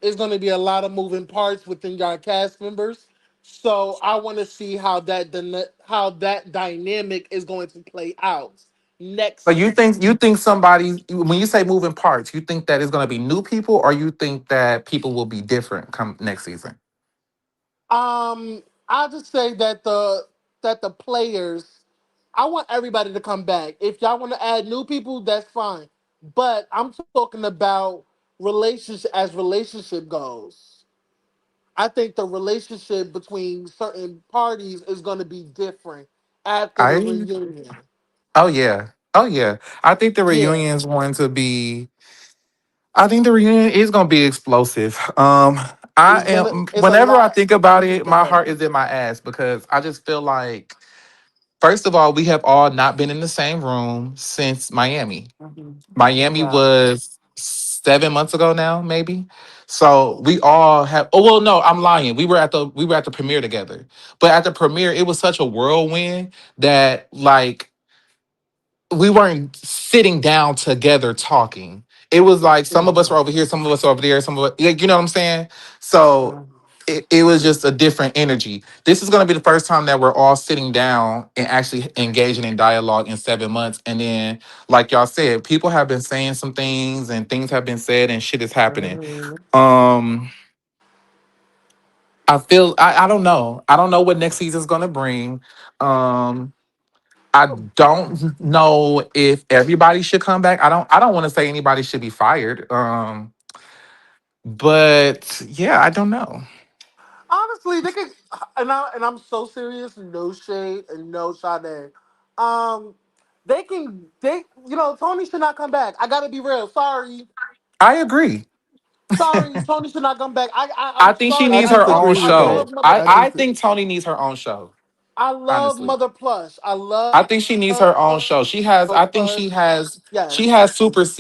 It's going to be a lot of moving parts within your cast members. So I want to see how that dynamic is going to play out next So you season. think somebody when you say moving parts, you think that it's going to be new people, or you think that people will be different come next season? I'll just say that the players, I want everybody to come back. If y'all want to add new people, that's fine. But I'm talking about relationship goes. I think the relationship between certain parties is going to be different after the I reunion. Oh yeah. Oh yeah. I think the Yeah, reunion is going to be I think the reunion is going to be explosive. I am it's a whenever I lot. think about it, Go my ahead. heart is in my ass because I just feel like first of all, we have all not been in the same room since Miami. Mhm. Miami Yeah. was 7 months ago now, maybe. So we all have. Oh well, no, I'm lying. We were at the premiere together, but at the premiere, it was such a whirlwind that like we weren't sitting down together talking. It was like some of us were Mhm. over here, some of us were over there, some of us, like, you know what I'm saying? So Mhm. it was just a different energy. This is going to be the first time that we're all sitting down and actually engaging in dialogue in 7 months. And then, like y'all said, people have been saying some things and things have been said and shit is happening. Mhm. Um, I don't know. I don't know what next season's going to bring. Um, I don't know if everybody should come back. I don't want to say anybody should be fired. But yeah, I don't know. Honestly, they could, and I'm so serious. No shade and no Sade. Um, Tony should not come back. I gotta be real. I agree. Sorry, Tony should not come back. I I'm think she sorry. I needs her own disagree I with show. that. love Mother. I think Tony needs her own show, I love honestly. Mother Plush. I I love think she needs her Mother own show. Plush. She has I think Yes, she has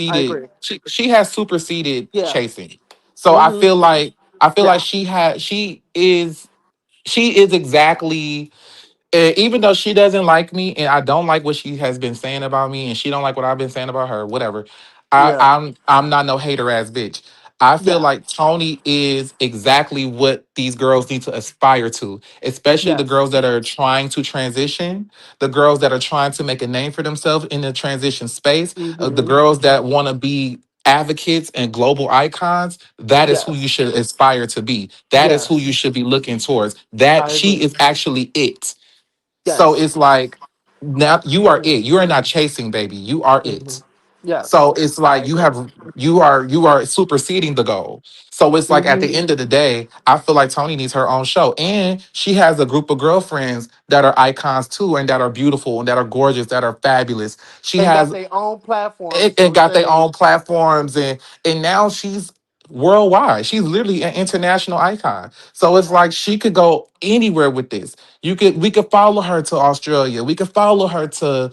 I superseded agree. she has superseded Yeah. chasing. So Mm-hmm. I feel like Yeah. she is exactly even though she doesn't like me and I don't like what she has been saying about me and she don't like what I've been saying about her, whatever. Yeah. I'm not no hater ass bitch. I feel Yeah. like Tony is exactly what these girls need to aspire to, especially the Yes. girls that are trying to transition, the girls that are trying to make a name for themselves in the transition space, the Mm-hmm. girls that want to be advocates and global icons. That is who you Yes. should aspire to be. That is who you Yes. should be looking towards. That I she agree. is actually it. So it's Yes. like now you are Mm-hmm. it. You are not chasing, baby. You are Mm-hmm. it. Yes. So it's I like agree. you are superseding the goal. So it's like at Mm-hmm. the end of the day, I feel like Tony needs her own show. And she has a group of girlfriends that are icons too and that are beautiful and that are gorgeous, that are fabulous. She And got has their own platforms. and No got their shade. own platforms and now she's worldwide. She's literally an international icon. So it's like she could go anywhere with this. We could follow her to Australia. We could follow her to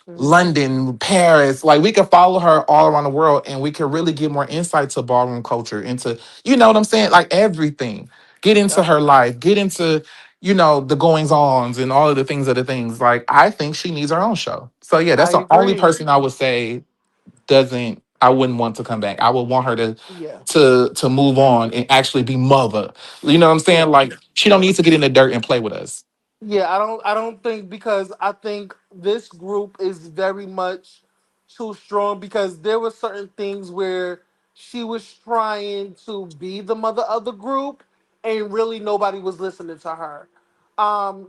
Mm-hmm. London, Paris. Like we could follow her all around the world and we could really get more insight to ballroom culture, into you know what I'm saying? Like everything. Get into Yep. her life, get into the goings ons and all of the things Like I think she needs her own show. So yeah, that's I the only agree. person I would say doesn't I wouldn't want to come back. I would want her to Yeah. move on and actually be mother. You know what I'm saying? Yeah. Like she don't need to get in the dirt and play with us. Yeah, I don't think, because I think this group is very much too strong, because there were certain things where she was trying to be the mother of the group and really nobody was listening to her.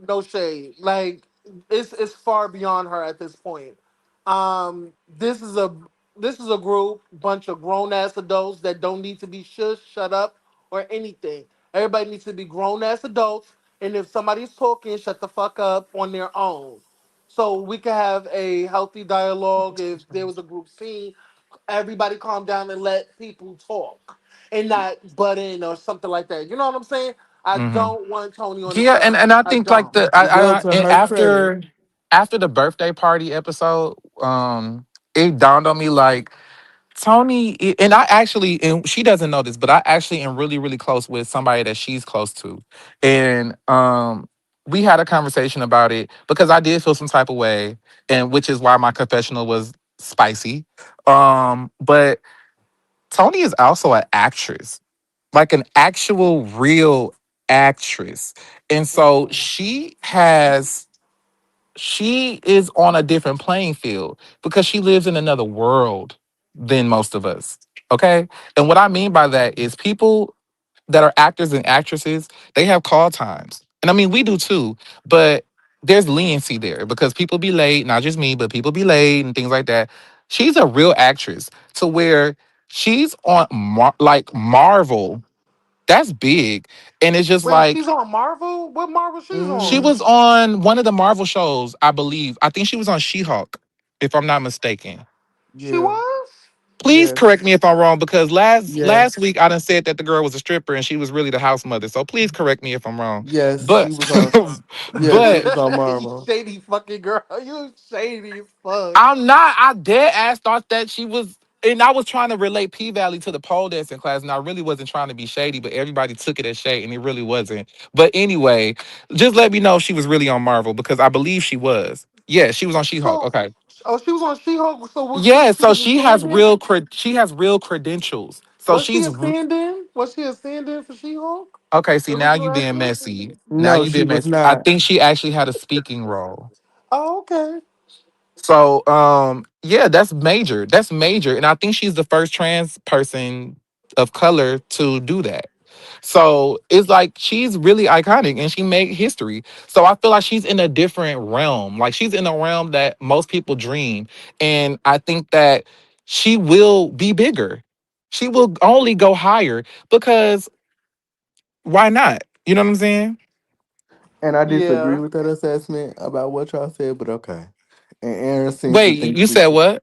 No shade. Like it's far beyond her at this point. This is a group, bunch of grown ass adults that don't need to be shush, shut up, or anything. Everybody needs to be grown ass adults, and if somebody's talking, shut the fuck up on their own. so we could have a healthy dialogue. If there was a group scene, everybody calm down and let people talk and not butt in or something like that. You know what I'm saying? I Hmm. don't want Tony on the Yeah, show. and I I think like don't. Well, to and her credit, after the birthday party episode, it dawned on me like and I actually, and she doesn't know this, but I actually am really, really close with somebody that she's close to. And we had a conversation about it because I did feel some type of way, and which is why my confessional was spicy. But Tony is also an actress, like an actual real actress. And so Mhm. she is on a different playing field because she lives in another world than most of us. Okay. And what I mean by that is people that are actors and actresses, they have call times. And I mean, we do too, but there's leniency there because people be late, not just me, but people be late and things like that. She's a real actress to where she's on like Marvel. That's big. And it's just Wait, like, she's on Marvel? What Marvel she's she on? hmm was on one of the Marvel shows, I believe. I think she was on She-Hulk, if I'm not mistaken. She yeah, was? Please yes, correct me if I'm wrong, because last yes, week I done said that the girl was a stripper and she was really the house mother. So please correct me if I'm wrong. yes, she But was on. Yes, she but was on You Marvel. shady fucking girl. You shady as fuck. I'm not. I dead ass thought that she was, and I was trying to relate P Valley to the pole dancing class, and I really wasn't trying to be shady, but everybody took it as shade, and it really wasn't. But anyway, just let me know if she was really on Marvel because I believe she was. Yeah, she was on She-Hulk. So, Okay. oh, she was on She-Hulk. So, Yeah, she so was a stand-in? she has real credentials. So Was she she's a stand-in? Was she a stand-in for She-Hulk? okay. The See, now you original being actress? messy. Now No, you she being was messy. I not. think she actually had a speaking role. Oh, okay. So yeah, that's major. That's major. And I think she's the first trans person of color to do that. So it's like she's really iconic and she made history. So I feel like she's in a different realm. Like she's in a realm that most people dream. And I think that she will be bigger. She will only go higher because why not? You know what I'm saying? And I disagree Yeah. with that assessment about what y'all said, but okay. And Aaron seems to Wait, think you said what?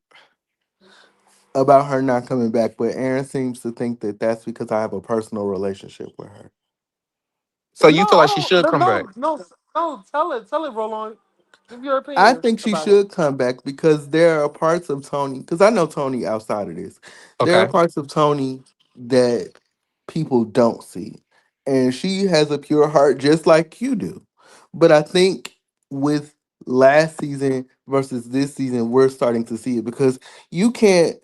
about her not coming back, but Aaron seems to think that that's because I have a personal relationship with her. So No, you feel I like she don't. should No, come back? no, no, no. Tell it, Roland. Give your I opinion think she about it. should come back because there are parts of Tony, because I know Tony outside of this. There are Okay. parts of Tony that people don't see. And she has a pure heart just like you do. But I think with last season versus this season, we're starting to see it because you can't.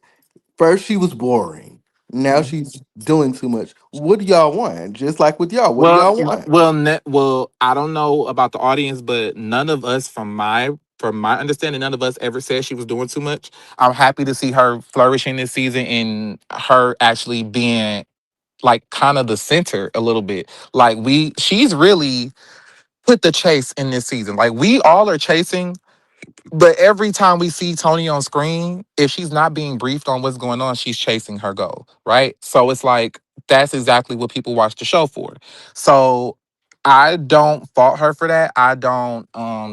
First, she was boring. Now she's doing too much. What do y'all want? Just like with y'all, what do Well, y'all want? I don't know about the audience, but none of us, from my understanding, none of us ever said she was doing too much. I'm happy to see her flourishing this season and her actually being like kind of the center a little bit. Like she's really put the chase in this season. Like we all are chasing. But every time we see Tony on screen, if she's not being briefed on what's going on, she's chasing her goal, right? So it's like that's exactly what people watch the show for. So I don't fault her for that. I don't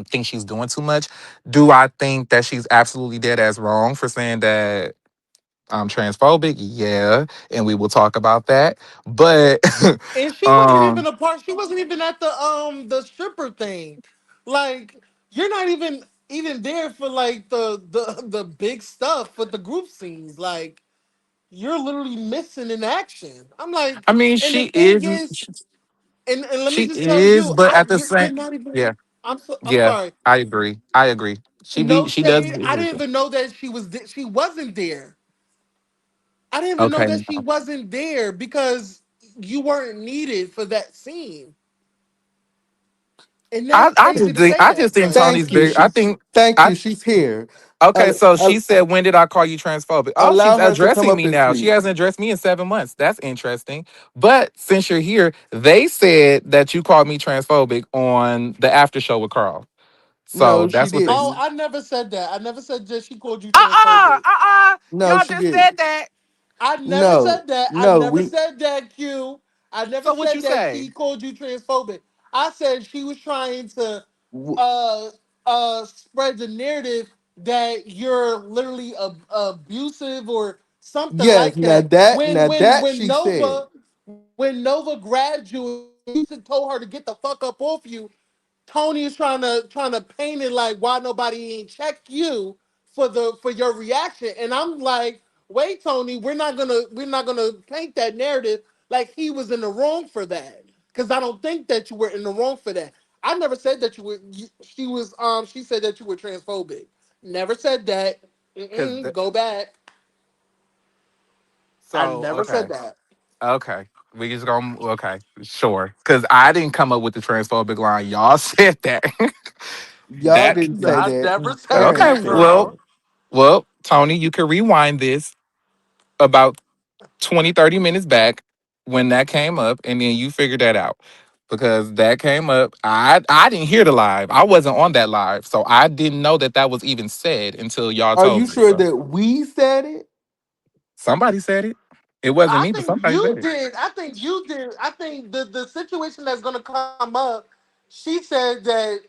think she's doing too much. Do I think that she's absolutely dead as wrong for saying that I'm transphobic? Yeah, and we will talk about that. But And she wasn't even um a part. She wasn't even at the stripper thing. Like you're not even there for like the big stuff with the group scenes. Like you're literally missing in action. I'm like, I mean and the she thing is is, and let me she just tell is, you, but at the you're same not even. yeah. I'm Yeah, sorry. I agree. I agree. No She does. shade. I didn't even know that she wasn't there. I didn't even know Okay. that she wasn't there because you weren't needed for that scene. And that's crazy to say I that, just think but Tony's Thank you. big. Thank I you. She's here. okay. Uh, So uh, she said, "When did I call you transphobic?" Oh, she's allow her to come addressing up me and now. She speak. hasn't addressed me in 7 months. That's interesting. But since you're here, they said that you called me transphobic on the after show with Carl. So No, she that's what they. oh, didn't. I never said that. I never said that she called you Uh transphobic. uh. No, Y'all she just didn't. said that. I never No, said that. I no, never we said that, Q. I never So what said you that say? she called you transphobic. I said she was trying to w- uh spread the narrative that you're literally abusive or something Yes, like now that. that When now when that when she said. Nova grabbed you and you told her to get the fuck up off you, Tony is trying to paint it like why nobody ain't check you for your reaction, and I'm like, wait, Tony, we're not gonna paint that narrative like he was in the wrong for that, because I don't think that you were in the wrong for that. I never said that you were. She said that you were transphobic. Never said that. Cause Go back. I so never okay. said that. Okay. We just gonna okay, sure. Cause I didn't come up with the transphobic line. Y'all said that. Y'all that didn't say I that. never said okay. Aaron that, said Well, girl. that. Tony, you can rewind this about 20, 30 minutes back when that came up, and then you figured that out. Because that came up. I didn't hear the live. I wasn't on that live. So I didn't know that that was even said until y'all Are you told me. sure So that we said it? somebody said it. It wasn't I me, but think somebody you said it. did. I think you did. I think the situation that's gonna come up. She said that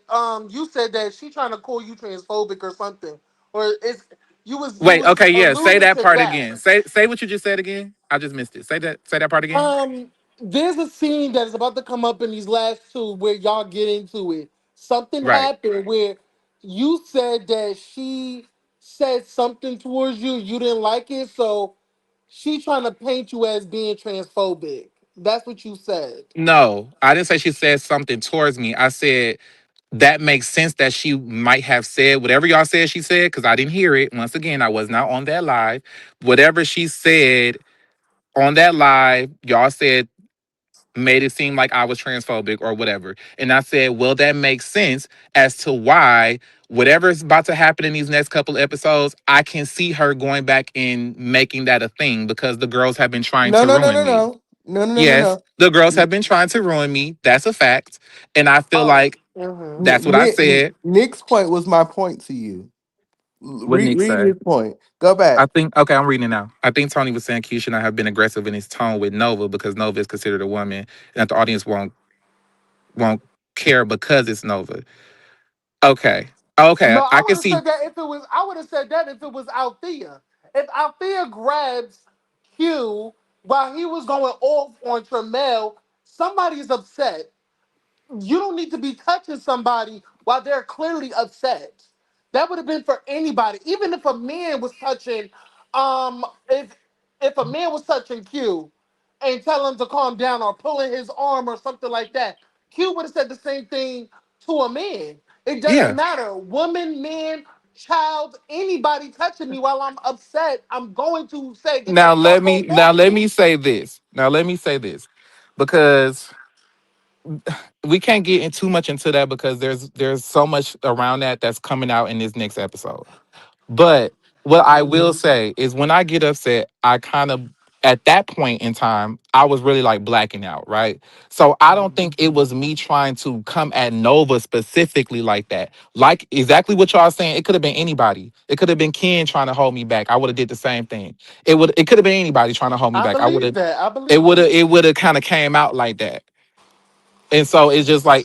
you said that she trying to call you transphobic or something, or it's you Wait, was okay, yeah. Say alluding that to part that. again. Say what you just said again. I just missed it. Say that part again. Um, there's a scene that is about to come up in these last two where y'all get into it. Something Right. happened where you said that she said something towards you, you didn't like it, so she trying to paint you as being transphobic. That's what you said. No, I didn't say she said something towards me. I said that makes sense that she might have said whatever y'all said she said because I didn't hear it. Once again, I was not on that live. Whatever she said on that live, y'all said made it seem like I was transphobic or whatever. And I said, well, that makes sense as to why whatever's about to happen in these next couple episodes, I can see her going back and making that a thing because the girls have been trying No, to no, no, ruin no, me. no, no, no, no, no, Yes, no. the girls have been trying to ruin me. That's a fact. And I feel Oh. like Mm-hmm. that's what I said. Nick's point was my point to you. What Nick Read say? his point. Go I back. think okay, I'm reading it now. I think Tony was saying Q should not have been aggressive in his tone with Nova because Nova is considered a woman and that the audience won't care because it's Nova. Okay. Okay. No, I I can would have see. said that if it was. I would have said that if it was Althea. If Althea grabs Q while he was going off on Tremel, somebody's upset. You don't need to be touching somebody while they're clearly upset. That would have been for anybody, even if a man was touching, if a man was touching Q and telling him to calm down or pulling his arm or something like that, Q would have said the same thing to a man. It doesn't Yeah. matter, woman, man, child, anybody touching me while I'm upset, I'm going to say, get the fuck on Now off let me. me say this. Now let me say this. Because we can't get in too much into that because there's so much around that that's coming out in this next episode. But what I will say is when I get upset, I kind of at that point in time, I was really like blacking out, right? So I don't think it was me trying to come at Nova specifically like that. Like exactly what y'all saying, it could have been anybody. It could have been Ken trying to hold me back. I would have did the same thing. It could have been anybody trying to hold me I back. I would believe have that. I believe that. it would have kind of came out like that. And so it's just like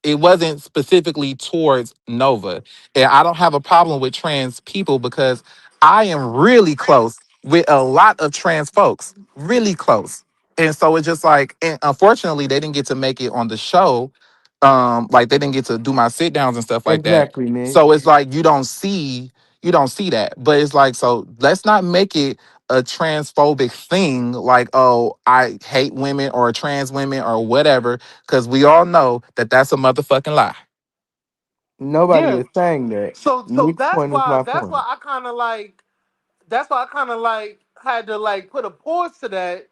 it wasn't specifically towards Nova. And I don't have a problem with trans people because I am really close with a lot of trans folks. Really close. And so it's just like and unfortunately they didn't get to make it on the show. Like they didn't get to do my sit downs and stuff like that. Exactly, Nick. So it's like you don't see that. But it's like so let's not make it a transphobic thing like oh I hate women or trans women or whatever because we all know that that's a motherfucking lie. Nobody Yeah. is saying that. So Nick's that's point is why my point. I kind of like had to like put a pause to that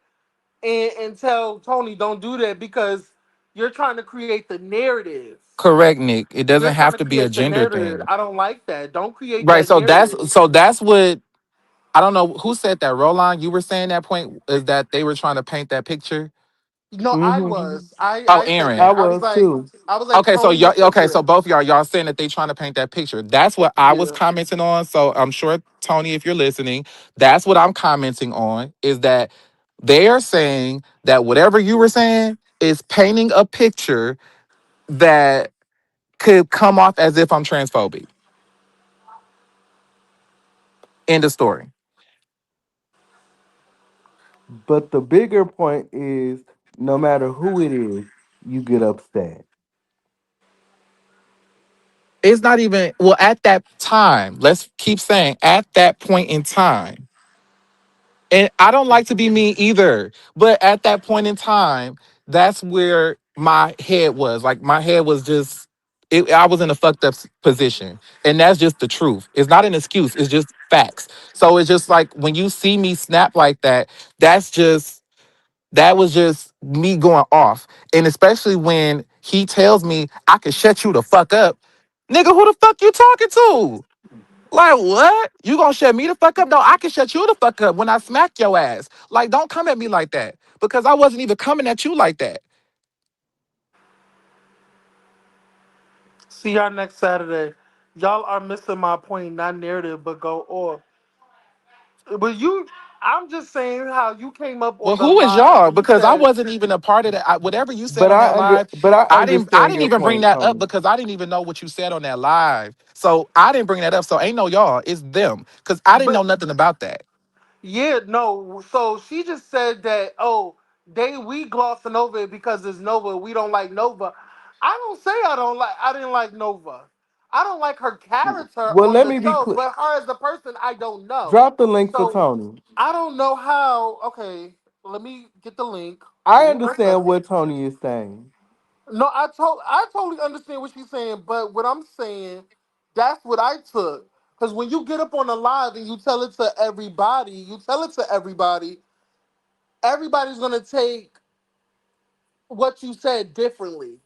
and tell Tony don't do that because you're trying to create the narrative. Correct, Nick. It You're doesn't trying have to to be a create the gender narrative. thing. I don't like that. Don't create Right. that narrative. So that's what I don't know who said that. Roland, you were saying that point is that they were trying to paint that picture. No, I Hmm. was. I Oh, I said I Aaron. that. was too. I was like Okay, so Tony y'all listen okay, to so it. both y'all saying that they trying to paint that picture. That's what I was Yeah. commenting on. So I'm sure Tony, if you're listening, that's what I'm commenting on is that they are saying that whatever you were saying is painting a picture that could come off as if I'm transphobic. End of story. But the bigger point is, no matter who it is, you get upset. It's not even, well, at that time, let's keep saying at that point in time. And I don't like to be mean either, but at that point in time, that's where my head was. Like my head was just, I was in a fucked up position. And that's just the truth. It's not an excuse, it's just facts. So it's just like when you see me snap like that, that's just, that was just me going off. And especially when he tells me I can shut you the fuck up. Nigga, who the fuck you talking to? Like what? You gonna shut me the fuck up? No, I can shut you the fuck up when I smack your ass. Like, don't come at me like that. Because I wasn't even coming at you like that. See y'all next Saturday. Y'all are missing my point, not narrative, but go off. But you, I'm just saying how you came up Well, on the who is live y'all? and you Because I said, wasn't even a part of that. Whatever you said on that live, But I I understand didn't your even bring point, that up Tony. because I didn't even know what you said on that live. So I didn't bring that up. So ain't no y'all. It's them. Because I didn't know but nothing about that. yeah, no. So she just said that, oh, we glossing over it because it's Nova. We don't like Nova. I don't say I didn't like Nova. I don't like her character Well, on let the me be show, clear. but her as a person, I don't know. Drop the link for So Tony. I don't know how. Okay, let me get the link. I Give me 1 second. understand what Tony is saying. No, I totally understand what she's saying, but what I'm saying, that's what I took. Because when you get up on the live and you tell it to everybody, everybody's gonna take what you said differently.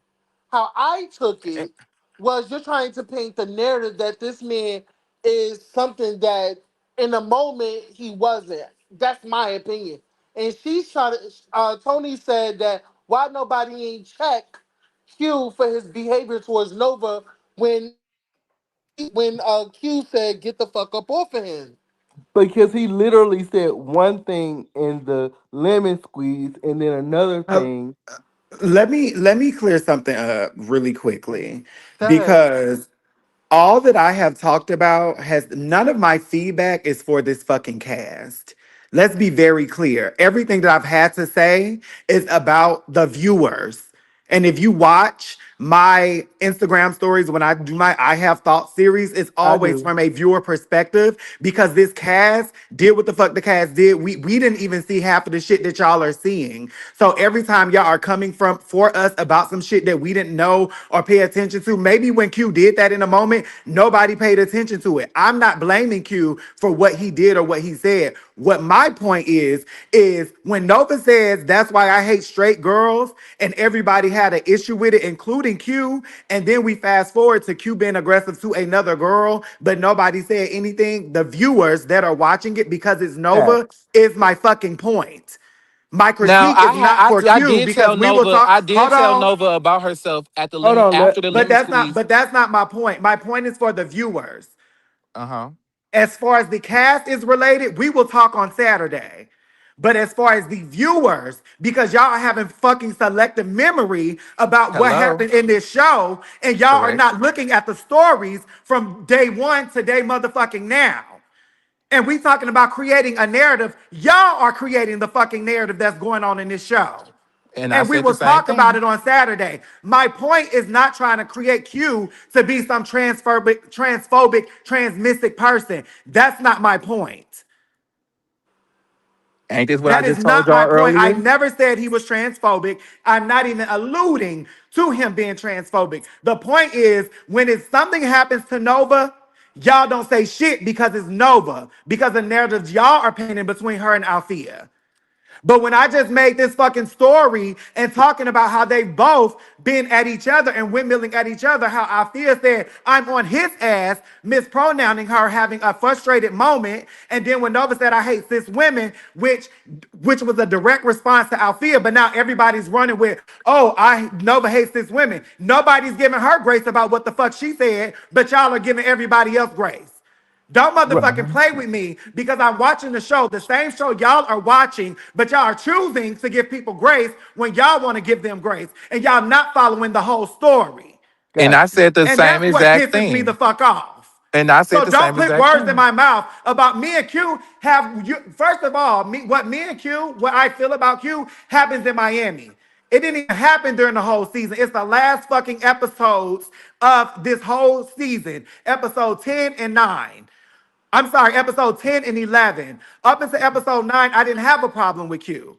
How I took it was you're trying to paint the narrative that this man is something that in the moment he wasn't. That's my opinion. And she's trying to. Tony said that why nobody ain't check Q for his behavior towards Nova when Q said get the fuck up off of him. Because he literally said one thing in the lemon squeeze and then another Uh, thing. let me clear something up really quickly Go ahead. because all that I have talked about has none of my feedback is for this fucking cast. Let's be very clear. Everything that I've had to say is about the viewers. And if you watch my Instagram stories when I do my I Have Thoughts series, it's I always do. from a viewer perspective because this cast did what the fuck the cast did. We didn't even see half of the shit that y'all are seeing. So every time y'all are coming from for us about some shit that we didn't know or pay attention to, maybe when Q did that in a moment, nobody paid attention to it. I'm not blaming Q for what he did or what he said. What my point is when Nova says that's why I hate straight girls, and everybody had an issue with it, including Q, and then we fast forward to Q being aggressive to another girl, but nobody said anything. The viewers that are watching it because it's Nova Facts. is my fucking point. My Now critique is not for I Q did because tell we will Nova, talk. I did Hold tell on. Nova about herself at the Hold lemon on. after the But lemon that's not squeeze. but that's not my point. My point is for the viewers. Uh-huh. As far as the cast is related, we will talk on Saturday. But as far as the viewers, because y'all are having fucking selective memory about what Hello. happened in this show, and y'all are Correct. not looking at the stories from day one to day motherfucking now. And we talking about creating a narrative. Y'all are creating the fucking narrative that's going on in this show. And I And we said the will same talk about thing. it on Saturday. My point is not trying to create Q to be some transmissive person. That's not my point. Ain't this what I That is just told not y'all my point. I earlier? never said he was transphobic. I'm not even alluding to him being transphobic. The point is, when it's something happens to Nova, y'all don't say shit because it's Nova, because the narratives y'all are painting between her and Althea. But when I just made this fucking story and talking about how they both been at each other and windmilling at each other, how Althea said, I'm on his ass, mispronouncing her, having a frustrated moment. And then when Nova said, I hate cis women, which was a direct response to Althea, but now everybody's running with, oh, I Nova hates cis women. Nobody's giving her grace about what the fuck she said, but y'all are giving everybody else grace. Don't motherfucking Mhm. play with me because I'm watching the show, the same show y'all are watching, but y'all are choosing to give people grace when y'all want to give them grace and y'all not following the whole story. And I Got you. said the And same that's what exact pisses me the thing. fuck off. And I said So the don't same put exact words in thing. my mouth about me and Q have you. First of all, what me and Q, what I feel about Q happens in Miami. It didn't even happen during the whole season. It's the last fucking episodes of this whole season, episode 10 and 9. I'm sorry, episode 10 and 11. Up until episode 9, I didn't have a problem with Q.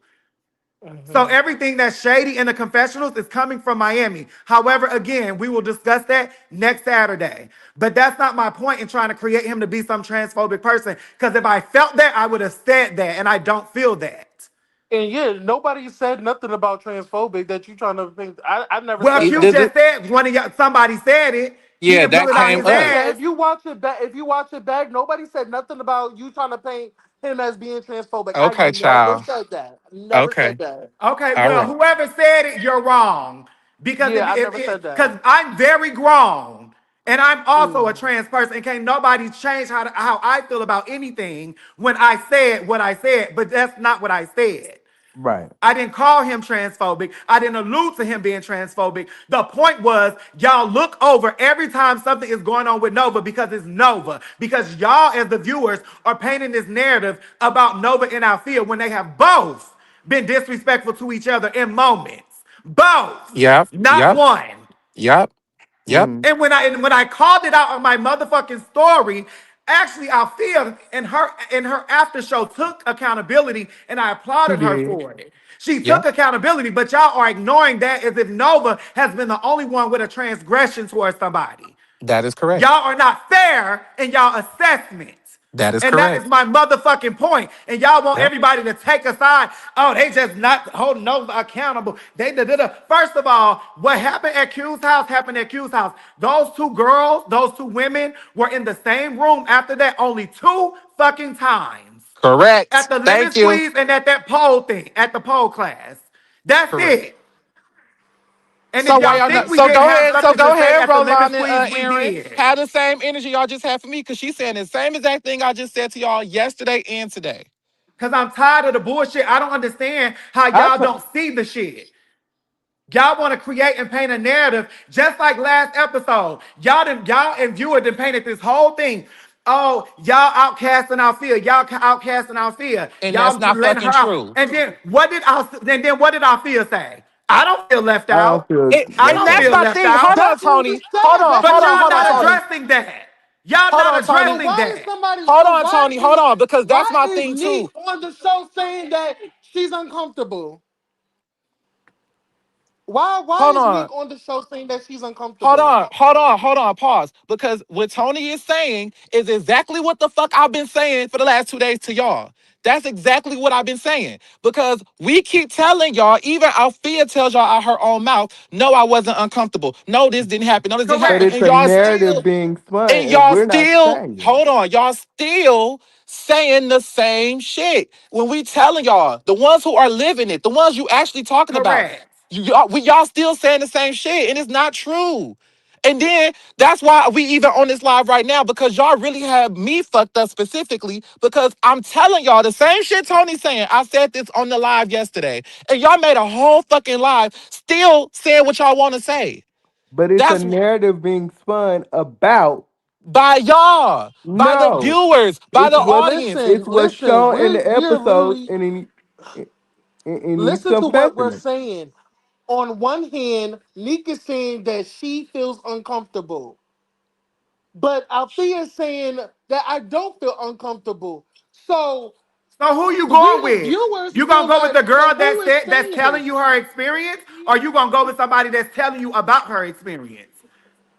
So Mhm. everything that's shady in the confessionals is coming from Miami. However, again, we will discuss that next Saturday. But that's not my point in trying to create him to be some transphobic person. Because if I felt that, I would have said that, and I don't feel that. And yeah, nobody said nothing about transphobic that you trying to think. I never Well, said It Q that. does it. just said one of y'all, somebody said it. He Yeah, can pull that it I on came his didn't say up. that. ass. If you watch it back, nobody said nothing about you trying to paint him as being transphobic. I Okay, never child. said that. Never said Okay. that. Okay, All well, right. whoever said it, you're wrong. Because Yeah, if I never if said that. because I'm very grown and I'm also a Mm. trans person, and can't nobody change how I feel about anything when I said what I said, but that's not what I said. Right. I didn't call him transphobic. I didn't allude to him being transphobic. The point was, y'all look over every time something is going on with Nova because it's Nova. Because y'all, as the viewers, are painting this narrative about Nova and Althea when they have both been disrespectful to each other in moments. Both, Yep. not Yep. one. Yep. Yep. Mm-hmm. And when I called it out on my motherfucking story, actually Althea in her after show took accountability, and I She applauded her did. for it. She took Yep. accountability, but y'all are ignoring that as if Nova has been the only one with a transgression towards somebody. That is correct. Y'all are not fair in y'all assessment. That is And that is correct. my motherfucking point. And y'all want Yep. everybody to take a side. Oh, they just not holding Nova accountable. They da da da. First of all, what happened at Q's house happened at Q's house. Those two girls, those two women were in the same room after that only two fucking times. At Correct. the lemon Thank you. squeeze and at that pole thing, at the pole class. That's Correct. it. And if So why y'all y'all think not? we So didn't go have ahead. So something to go say ahead, at the lemon Roland and squeeze, we Aaron. did. Have the same energy y'all just had for me, because she's saying the same exact thing I just said to y'all yesterday and today. Because I'm tired of the bullshit. I don't understand how I y'all t- don't see the shit. Y'all want to create and paint a narrative just like last episode. Y'all and viewer done painted this whole thing. Oh, y'all outcasting Althea. Y'all outcasting Althea. And that's Y'all not letting her fucking out. true. And then what did Althea say? I don't feel left I don't out. feel It, I and left don't that's feel out. my left thing. Hold out. on, that's what we Tony. Hold said. on. That's But Hold what on. we y'all Hold on, not said. Tony. addressing that. Y'all Hold not on, Tony. So addressing why is that. somebody? Hold So on, Tony. Hold on, because that's why my is thing Neek too. on the show saying that she's uncomfortable? Why Hold is on. Neek on the show saying that she's Hold uncomfortable? on, hold on, hold on, pause. Because what Tony is saying is exactly what the fuck I've been saying for the last 2 days to y'all. That's exactly what I've been saying. Because we keep telling y'all, even Althea tells y'all out her own mouth, no, I wasn't uncomfortable. No, this didn't happen. No, this didn't But happen. Correct. it's And a y'all narrative still, being spun, and and y'all we're not still, saying it. hold on, y'all still saying the same shit. When we telling y'all, the ones who are living it, the ones you actually talking about, Correct. y'all still saying the same shit, and it's not true. And then that's why we even on this live right now, because y'all really have me fucked up specifically, because I'm telling y'all the same shit Tony's saying. I said this on the live yesterday, and y'all made a whole fucking live still saying what y'all want to say. But it's a That's narrative being spun about by y'all, by the no. viewers, by It's the what audience. Listen, it's what's listen. shown in the We're episodes literally and in these listen to what we're confessionals. saying. On one hand, Neek is saying that she feels uncomfortable, but Althea is saying that I don't feel uncomfortable. So So who you we, going the with? viewers, You gonna feel go with the that. girl So who is that's saying telling this? you her experience, or you gonna go with somebody that's telling you about her experience?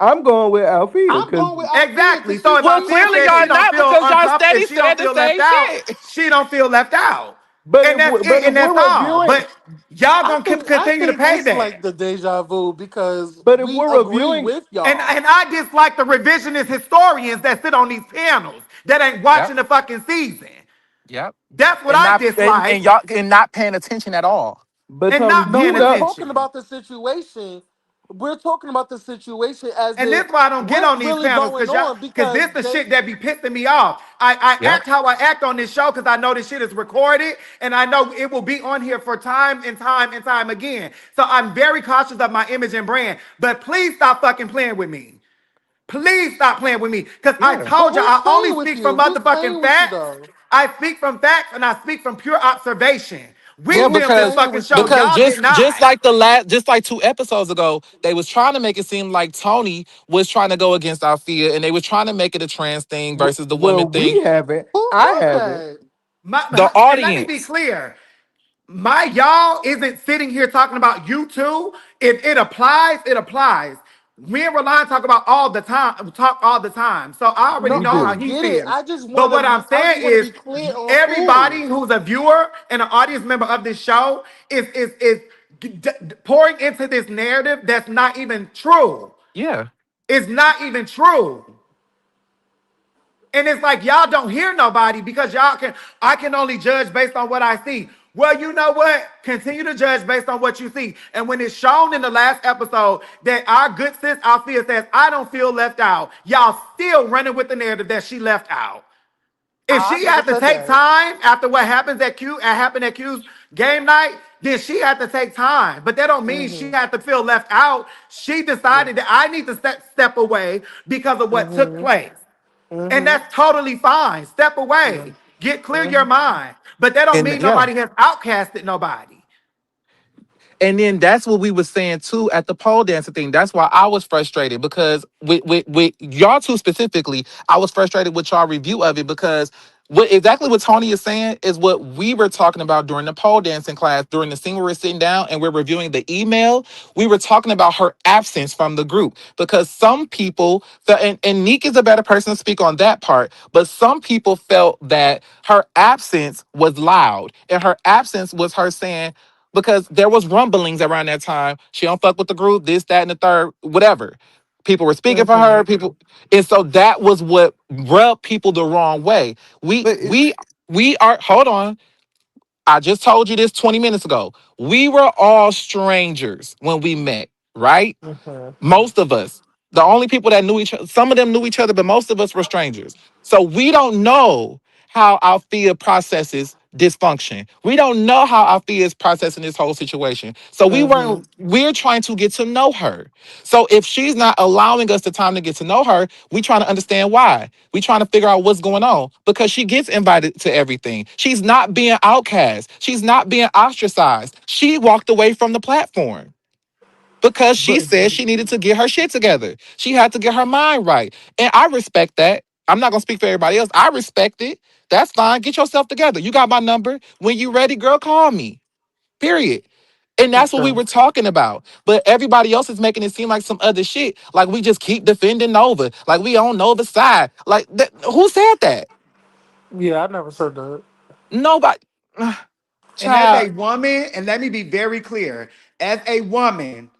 I'm going with Althea I'm because going with Althea Exactly. because So she's if Well, saying Althea what clearly she says she y'all don't not, thinks. feel because y'all uncomfortable, steady if she don't saying the feel left same out, shit. she don't feel left out, and that's but it, if and that's we're all. reviewing But y'all I gonna think I continue to think pay it's that. like the deja vu because but if we we're agree reviewing with And y'all. and I dislike the revisionist historians that sit on these panels that ain't Yep, watching the fucking season. yep. That's what And I not and dislike, y'all and not paying attention at all. but and Tony, not No, paying mute we're up. talking attention. about the situation. we're talking about the situation as And if this why I don't get what's on these really panels, going cause y'all, on cause because this the they shit that be pissing me off. I Yep. act how I act on this show because I know this shit is recorded and I know it will be on here for time and time and time again. So I'm very cautious of my image and brand. But please stop fucking playing with me. Please stop playing with me. Cause I Yeah. but told you who's I only playing with speak from you? Who's motherfucking playing with you facts. though? I speak from facts and I speak from pure observation. We Yeah, But who's filmed this because playing fucking with show. you? because Y'all did just not. like just like 2 episodes ago, they was trying to make it seem like Tony was trying to go against Althea, and they was trying to make it a trans thing versus the Well, women thing. we haven't. Who I said haven't. that? The And let me be audience. clear. My y'all isn't sitting here talking about you two. If it applies, it applies. Me and Rolanda talk about all the time, talk all the time. So I already No, We know I how do. he get it. feels. But what I'm I saying just want to is be clear on everybody who. who's a viewer and an audience member of this show is pouring into this narrative that's not even true. Yeah. It's not even true. And it's like y'all don't hear nobody because I can only judge based on what I see. Well, you know what? Continue to judge based on what you see. And when it's shown in the last episode that our good sis Althea says, I don't feel left out, y'all still running with the narrative that she left out. If I she never had to said take that. time after what happens at happened at Q's game night, then she had to take time. But that don't mean she Mhm. had to feel left out. She Yeah. decided that I need to step away because of what took Mhm. place. And Mhm. that's totally fine. Step Yeah. away. Get clear your Mhm. mind. But that don't And mean yeah. nobody has outcasted nobody. And then that's what we were saying too at the pole dancing thing. That's why I was frustrated because with y'all two specifically, I was frustrated with y'all review of it because exactly what Tony is saying is what we were talking about during the pole dancing class during the scene where we're sitting down and we're reviewing the email. We were talking about her absence from the group because some people and Neek is a better person to speak on that part, but some people felt that her absence was loud and her absence was her saying because there was rumblings around that time. She don't fuck with the group, this, that, and the third, whatever. People were speaking for her. Mhm. And so that was what rubbed people the wrong way. We But it, we we are. Hold on. I just told you this 20 minutes ago. We were all strangers when we met, right? Mhm. Most of us. The only people that knew each other, some of them knew each other, but most of us were strangers. So we don't know how Althea processes dysfunction. We don't know how Althea is processing this whole situation. So Mhm. we're trying to get to know her. So if she's not allowing us the time to get to know her, we trying to understand why. We trying to figure out what's going on because she gets invited to everything. She's not being outcast. She's not being ostracized. She walked away from the platform because she but said she needed to get her shit together. She had to get her mind right. And I respect that. I'm not gonna speak for everybody else. I respect it. That's fine. Get yourself together. You got my number. When you ready, girl, call me. Period. And that's what we Okay. were talking about. But everybody else is making it seem like some other shit. Like we just keep defending Nova. Like we on Nova's side. Like who said that? Yeah, I never said that. Nobody. And as Child. a woman, and let me be very clear, as a woman,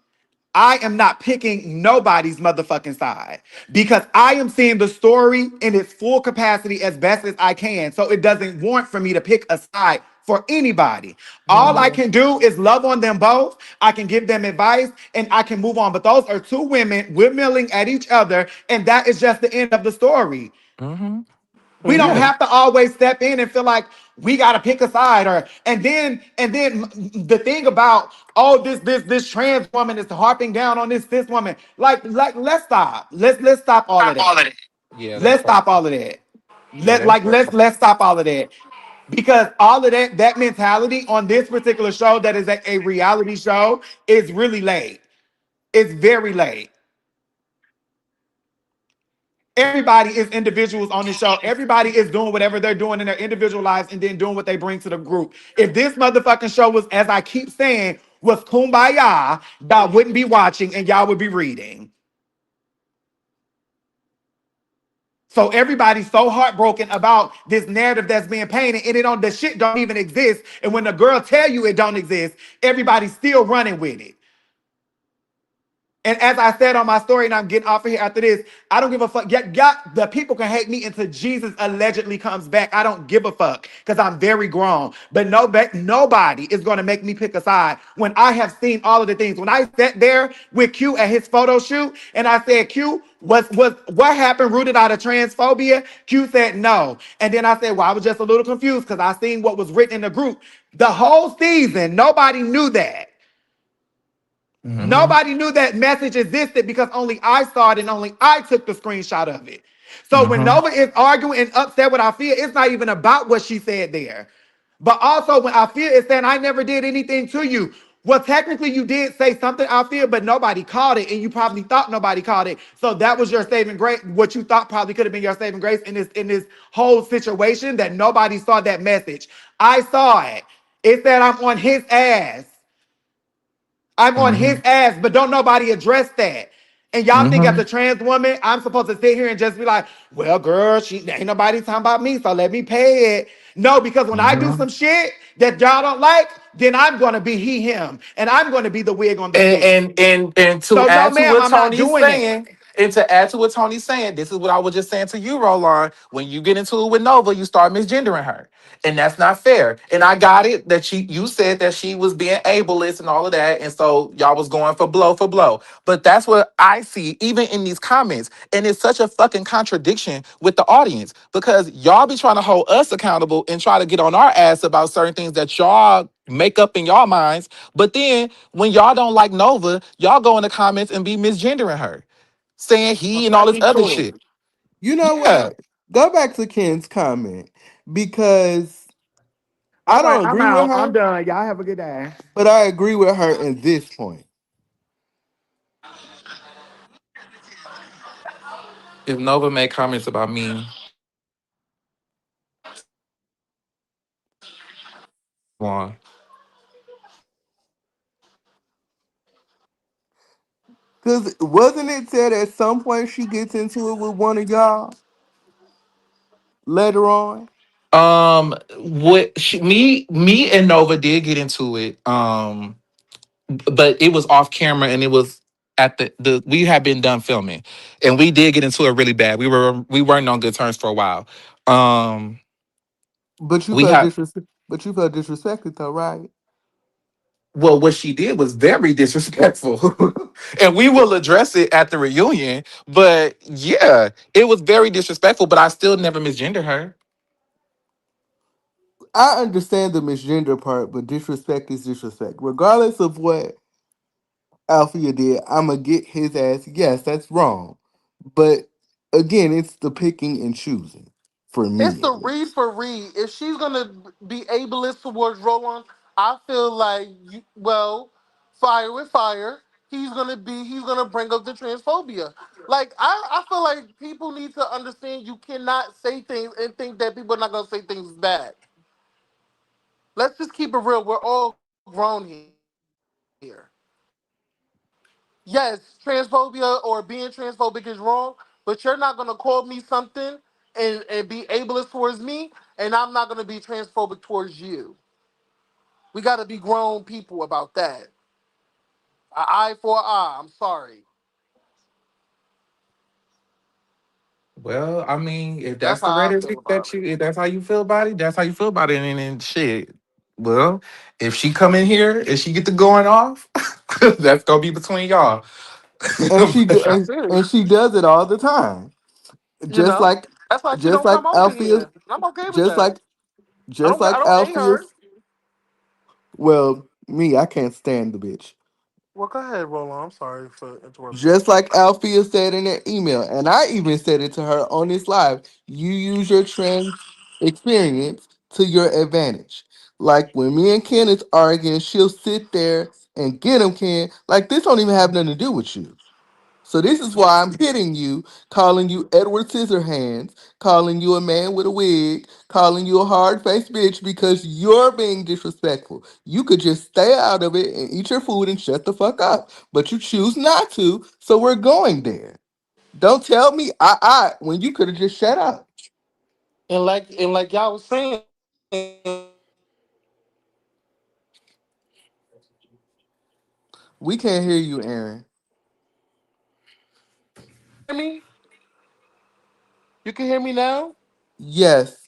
I am not picking nobody's motherfucking side because I am seeing the story in its full capacity as best as I can. So it doesn't warrant for me to pick a side for anybody. All I Mhm. can do is love on them both. I can give them advice and I can move on. But those are two women windmilling at each other, and that is just the end of the story. Hmm. We don't Yeah. Mhm. have to always step in and feel like we got to pick a side or and then the thing about oh this trans woman is harping down on this woman like let's stop let's stop all of that. Yeah, that's Let's fucked stop up. all of that. Yeah, let that's like fucked up. let's stop all of that because all of that mentality on this particular show that is a reality show is really late. It's very late. Everybody is individuals on the show. Everybody is doing whatever they're doing in their individual lives and then doing what they bring to the group. If this motherfucking show was, as I keep saying, was kumbaya, y'all wouldn't be watching and y'all would be reading. So everybody's so heartbroken about this narrative that's being painted, and the shit don't even exist. And when the girl tell you it don't exist, everybody's still running with it. And as I said on my story, and I'm getting off of here after this, I don't give a fuck. Yet, the people can hate me until Jesus allegedly comes back. I don't give a fuck because I'm very grown. But nobody is going to make me pick a side when I have seen all of the things. When I sat there with Q at his photo shoot, and I said, "Q, was what happened rooted out of transphobia?" Q said no, and then I said, "Well, I was just a little confused because I seen what was written in the group the whole season. Nobody knew that." Mm-hmm. Nobody knew that message existed because only I saw it and only I took the screenshot of it. So when Mm-hmm. Nova is arguing and upset with Afia, it's not even about what she said there. But also when Afia is saying, I never did anything to you. Well, technically you did say something, Afia, but nobody caught it, and you probably thought nobody caught it. So that was your saving grace. What you thought probably could have been your saving grace in this whole situation that nobody saw that message. I saw it. It said I'm on his ass. I'm on his Mm-hmm. ass, but don't nobody address that. And y'all think as Mm-hmm. a trans woman, I'm supposed to sit here and just be like, well, girl, she ain't nobody talking about me, so let me pay it. No, because when I do Mm-hmm. some shit that y'all don't like, then I'm gonna be he, him, and I'm gonna be the wig on the And stick. to So no, add to ma'am, what I'm not Tony's doing that. saying, this is what I was just saying to you, Roland. When you get into it with Nova, you start misgendering her. And that's not fair. And I got it that you said that she was being ableist and all of that. And so y'all was going for blow for blow. But that's what I see even in these comments. And it's such a fucking contradiction with the audience because y'all be trying to hold us accountable and try to get on our ass about certain things that y'all make up in y'all minds. But then when y'all don't like Nova, y'all go in the comments and be misgendering her, saying Well, he and all this fucking other true. shit. You know Yeah. what? Go back to Ken's comment because All I right, don't I'm agree with out. I'm her, done. Y'all have a good day. but I agree with her in this point. If Nova made comments about me, one. Because wasn't it said at some point she gets into it with one of y'all later on? What me and Nova did get into it. But it was off camera and it was at the we had been done filming, and we did get into it really bad. We weren't on good terms for a while. Um, But you we felt had disrespected though, right? Well, what she did was very disrespectful. And we will address it at the reunion. But yeah, it was very disrespectful, but I still never misgendered her. I understand the misgender part, but disrespect is disrespect. Regardless of what Althea did, I'ma get his ass. Yes, that's wrong. But again, it's the picking and choosing for It's me the at read least. for read. If she's gonna be ableist towards Roland, I feel like fire with fire. He's gonna bring up the transphobia. Like I feel like people need to understand you cannot say things and think that people are not gonna say things back. Let's just keep it real. We're all grown here. Yes, transphobia or being transphobic is wrong, but you're not gonna call me something and be ableist towards me, and I'm not gonna be transphobic towards you. We gotta be grown people about that. An eye for an eye. I'm sorry. Well, I mean, if That's that's the how I feel rhetoric about it. if that's how you feel about it, that's how you feel about it. And shit. Well, if she come in here and she get to going off, that's gonna be between y'all. And she do, That's it. and she does it all the time. You Just know? like That's why she just don't like come over Althea, here. I'm okay with just that. like just I like don't hate her. Alpheus. Well, me, I can't stand the bitch. Well, go ahead, Roland. I'm sorry for interrupting. Just like Althea said in that email, and I even said it to her on this live. You use your trans experience to your advantage. Like when me and Ken is arguing, she'll sit there and get him, Ken. Like this don't even have nothing to do with you. So this is why I'm hitting you, calling you Edward Scissorhands, calling you a man with a wig, calling you a hard faced bitch because you're being disrespectful. You could just stay out of it and eat your food and shut the fuck up, but you choose not to. So we're going there. Don't tell me I when you could have just shut up. And like y'all was saying, We can't hear you, Aaron. You can hear me? You can hear me now? Yes.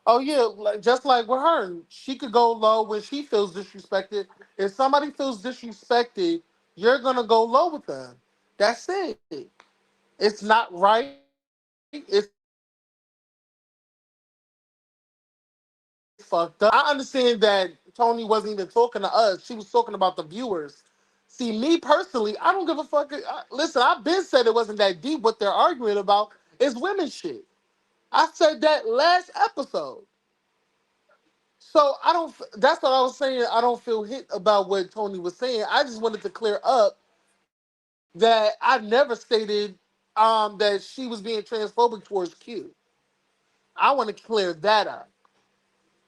Oh yeah, like, just like with her, she could go low when she feels disrespected. If somebody feels disrespected, you're gonna go low with them. That's it. It's not right. It's fucked up. I understand that Tony wasn't even talking to us. She was talking about the viewers. See, me personally, I don't give a fuck. Listen, I've been said it wasn't that deep. What they're arguing about is women shit. I said that last episode. So I don't. That's what I was saying. I don't feel hit about what Tony was saying. I just wanted to clear up that I never stated that she was being transphobic towards Q. I want to clear that up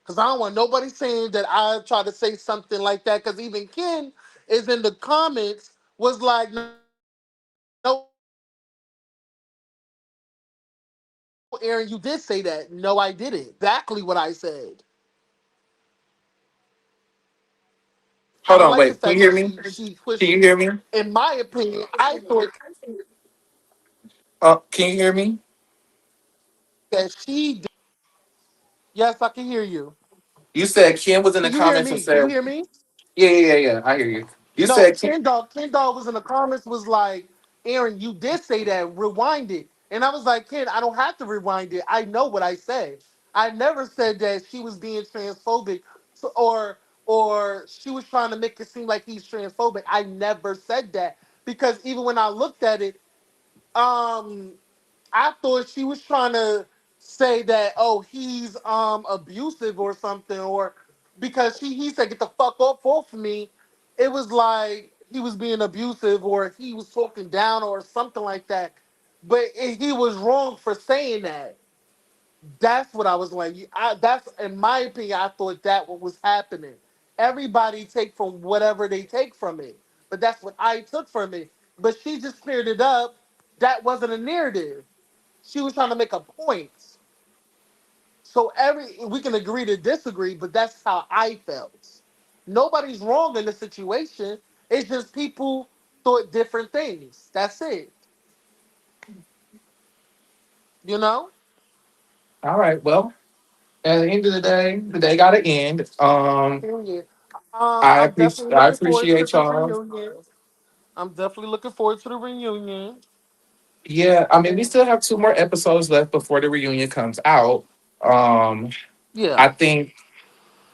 because I don't want nobody saying that I tried to say something like that. Because even Ken is in the comments was like, "No, Aaron, you did say that. No, I didn't." And I was like, "No, Aaron, you did say that. No, I didn't. Exactly what I said. I Hold don't on, like the wait. Can you fact hear that me? she Can pushed you it. hear me? In my opinion, I thought Can you hear me? that she did. Yes, I can hear you. You said Kim was in the Can you hear comments and me? Can you said, hear me? yeah. I hear you. You No, said Kim. Ken Dog was in the comments was like, Aaron, you did say that. Rewind it. And I was like, Ken, I don't have to rewind it. I know what I said. I never said that she was being transphobic, so, or she was trying to make it seem like he's transphobic. I never said that because even when I looked at it, um I thought she was trying to say that oh he's abusive or something or because he said get the fuck off of me. It was like he was being abusive or he was talking down or something like that. But he was wrong for saying that. That's what I was like. That's in my opinion. I thought that what was happening. Everybody take from whatever they take from it, but that's what I took from it. But she just cleared it up. That wasn't a narrative. She was trying to make a point. So every we can agree to disagree, but that's how I felt. Nobody's wrong in the situation. It's just people thought different things. That's it. You know. All right. Well, at the end of the day got to end. Period. I I'm appreciate definitely I looking forward to appreciate the y'all. reunion. I'm definitely looking forward to the reunion. Yeah, I mean, we And still have two more episodes left before the reunion comes out. Um, yeah. I think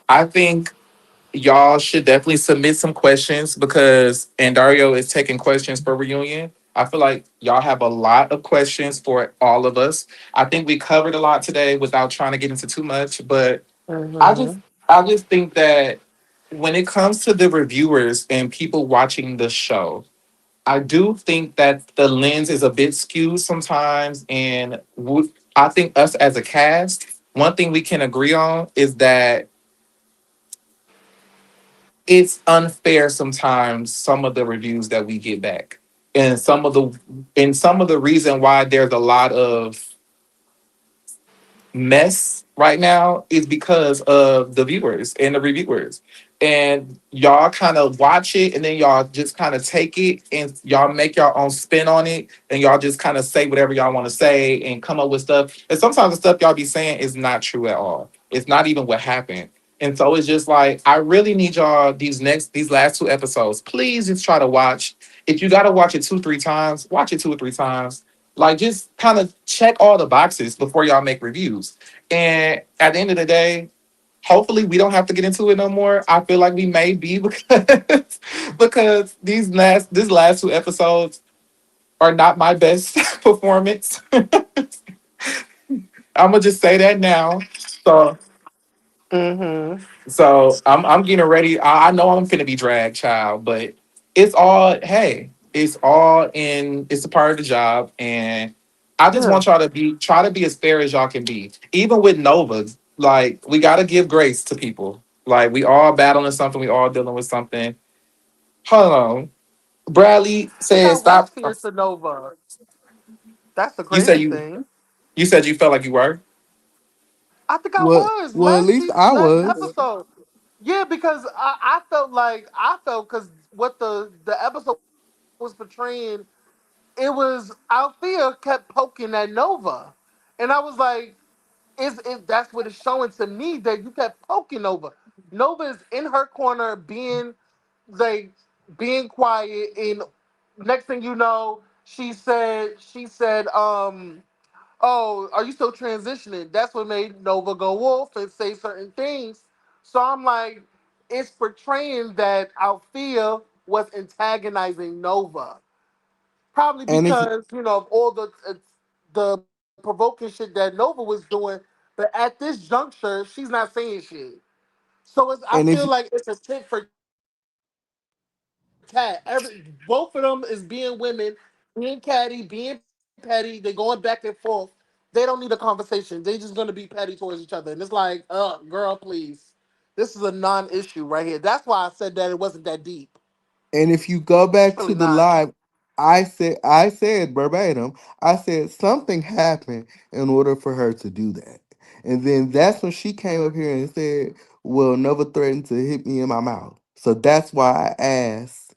I think y'all should definitely submit some questions because Andario is taking questions for reunion. I feel like y'all have a lot of questions for all of us. I think we covered a lot today without trying to get into too much, but I just Hmm. I just think that when it comes to the reviewers and people watching the show, I do think that the lens is a bit skewed sometimes, and I think us as a cast, one thing we can agree on is that it's unfair sometimes some of the reviews that we get back, and some of the reason why there's a lot of mess right now is because of the viewers and the reviewers. And y'all kind of watch it and then y'all just kind of take it and y'all make your own spin on it and y'all just kind of say whatever y'all want to say and come up with stuff. And sometimes the stuff y'all be saying is not true at all. It's not even what happened. And so it's just like I really need y'all these last two episodes. Please just try to watch. If you gotta watch it 2, 3 times, watch it 2 or 3 times, like just kind of check all the boxes before y'all make reviews. And at the end of the day, hopefully we don't have to get into it no more. I feel like we may be because because these last two episodes are not my best performance. I'm gonna just say that now. So Hmm. I'm getting ready. I know I'm finna be drag child, but it's all hey, it's all in it's a part of the job. And I just Yeah. want y'all to try to be as fair as y'all can be. Even with Nova, like we gotta give grace to people. Like we all battling something, we all dealing with something. Hold on. Bradley I think said I was stop. fierce to Nova. That's the You said crazy you thing. you said you felt like you were. I think I Well, was well, at least I last was. episode. Yeah, because I felt because what the episode was portraying it was Althea kept poking at Nova, and I was like, is that's what it's showing to me that you kept poking Nova. Nova is in her corner being like being quiet, and next thing you know, she said, oh, are you still transitioning? That's what made Nova go wolf and say certain things. So I'm like, it's portraying that Althea was antagonizing Nova, probably And if because of all the provoking shit that Nova was doing. But at this juncture, she's not saying shit. So I and feel if like it's a tit for tat. Both of them is being women, being catty, being petty. They going back and forth. They don't need a conversation. They just gonna be petty towards each other. And it's like, girl, please. This is a non-issue right here. That's why I said that it wasn't that deep. And if you go It's really back to the not. live, I said verbatim, I said something happened in order for her to do that. And then that's when she came up here and said, well, Nova threatened to hit me in my mouth. So that's why I asked,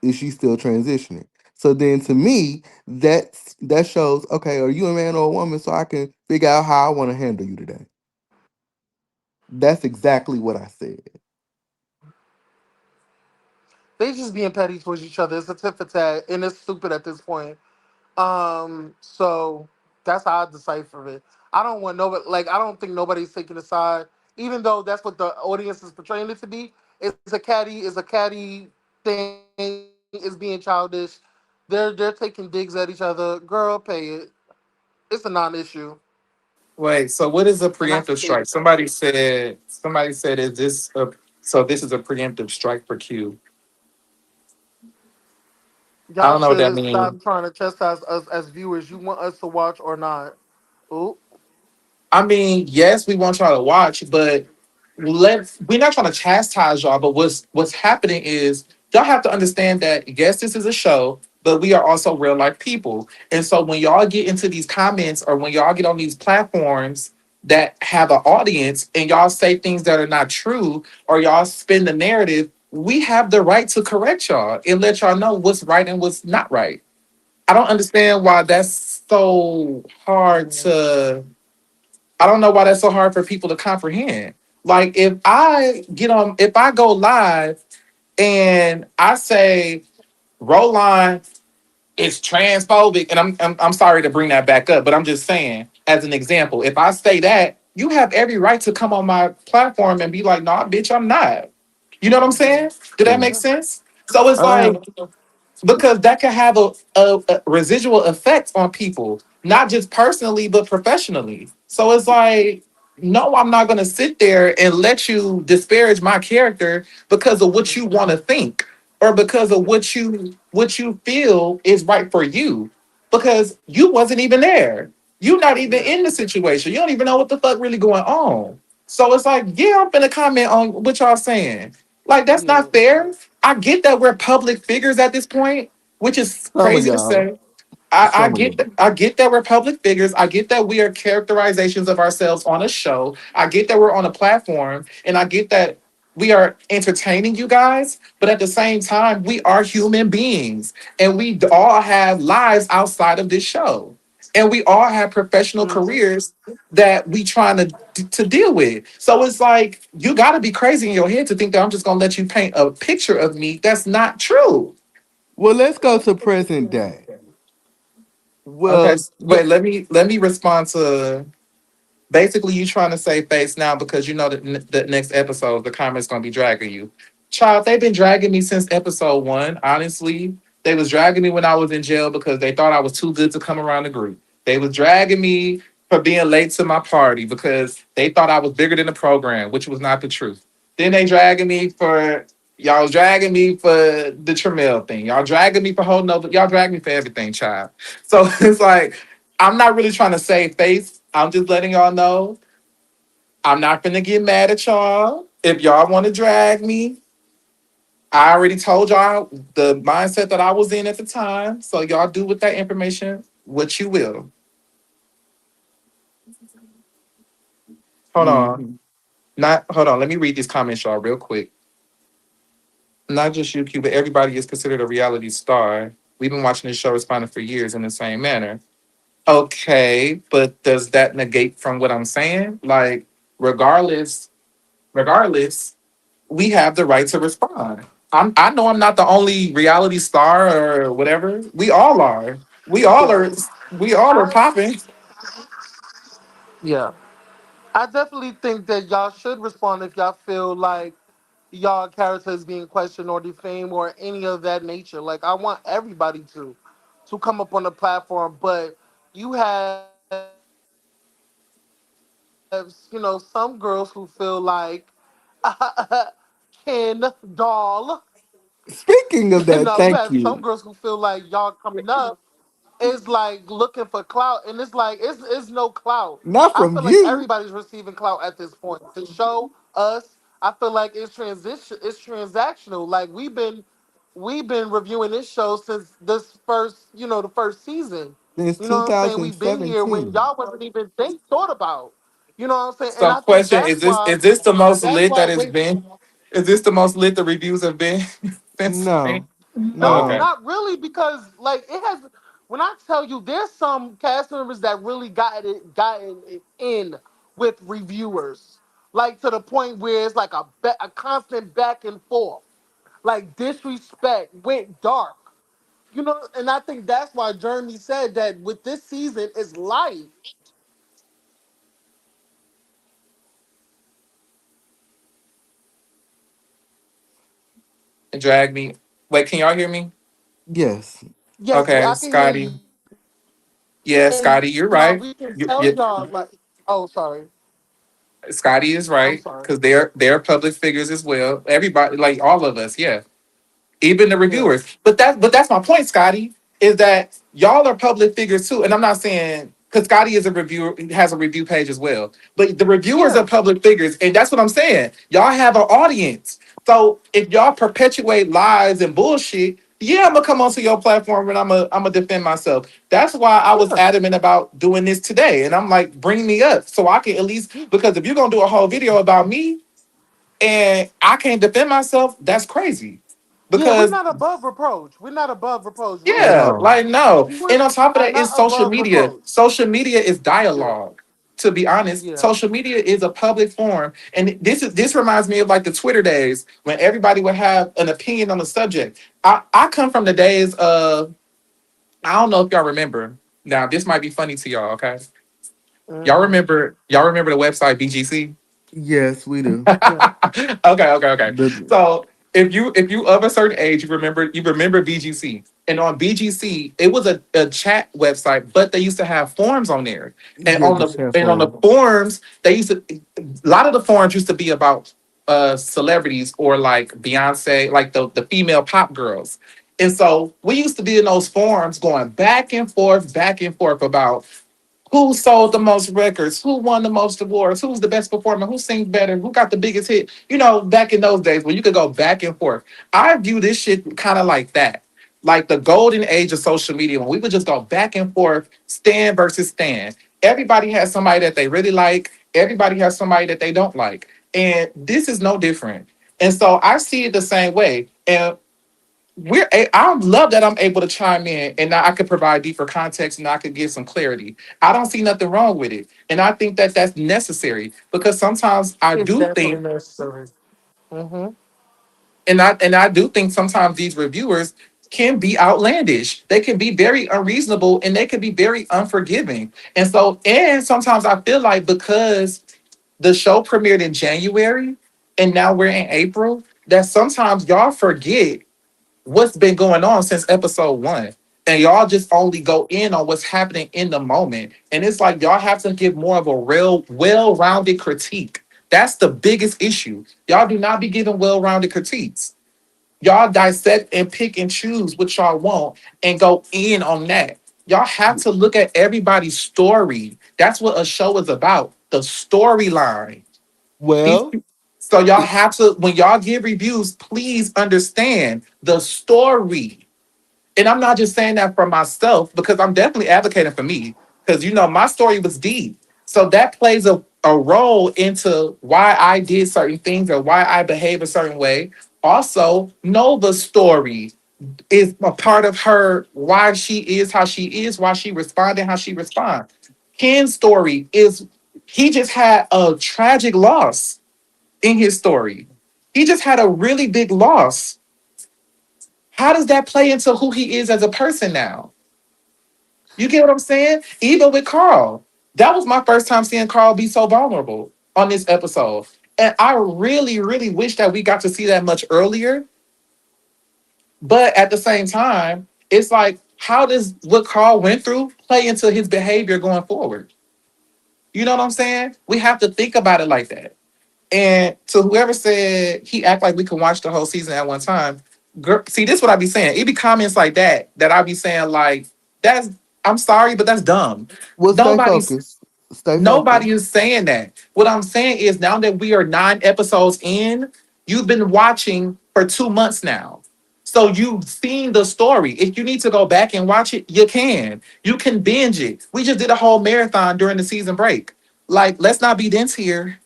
is she still transitioning? So then to me, that shows, okay, are you a man or a woman so I can figure out how I want to handle you today. That's exactly what I said. They just being petty towards each other. It's a tit for tat, and it's stupid at this point. So that's how I decipher it. I don't want nobody I don't think nobody's taking a side, even though that's what the audience is portraying it to be. It's a catty thing. It's being childish. They're taking digs at each other. Girl, pay it. It's a non-issue, Wait, so what is a and I preemptive hate it. strike? Somebody said is this a so this is a preemptive strike for Q. I Y'all don't know what that should means. stop trying to chastise us as viewers. You want us to watch or not? Ooh, I mean, yes, we want y'all to watch, but we're not trying to chastise y'all, but what's happening is y'all have to understand that yes, this is a show, but we are also real life people. And so when y'all get into these comments or when y'all get on these platforms that have an audience and y'all say things that are not true or y'all spin the narrative, we have the right to correct y'all and let y'all know what's right and what's not right. I don't understand why that's so hard to I don't know why that's so hard for people to comprehend. Like if I go live and I say Roland is transphobic, and I'm sorry to bring that back up, but I'm just saying as an example, if I say that, you have every right to come on my platform and be like, "Nah, bitch, I'm not." You know what I'm saying? Did that make Mm. sense? So it's I like know. because that can have a residual effect on people, not just personally but professionally. So it's like, no, I'm not going to sit there and let you disparage my character because of what you want to think or because of what you feel is right for you, because you wasn't even there. You're not even yeah, in the situation. You don't even know what the fuck really going on. So it's like, yeah, I'm gonna comment on what y'all saying. Like, that's yeah, not fair. I get that we're public figures at this point, which is Some of crazy to y'all. say. I Some of get that. I get that we're public figures. I get that we are characterizations of ourselves on a show. I get that we're on a platform, and I get that we are entertaining you guys. But at the same time, we are human beings, and we all have lives outside of this show, and we all have professional hmm careers that we trying to deal with. So it's like you got to be crazy in your head to think that I'm just gonna let you paint a picture of me that's not true. Well, let's go to present day. Okay, Well, wait. Let me respond to basically you trying to save face now because you know that the next episode the comments gonna be dragging you. Child, they've been dragging me since episode one. Honestly, they was dragging me when I was in jail because they thought I was too good to come around the group. They was dragging me for being late to my party because they thought I was bigger than the program, which was not the truth. Then they dragging me for y'all was dragging me for the Tramiel thing. Y'all dragging me for holding over. Y'all dragging me for everything, child. So it's like I'm not really trying to save face. I'm just letting y'all know I'm not gonna get mad at y'all. If y'all want to drag me, I already told y'all the mindset that I was in at the time. So y'all do with that information what you will. Hold on. mhm. Not hold on. Let me read these comments, y'all, real quick. Not just you, Q, but everybody is considered a reality star. We've been watching this show responding for years in the same manner. Okay, but does that negate from what I'm saying? Like, regardless, regardless, we have the right to respond. I know I'm not the only reality star or whatever. We all are. We all Yeah. are. We all are I popping. yeah. I definitely think that y'all should respond if y'all feel like y'all character is being questioned or defamed or any of that nature. Like I want everybody to come up on the platform, but you have some girls who feel like Ken doll. Speaking of You that, have thank some girls you. who feel like y'all coming up is like looking for clout, and it's like it's no clout. Not I from feel like you. everybody's receiving clout at this point. The show, us, I feel like it's transition, it's transactional. Like we've been reviewing this show since this first, the first season. Since You know what I'm saying? We've been here when 2017. y'all wasn't even thought about. You know what I'm saying? And So, I think question: that's why. is this the most That's lit why. that it's Wait, been? Is this the most lit the reviews have been since May? No. Oh, no, okay. No. not really, because like it has. When I tell you, there's some cast members that really gotten it in with reviewers, like to the point where it's like a constant back and forth, like disrespect went dark. And I think that's why Jeremy said that with this season is light. It dragged me. Wait, can y'all hear me? Yes. Yes, Okay, I can hear Scotty. you, Yeah, and Scotty, you're now right. we can tell y'all like, oh, sorry, Scotty is I'm right sorry. because they're public figures as well. Everybody, like all of us, yeah, even the Yeah, reviewers. But that's my point, Scotty, is that y'all are public figures too. And I'm not saying because Scotty is a reviewer, has a review page as well. But the reviewers are yeah, public figures, and that's what I'm saying. Y'all have an audience. So if y'all perpetuate lies and bullshit, yeah, I'm gonna come onto your platform and I'm gonna defend myself. That's why I was yeah, adamant about doing this today. And I'm like, bring me up so I can at least, because if you're gonna do a whole video about me and I can't defend myself, that's crazy. yeah. We're Because not above reproach. We're not above reproach. At yeah, all. like no. We And on top of are that, not it's social above media. reproach. Social media is Yeah, dialogue. To be honest, yeah, social media is a public forum, and this reminds me of like the Twitter days when everybody would have an opinion on the subject. I come from the days of I don't know if y'all remember. Now this might be funny to y'all. Okay, hmm y'all remember the website BGC? Yes, we do. yeah, Okay. The So if you of a certain age, you remember BGC. And on BGC, it was a chat website, but they used to have forums on there. And yeah, on the the chat and on the forum. forums, they used to a lot of the forums used to be about celebrities or like Beyonce, like the female pop girls. And so we used to be in those forums going back and forth about who sold the most records, who won the most awards, who's the best performer, who sings better, who got the biggest hit. Back in those days when you could go back and forth. I view this shit kind of like that. Like the golden age of social media when we would just go back and forth, stand versus stand. Everybody has somebody that they really like, everybody has somebody that they don't like. And this is no different. And so I see it the same way. And I love that I'm able to chime in and now I could provide deeper context and I could give some clarity. I don't see nothing wrong with it, and I think that that's necessary because sometimes I it's do definitely think, necessary. Hmm. and I do think sometimes these reviewers can be outlandish. They can be very unreasonable and they can be very unforgiving. And sometimes I feel like because the show premiered in January and now we're in April, that sometimes y'all forget what's been going on since episode one. And y'all just only go in on what's happening in the moment. And it's like y'all have to give more of a real, well rounded critique. That's the biggest issue. Y'all do not be giving well rounded critiques. Y'all dissect and pick and choose what y'all want and go in on that. Y'all have to look at everybody's story. That's what a show is about, the storyline. These Well, so y'all it, have to when y'all give reviews, please understand the story. And I'm not just saying that for myself because I'm definitely advocating for me because my story was deep. So that plays a role into why I did certain things or why I behave a certain way. Also, know the story. is a part of her why she is how she is, why she responded how she responds. Ken's story is he just had a tragic loss in his story. He just had a really big loss. How does that play into who he is as a person now? You get what I'm saying? Even with Carl, that was my first time seeing Carl be so vulnerable on this episode. And I really, really wish that we got to see that much earlier. But at the same time, it's like, how does what Carl went through play into his behavior going forward? You know what I'm saying? We have to think about it like that. And to whoever said he act like we can watch the whole season at one time, girl, see, this is what I be saying. It be comments like that I be saying like, that's I'm sorry, but that's dumb. Well, stay Nobody's focused. Stay Nobody focused. is saying that. What I'm saying is now that we are 9 episodes in, you've been watching for 2 months now. So you've seen the story. If you need to go back and watch it, you can. You can binge it. We just did a whole marathon during the season break. Like, let's not be dense here.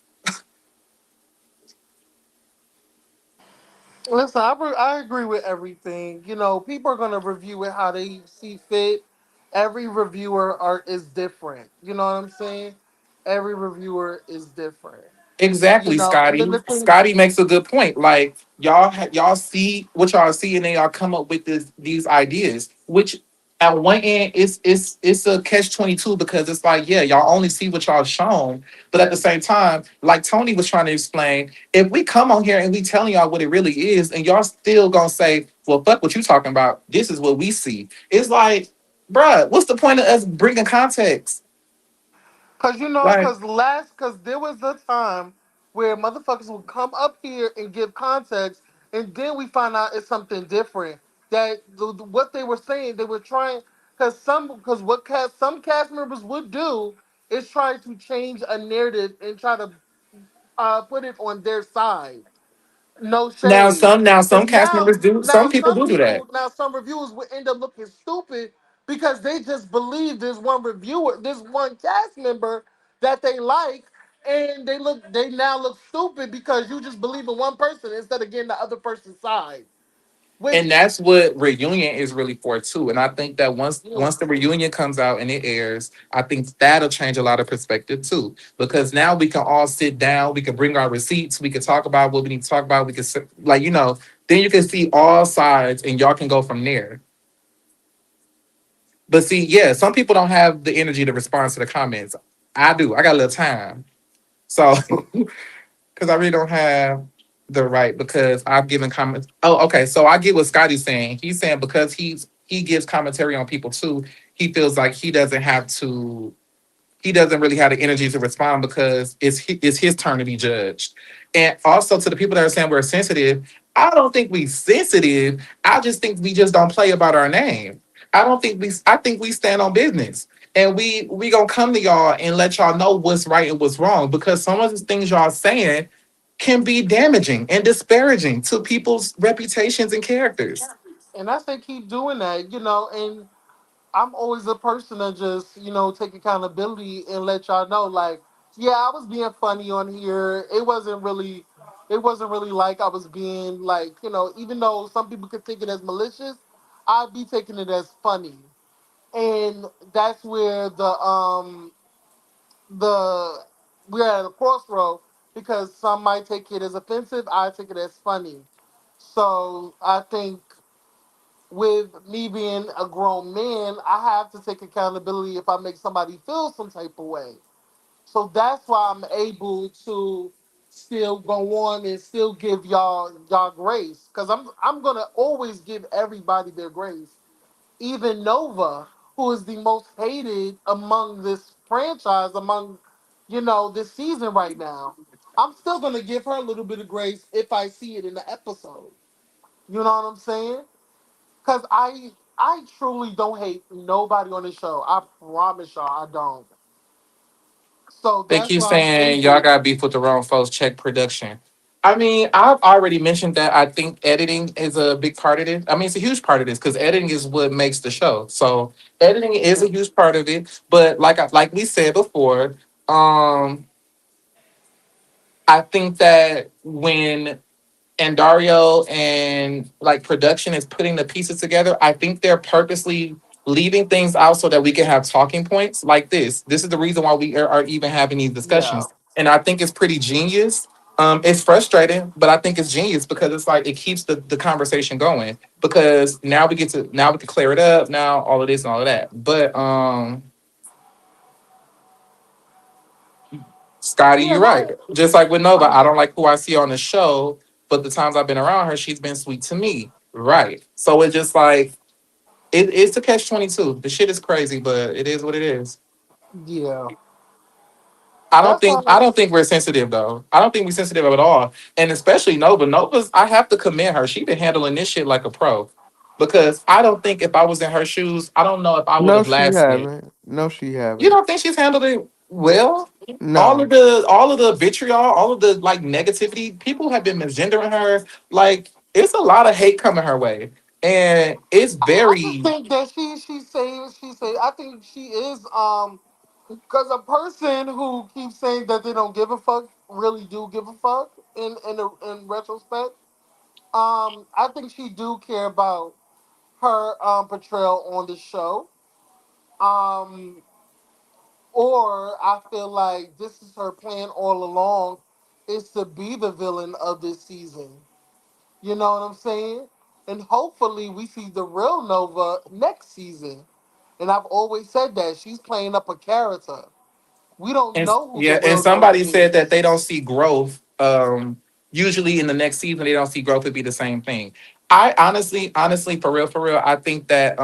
Listen, I agree with everything. You know, people are gonna review it how they see fit. Every reviewer is different. You know what I'm saying? Every reviewer is different. You Exactly, know, and then Scotty. the thing, Scotty makes a good point. Like y'all see what y'all see, and then y'all come up with these ideas. Which at one end, it's a catch 22 because it's like, yeah, y'all only see what y'all shown, but at the same time, like Tony was trying to explain, if we come on here and we telling y'all what it really is, and y'all still gonna say, well, fuck what you talking about. This is what we see. It's like, bruh, what's the point of us bringing context? cause you know, Like. cause there was a time where motherfuckers would come up here and give context, and then we find out it's something different. That what they were saying, they were trying, cause what some cast members would do is try to change a narrative and try to put it on their side. No shade. Now some Because cast members do. Some people do that. some reviewers would end up looking stupid because they just believe there's one reviewer, this one cast member that they like, and they now look stupid because you just believe in one person instead of getting the other person's side. And Which, that's what reunion is really for too. And I think that yeah. once the reunion comes out and it airs, I think that'll change a lot of perspective too. Because now we can all sit down, we can bring our receipts, we can talk about what we need to talk about. We can like then you can see all sides and y'all can go from there. But see, yeah, some people don't have the energy to respond to the comments. I do. I got a little time, so because I really don't have the right because I've given comments. Oh, okay. So I get what Scotty's saying. He's saying because he gives commentary on people too, he feels like he doesn't really have the energy to respond because it's his turn to be judged. And also to the people that are saying we're sensitive, I don't think we sensitive. I just think we just don't play about our name. I think we stand on business. And we gonna come to y'all and let y'all know what's right and what's wrong because some of the things y'all saying can be damaging and disparaging to people's reputations and characters. And I say keep doing that, and I'm always a person that just, take accountability and let y'all know, like, yeah, I was being funny on here. It wasn't really like I was being like, even though some people could take it as malicious, I'd be taking it as funny. And that's where the we're at a crossroad because some might take it as offensive, I take it as funny. So I think with me being a grown man, I have to take accountability if I make somebody feel some type of way. So that's why I'm able to still go on and still give y'all grace. Cause I'm gonna always give everybody their grace. Even Nova, who is the most hated among this franchise, among this season right now. I'm still gonna give her a little bit of grace if I see it in the episode. You know what I'm saying? Cause I truly don't hate nobody on the show. I promise y'all I don't. So They that's keep why I'm saying y'all able. got beef with the wrong folks. Check production. I mean, I've already mentioned that I think editing is a big part of it. I mean, it's a huge part of this because editing is what makes the show. So editing is a huge part of it. But like we said before, um, I think that when and Dario and like production is putting the pieces together, I think they're purposely leaving things out so that we can have talking points like this. This is the reason why we are even having these Yeah. discussions. And I think it's pretty genius. It's frustrating, but I think it's genius because it's like it keeps the conversation going. Because now we can clear it up, now all of this and all of that. But Scotty, Yeah, you're right. no, Just like with Nova, I, I don't like who I see on the show, but the times I've been around her, she's been sweet to me. Right. So it's just like it's a catch 22. The shit is crazy, but it is what it is. yeah. I don't That's think I how don't think we're sensitive though. I don't think we're sensitive at all. And especially Nova. Nova's I have to commend her. She been handling this shit like a pro. Because I don't think if I was in her shoes, I don't know if I would No, have she lasted. haven't. No, she You haven't. don't think she's handled it well? No. All of the vitriol, all of the like negativity, people have been misgendering her. Like it's a lot of hate coming her way. And it's I just very think that she say I think she is because a person who keeps saying that they don't give a fuck really do give a fuck in retrospect. I think she do care about her portrayal on the show. Um, or I feel like this is her plan all along is to be the villain of this season. You know what I'm saying? And hopefully we see the real Nova next season. And I've always said that she's playing up a character. We don't And know who the yeah, and real Nova somebody said that is. they don't see growth. Usually in the next season, they don't see growth. It'd be the same thing. I honestly, for real, I think that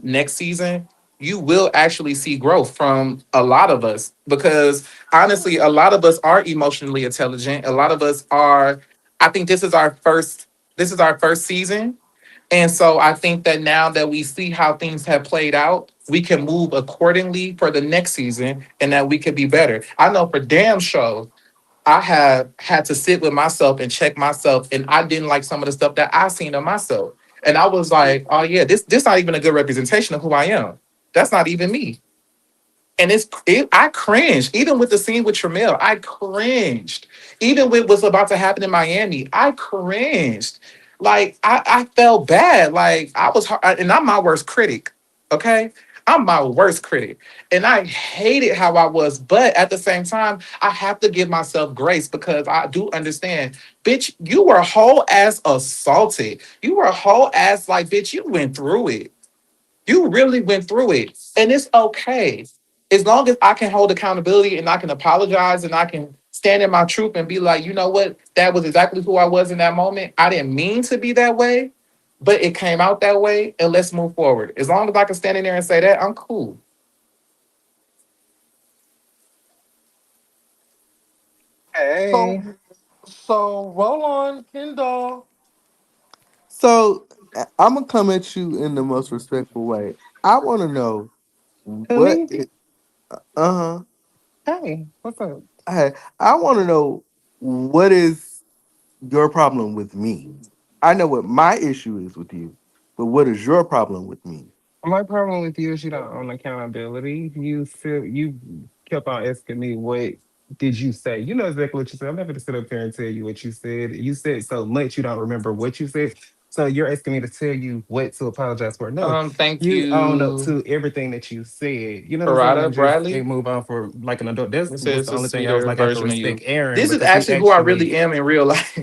next season you will actually see growth from a lot of us because honestly, a lot of us are emotionally intelligent. A lot of us are. I think this is our first. This is our first season, and so I think that now that we see how things have played out, we can move accordingly for the next season and that we could be better. I know for damn sure I have had to sit with myself and check myself and I didn't like some of the stuff that I seen of myself. And I was like, oh yeah, this not even a good representation of who I am. That's not even me. And I cringed. Even with the scene with Tramiel, I cringed. Even with what's about to happen in Miami, I cringed. Like I felt bad. Like I was and I'm my worst critic. Okay. I'm my worst critic. And I hated how I was. But at the same time, I have to give myself grace because I do understand. Bitch, you were whole ass assaulted. You were whole ass like, bitch, you went through it. You really went through it, and it's okay. As long as I can hold accountability and I can apologize and I can stand in my truth and be like, you know what, that was exactly who I was in that moment. I didn't mean to be that way, but it came out that way, and let's move forward. As long as I can stand in there and say that, I'm cool. So Hey, so roll on, Kendall. So I'm gonna come at you in the most respectful way. I want to know who what. me? Uh huh. Hey, what's up? I want to know what is your problem with me. I know what my issue is with you, but what is your problem with me? My problem with you is you don't own accountability. You kept on asking me what did you say? You know exactly what you said. I'm never to sit up here and tell you what you said. You said so much you don't remember what you said. So you're asking me to tell you what to apologize for. No, Thank you own up you, to everything that you said. You know what I'm saying? Parada And just Bradley. move on for like an adult. That's This was is the a only thing I was sweeter like I have to version of respect you. Aaron This is because he actually who I really actually am in real life.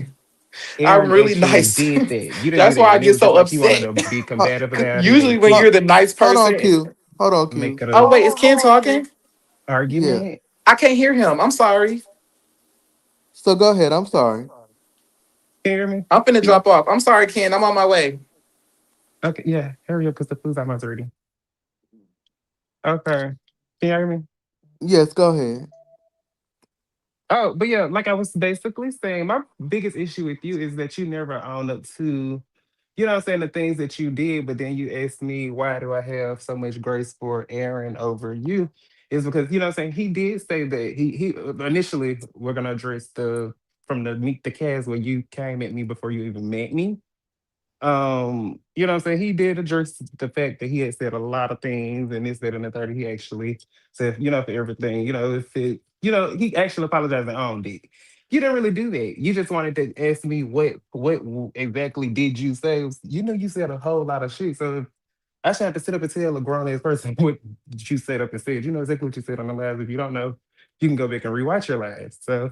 I'm Aaron really actually nice. did that. You didn't do That's that. why I And it get was just so like he wanted upset. to be Huh, combative about it Usually, and when huh, you're keep the nice hold on, person, Q. Hold on, make Q. it oh a wait, is Ken Hold on, Q. talking? Yeah. argument. I can't hear him. I'm sorry. So go ahead. I'm sorry. Can you hear me? I'm finna drop off. I'm sorry, Ken. I'm on my way. Okay, yeah, hurry up because the food's almost ready. Okay. Can you hear me? Yes, go ahead. Oh, but yeah, like I was basically saying, my biggest issue with you is that you never own up to, you know what I'm saying, the things that you did, but then you ask me, why do I have so much grace for Aaron over you? Is because, you know what I'm saying, he did say that he initially, we're going to address the, from the meet the cast where you came at me before you even met me. You know what I'm saying? He did address the fact that he had said a lot of things and this, that, and the third. He actually said, you know, for everything, you know, if it, you know, he actually apologized and owned it. You didn't really do that. You just wanted to ask me what exactly did you say. You know, you said a whole lot of shit. So I should have to sit up and tell a grown ass person what you said up and said. You know exactly what you said on the lives. If you don't know, you can go back and rewatch your lives. So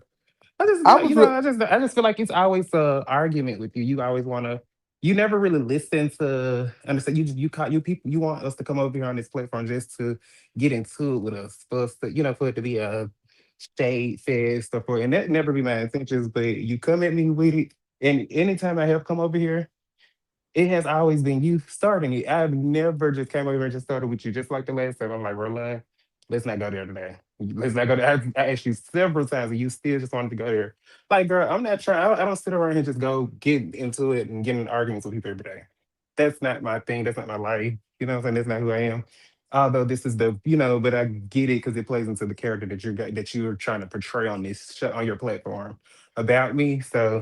I just I feel like, was. Re- I just feel like it's always a argument with you. You always want to. You never really listen to understand. You call you people. You want us to come over here on this platform just to get into it with us, for us to, for it to be a shade fest or for, and that never be my intentions. But you come at me with it, and anytime I have come over here, it has always been you starting it. I've never just came over and just started with you, just like the last time. I'm like, Roland, let's not go there today. Let's not go there. I asked you several times, and you still just wanted to go there. Like, girl, I'm not trying. I don't sit around here and just go get into it and get in arguments with people every day. That's not my thing. That's not my life. You know what I'm saying? That's not who I am. Although this is the, but I get it because it plays into the character that you're trying to portray on this show, on your platform about me. So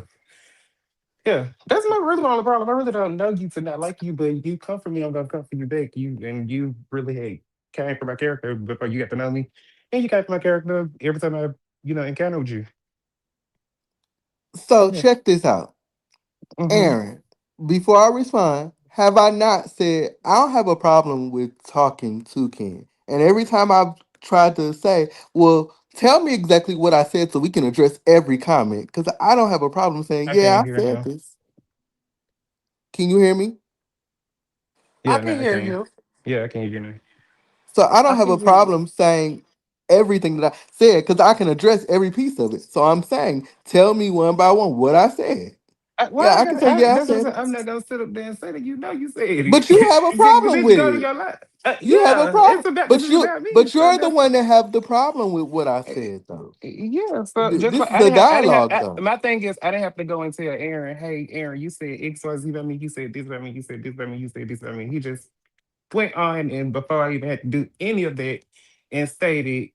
yeah, that's my really only problem. I really don't know you to not like you, but you come for me, I'm gonna come for you back. You really hate came for my character before you got to know me, and you came for my character every time I encounter with you. so Yeah. check this out, Mm-hmm. Aaron. Before I respond, have I not said I don't have a problem with talking to Ken? And every time I've tried to say, well, tell me exactly what I said so we can address every comment, because I don't have a problem saying, I yeah, can't I hear said now. this. Can you hear me? I Yeah, can now I hear can. you. Yeah, I can hear now. So I I don't have can a hear you. problem saying everything that I said because I can address every piece of it. So I'm saying, tell me one by one what I said. Why Yeah, I I can gotta? say, yeah, I That's what I'm said saying. it. I'm not gonna sit up there and say that. You know, you said it. But you have a problem Bitch, with go to it. your life. You have a Yeah, it's problem. about because it's about me. But So you're the that's one that have the problem with what I Eh, said though. yeah, so just This like is a I didn't have, dialogue though. my thing is, I didn't have to go and tell Aaron, hey, Aaron, you said XYZ about me, you said this about me, you said this about me, you said this about me. He just went on, and before I even had to do any of that, and stated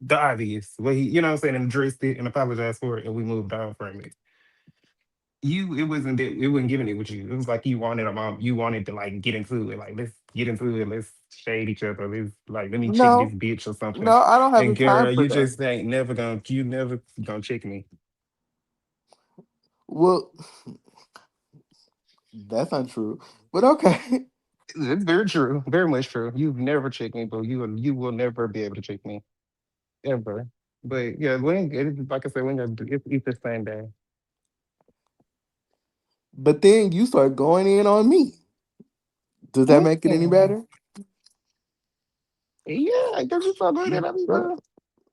the obvious, well, he, you know what I'm saying, and addressed it and apologized for it, and we moved on from it. It wasn't that, it wasn't giving it with you. It was like you wanted to like get into it, like let's get into it, let's shade each other, let's like let me check this No, bitch or something. no, I don't have And the time girl, for you that. just never gonna check me. Well, that's not true. But okay. It's very true, very much true. You've never checked me, but you will never be able to check me ever. But yeah, like I said, when it's the same day. But then you start going in on me. Does that make it any Yeah, better? yeah, I guess you felt good at me, But girl.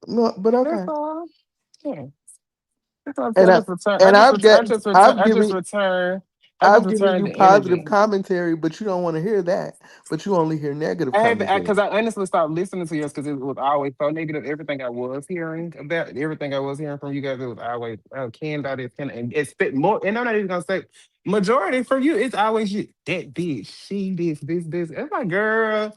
no, but That's okay. all. Yeah. That's all I'm saying. And I I just return. and I've get I've I just given return. I just I've given returned you the positive energy. commentary, but you don't want to hear that. But you only hear negative I haven't commentary. because I honestly stopped listening to yours because it was always so negative. Everything I was hearing from you guys, it was always Ken about this, Ken, and it's fit more. And I'm not even gonna say majority from you. It's always you, that bitch, she this. It's like, girl,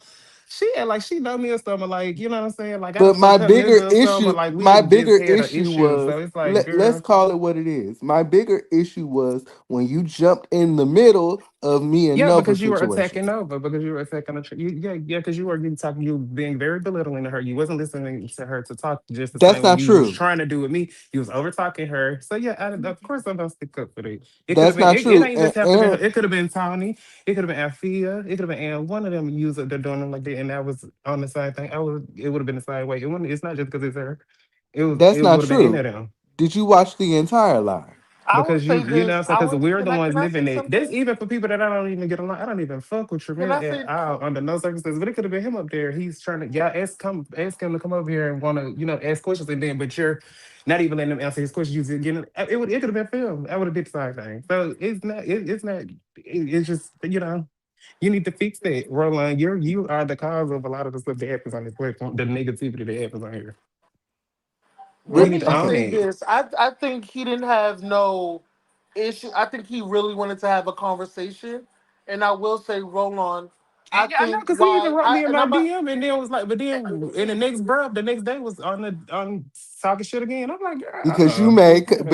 she act like she know me or something. Like, you know what I'm saying? Like I But don't fuck her nigga or something. Like we my didn't just bigger had an issue issue. was So it's like, let's girl. call it what it is. My bigger issue was when you jumped in the middle of me and Yeah, Nova's because you were situation. attacking Nova, because you were attacking yeah, because you talking, you being very belittling to her. You wasn't listening to her to talk just the That's same way not you was true. trying to do with me. You was over talking her. So yeah, of course I'm gonna stick up for it. It could have That's been. not It true. ain't And just have to be. Aaron, It could have been Tony. It could have been Althea. It could have been Ann. One of them user they're doing them like that, and that was on the same thing. I would. It would have been the same way. It wouldn't. It's not just because it's her. It was. that's It not would have been any true. of them. Did you watch the entire live? I will Because say you know what this. I'm saying? Because we're the ones Can I say living it. That's something? even for people that I don't even get along. I don't even fuck with Can Tremere I at say? all under no circumstances. But it could have been him up there. He's trying to ask him to come over here and wanna, ask questions, and then but you're not even letting him answer his questions. You just getting it could have been filmed. I would have did the same thing. So it's not it's just you need to fix that, Roland. You are the cause of a lot of the stuff that happens on this platform, the negativity that happens on here. And you Let need me to just own Okay. say it. this. I think he didn't have no issue. I think he really wanted to have a conversation. And I will say, Roland, I Yeah, I know, think because he even why wrote I me in and my I'm a, DM, and then was like, but then in the next breath, the next day was on talking shit again. I'm like, girl,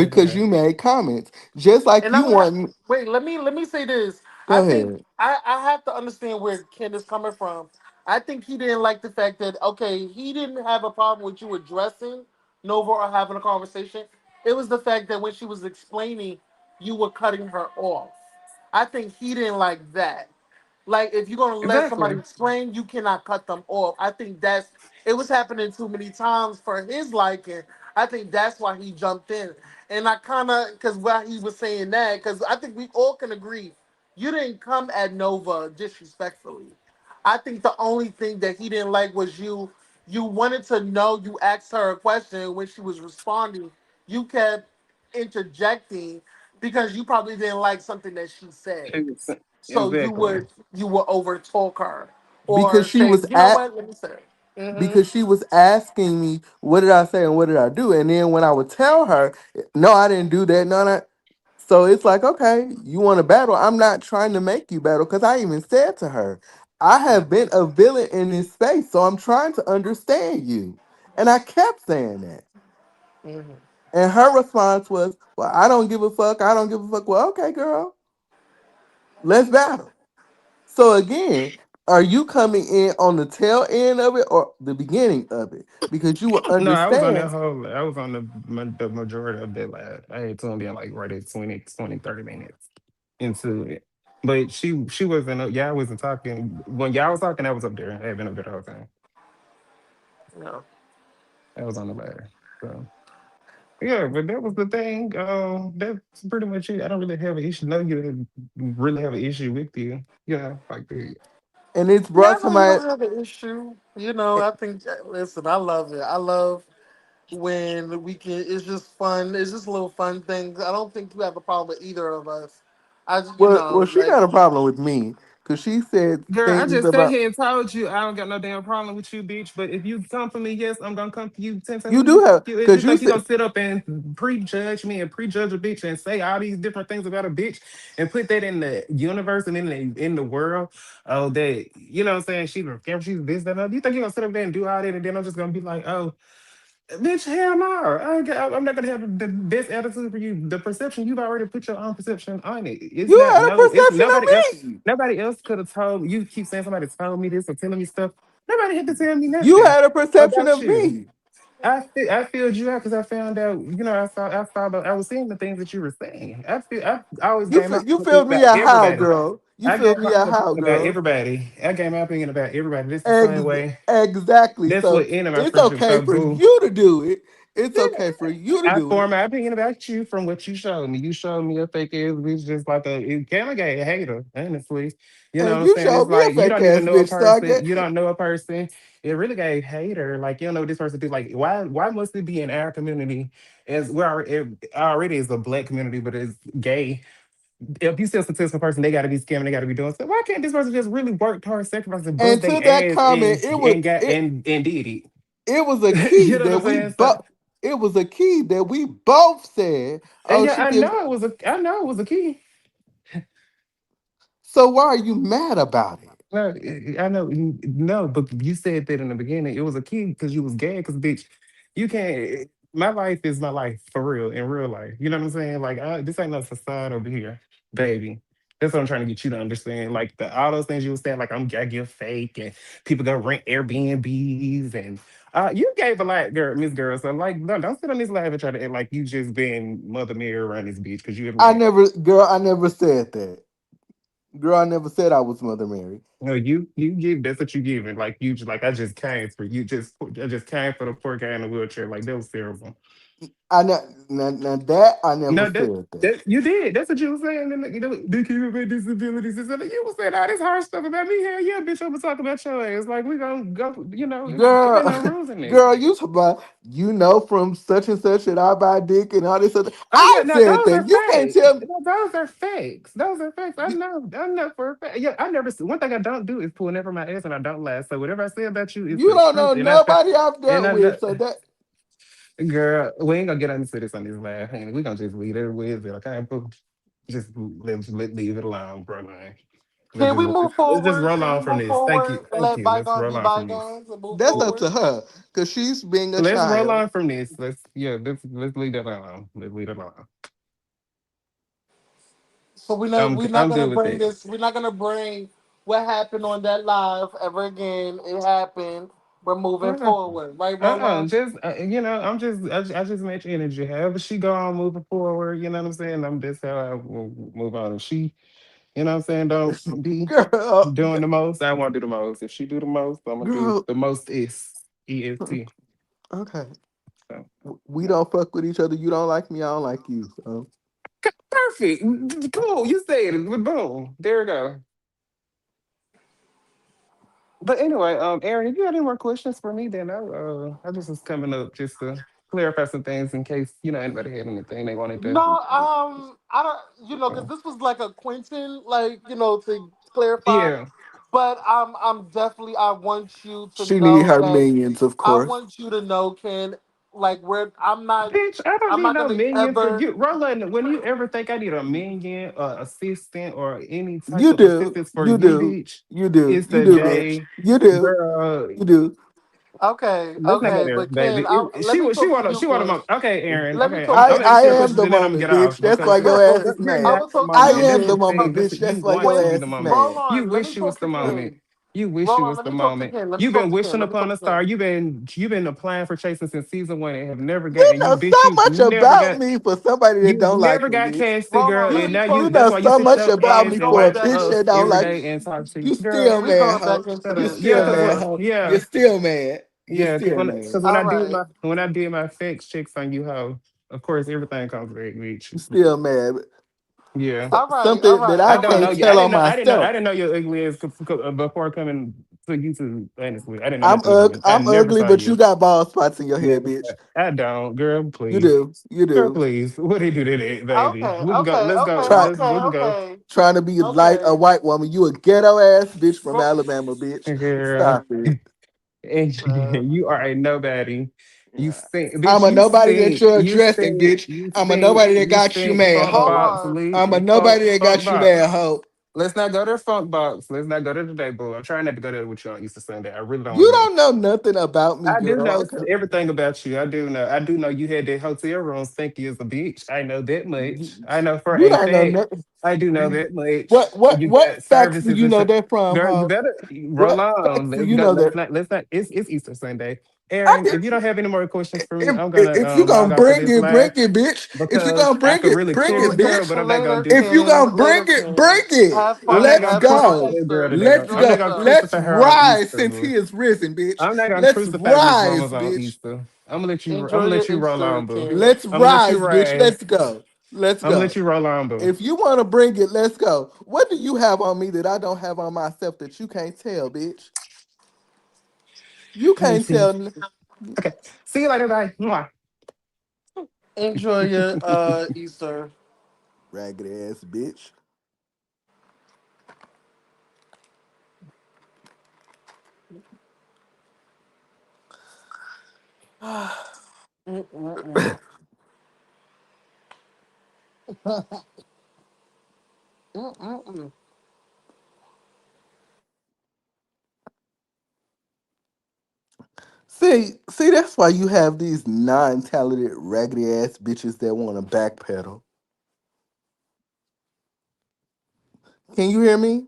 Because you made comments just like and you I'm gonna want. wait. Let me say this. Go I think ahead. I have to understand where Ken is coming from. I think he didn't like the fact that okay, he didn't have a problem with you addressing Nova or having a conversation. It was the fact that when she was explaining, you were cutting her off. I think he didn't like that. Like if you're gonna let somebody Exactly. explain, you cannot cut them off. I think that's it was happening too many times for his liking. I think that's why he jumped in. And I kind of because while he was saying that, because I think we all can agree, you didn't come at Nova disrespectfully. I think the only thing that he didn't like was you wanted to know, you asked her a question when she was responding, you kept interjecting because you probably didn't like something that she said. So Exactly. you would over talk her because or she say, was you know at what, let me say it. because she was asking me what did I say and what did I do, and then when I would tell her, no, I didn't do that, no, no. So it's like, okay, you want to battle? I'm not trying to make you battle because I even said to her, I have been a villain in this space, so I'm trying to understand you, and I kept saying that. Mm-hmm. And her response was, well, I don't give a fuck. I don't give a fuck. Well, okay, girl, let's battle. So again, are you coming in on the tail end of it or the beginning of it? Because you will No, I was on that understand. whole, I was on the majority of that live. I had tuned in like right at 20, 20, 30 minutes into it. But she wasn't, y'all wasn't talking. When y'all was talking, I was up there. I had been up there the whole time. No. I was on the live. So, yeah, but that was the thing. That's pretty much it. I don't really have an issue. No, you really have an issue with you. Yeah, like that. And it's Yeah, I brought to really my don't have an issue. You know, I think listen, I love it. I love when we can it's just fun. It's just little fun things. I don't think you have a problem with either of us. You well, know, she like got a problem with me because she said Girl, I things just sat about here and told you I don't got no damn problem with you, bitch. But if you come for me, yes, I'm gonna come for you. Ten you who you do have think you is? because You you think you said gonna sit up and prejudge me and prejudge a bitch and say all these different things about a bitch and put that in the universe and in the world? Oh, that you know what I'm saying? She's this, that, and other. You think you're gonna sit up there and do all that and then I'm just gonna be like, oh, bitch, hell no. I'm not gonna have the best attitude for you. The perception you've already put your own perception on it. It's you not had a no. It's perception nobody else. of me. Nobody else could have told you. Keep saying somebody told me this or telling me stuff. Nobody had to tell me You nothing had a perception about of you. me. I filled you out because I found out. You know, I was seeing the things that you were saying. I always gave my You opinion filled me about out how, everybody. girl? You I gave filled my me out opinion how, about girl? everybody. I gave my opinion about everybody. This the same Ex- way. exactly. That's what So ended my it's friendship. okay So for boo. you to do it. It's okay for you to I do it. formed my opinion about you from what you showed me. You showed me a fake ass bitch, just like a kind of gay hater, honestly. You know what And I'm you saying? showed It's me a like you fake don't even ass know a bitch, so I person. get. You don't know a person. It really gave hater. Like you don't know what this person do. Like why must it be in our community as we're already is a black community, but it's gay. If you see a successful person, they got to be scamming. They got to be doing stuff. Why can't this person just really work hard, sacrifice, and bust And their to that ass comment, it was and got it and did it? it was a key You know what that I'm we saying? So, both. It was a key that we both said. and Oh, yeah, she gives. I know it was a key. So why are you mad about it? No, I know. No, but you said that in the beginning. It was a key because you was gay. Because bitch, you can't. My life is my life for real in real life. You know what I'm saying? Like this ain't no facade over here, baby. That's what I'm trying to get you to understand. Like all those things you was saying, like I give fake and people go rent Airbnbs and you gave a lot, girl, Miss Girl. So like, no, don't sit on this live and try to act like you just been Mother Mary around this bitch because you have I not. never, girl. I never said that. Girl, I never said I was Mother Mary. No, you give that's what you giving. Like you just like I just came for you. Just I just came for the poor guy in the wheelchair. Like that was terrible. Now that I never No, said that. that you did. That's what you were saying. And like, you know, do you with disabilities? And stuff. You was saying all this hard stuff about me. Hell yeah, bitch. I'm gonna talk about your ass. Like we gonna go. You know, it ain't Girl, no rules in this. girl, you talk about you know from such and such that I buy dick and all this other. Oh yeah, I no, said those that. are You can't facts. tell me. No, those are facts. Those are facts. You, I know for a fact. Yeah, I never. One thing I don't do is pull never my ass, and I don't lie. So whatever I say about you is you the don't truth, know nobody I've and dealt I with, know. so that Girl, we ain't gonna get into this on this live, honey. We gonna just leave it with it, okay? Boo? Just leave it alone, bro. Man. can we move Let's just forward? roll Can on we from move this. forward and Thank let you. Let's bygones roll be on from this. bygones and move that's up forward? to her because she's being a Let's roll child. on from this. Let's leave that alone. Let's leave it alone. So we're not I'm gonna good with bring it. this. We're not gonna bring what happened on that live ever again. It happened. We're moving Uh-uh. forward, right, Roland? Just I just match energy. However she go on moving forward, you know what I'm saying. I'm just how I will move on. If she, you know what I'm saying, don't be Girl, doing the most, I won't do the most. If she do the most, I'm gonna do girl. the most is EST. Okay. So We don't fuck with each other. You don't like me. I don't like you. So perfect. Cool. You said it. Boom. There we go. But anyway, Aaron, if you had any more questions for me, then I just was coming up just to clarify some things in case anybody had anything they wanted to. No, I don't, because this was like a Quintin, like, to clarify. Yeah, But I'm definitely, I want you to she need know her that, millions, of I course. want you to know, Ken, like, I'm not, bitch, I don't I'm need not no gonna million for ever, you, Roland. When you ever think I need a million assistant or any type You of do. assistance for You you, do. bitch, You do. it's You the do, bitch. day, You do. girl. You do. okay, Let's not go okay, there, but baby. Ken, She let me was she talk to wanna you, she wanna Ken. mom. Okay, Aaron. Let me Okay, talk to I'm gonna you, I ask you a am Ken. question the and then I'm gonna moment, get bitch. off That's why because your ass is you're I'm mad. gonna not the talk to I moment, you, and this am is the the Ken. moment, thing. bitch. That's You why want your to When, be the ass is moment. mad. Roland, You let me wish you talk was to the moment. Ken. You wish you was Roland, let the me talk to moment. Ken. Let me You've talk been to Ken. wishing Let me upon talk a to Ken. star. You've been applying for chasing since season one and have never You gotten. You know bitch, so much about me for somebody that you don't like never me, got bitch. casted, girl, Roland, and let You me now you talk. that's know why you so sit much your about We ass me and for a going watch back bitch into us that don't every this. like day me. and talk You shit, girl. still We mad, going back hoe. into You this. Yeah, still because mad, Yeah. hoe. You yeah, still mad. You yeah, still mad. because All right. when I did my facts checks on you, how of course everything comes back, bitch. You still mad. Yeah. All right. All Something that right. I I All don't know can't right. you. tell on I myself. didn't know your ugly ass before coming to YouTube. Honestly, I didn't know nothing about you. I I'm never ugly, saw but you. you got bald spots in your head, Never bitch. saw. I don't, girl. You Please, do. You girl. do. Please. What do you do to that, baby? Okay. We can go. Okay. Let's go. Okay. Try Let's Okay. we can go. Okay. trying to be like a Okay. white woman. You a ghetto ass bitch from Ro- Alabama, bitch. Girl, Stop it. and uh, you are a nobody. You Yeah. stink, I'm bitch. a nobody that you're addressing, bitch. You I'm a stink, nobody that you got you stink. mad, Funk hold hoe. box, on. leak, I'm a funk, nobody that funk got you mad, box. hoe. Let's not go to funk box. Let's not go to the day, boo. I'm trying not to go there with you on Easter Sunday. I really don't want You to go. don't know nothing about me, I do girl. know Okay. everything about you. I do know. I do know you had that hotel room stinky as a bitch. I know that much. I know for You a don't know fact. nothing. I do know that much. What You what got facts do services you and know stuff. that from, Girl, you hoe? better roll What facts on. do Let's you go. know that? Let's not. It's Easter Sunday. I Aaron, if you can, don't have any more questions for me, I'm gonna if you log gonna off of bring this it, live bitch. If you because gonna I could really bring kill it, a L- girl, bitch. but I'm not gonna later, do. If you Ken. gonna Later, bring Ken. it. Have I'm not fun. Let's gonna Have fun on crucify go. that girl Easter. today. Let's Enjoy I'm not go. gonna yourself. Let's crucify her on rise since Easter. he is risen, bitch. I'm not gonna Let's crucify Miss rise, Mamas on bitch. Easter. I'm gonna let you. I'm Enjoy gonna your let you roll Easter, on, boo. Ken. Let's I'm gonna let you rise, bitch. rise. Let's go. Let's I'm gonna let go. you roll on, boo. If you want to bring it, let's go. What do you have on me that I don't have on myself that you can't tell, bitch? You Let me can't see. tell Okay. See you later. Bye. Mwah. Enjoy your Easter. ragged ass bitch. Mm-mm-mm. Mm-mm-mm. See, that's why you have these non-talented, raggedy ass bitches that want to backpedal. Can you hear me?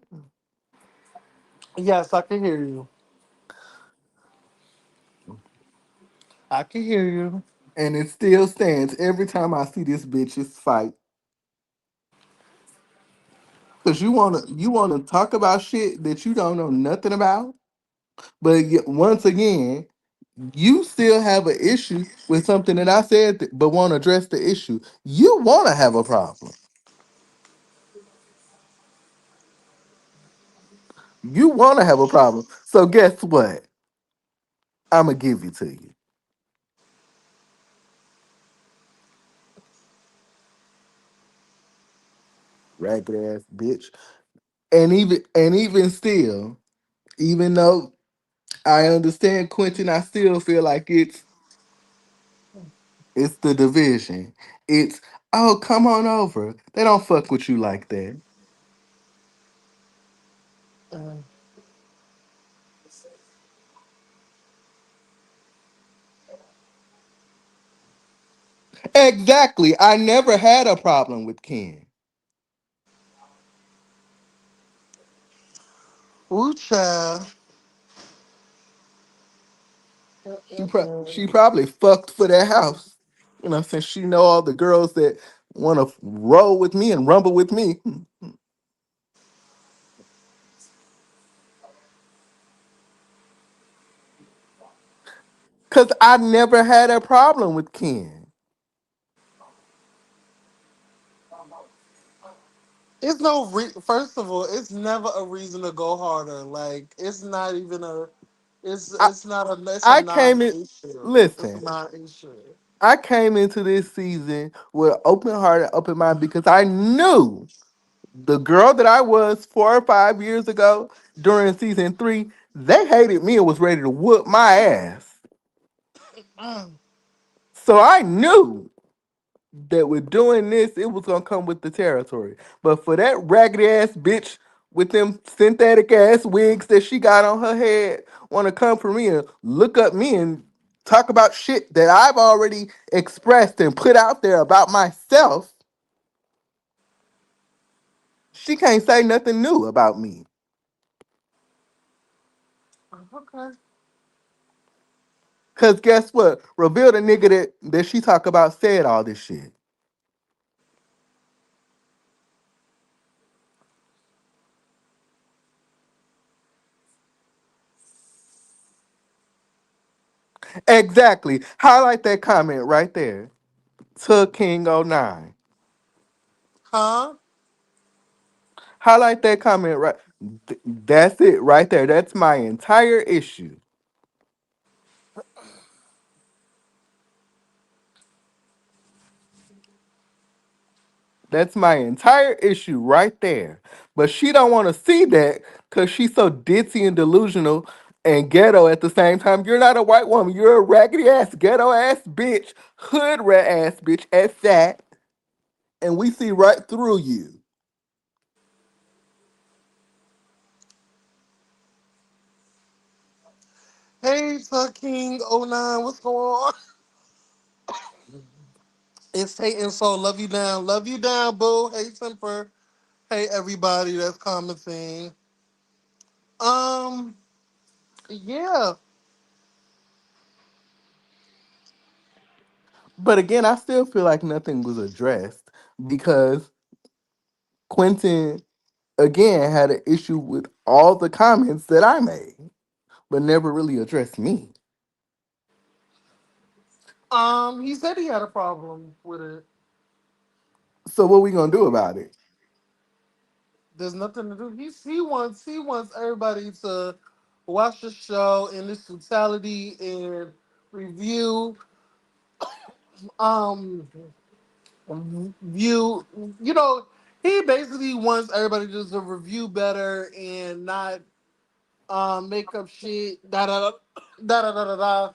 Yes, I can hear you. I can hear you. And it still stands every time I see this bitches fight. Cause you wanna talk about shit that you don't know nothing about. But once again, you still have an issue with something that I said, but won't address the issue. You wanna have a problem. You wanna have a problem. So guess what? I'ma give it to you, ragged ass bitch. And even still, even though I understand Quentin, I still feel like it's the division. It's oh come on over. They don't fuck with you like that. Uh, Exactly. I never had a problem with Ken. ooh, child. She probably fucked for that house. You know, since she know all the girls that want to roll with me and rumble with me. Cause I never had a problem with Ken. It's no first of all, it's never a reason to go harder. Like it's not even a I it's not a it's a I came in. non-issue. It's a Listen, non-issue. I came into this season with open heart and open mind because I knew the girl that I was 4 or 5 years ago during season 3. They hated me and was ready to whoop my ass. Mm. So I knew that with doing this, it was gonna come with the territory. But for that raggedy ass bitch with them synthetic ass wigs that she got on her head, want to come for me and look up me and talk about shit that I've already expressed and put out there about myself, she can't say nothing new about me. Okay. Cause guess what? Reveal the nigga that she talk about said all this shit. Exactly. Highlight that comment right there. To King09. Huh? Highlight that comment right. That's it right there. That's my entire issue. That's my entire issue right there. But she don't want to see that because she's so ditzy and delusional and ghetto at the same time. You're not a white woman. You're a raggedy ass, ghetto ass bitch, hood rat ass bitch at that. And we see right through you. Hey, Tuck King '09, what's going on? It's Tate Soul. Love you down, boo. Hey, Temper. Hey, everybody that's commenting. Um, yeah. But again, I still feel like nothing was addressed because Quentin again had an issue with all the comments that I made, but never really addressed me. He said he had a problem with it. So what we gonna do about it? There's nothing to do. He wants everybody to watch the show in its totality and review um view he basically wants everybody just to review better and not make up shit da da da.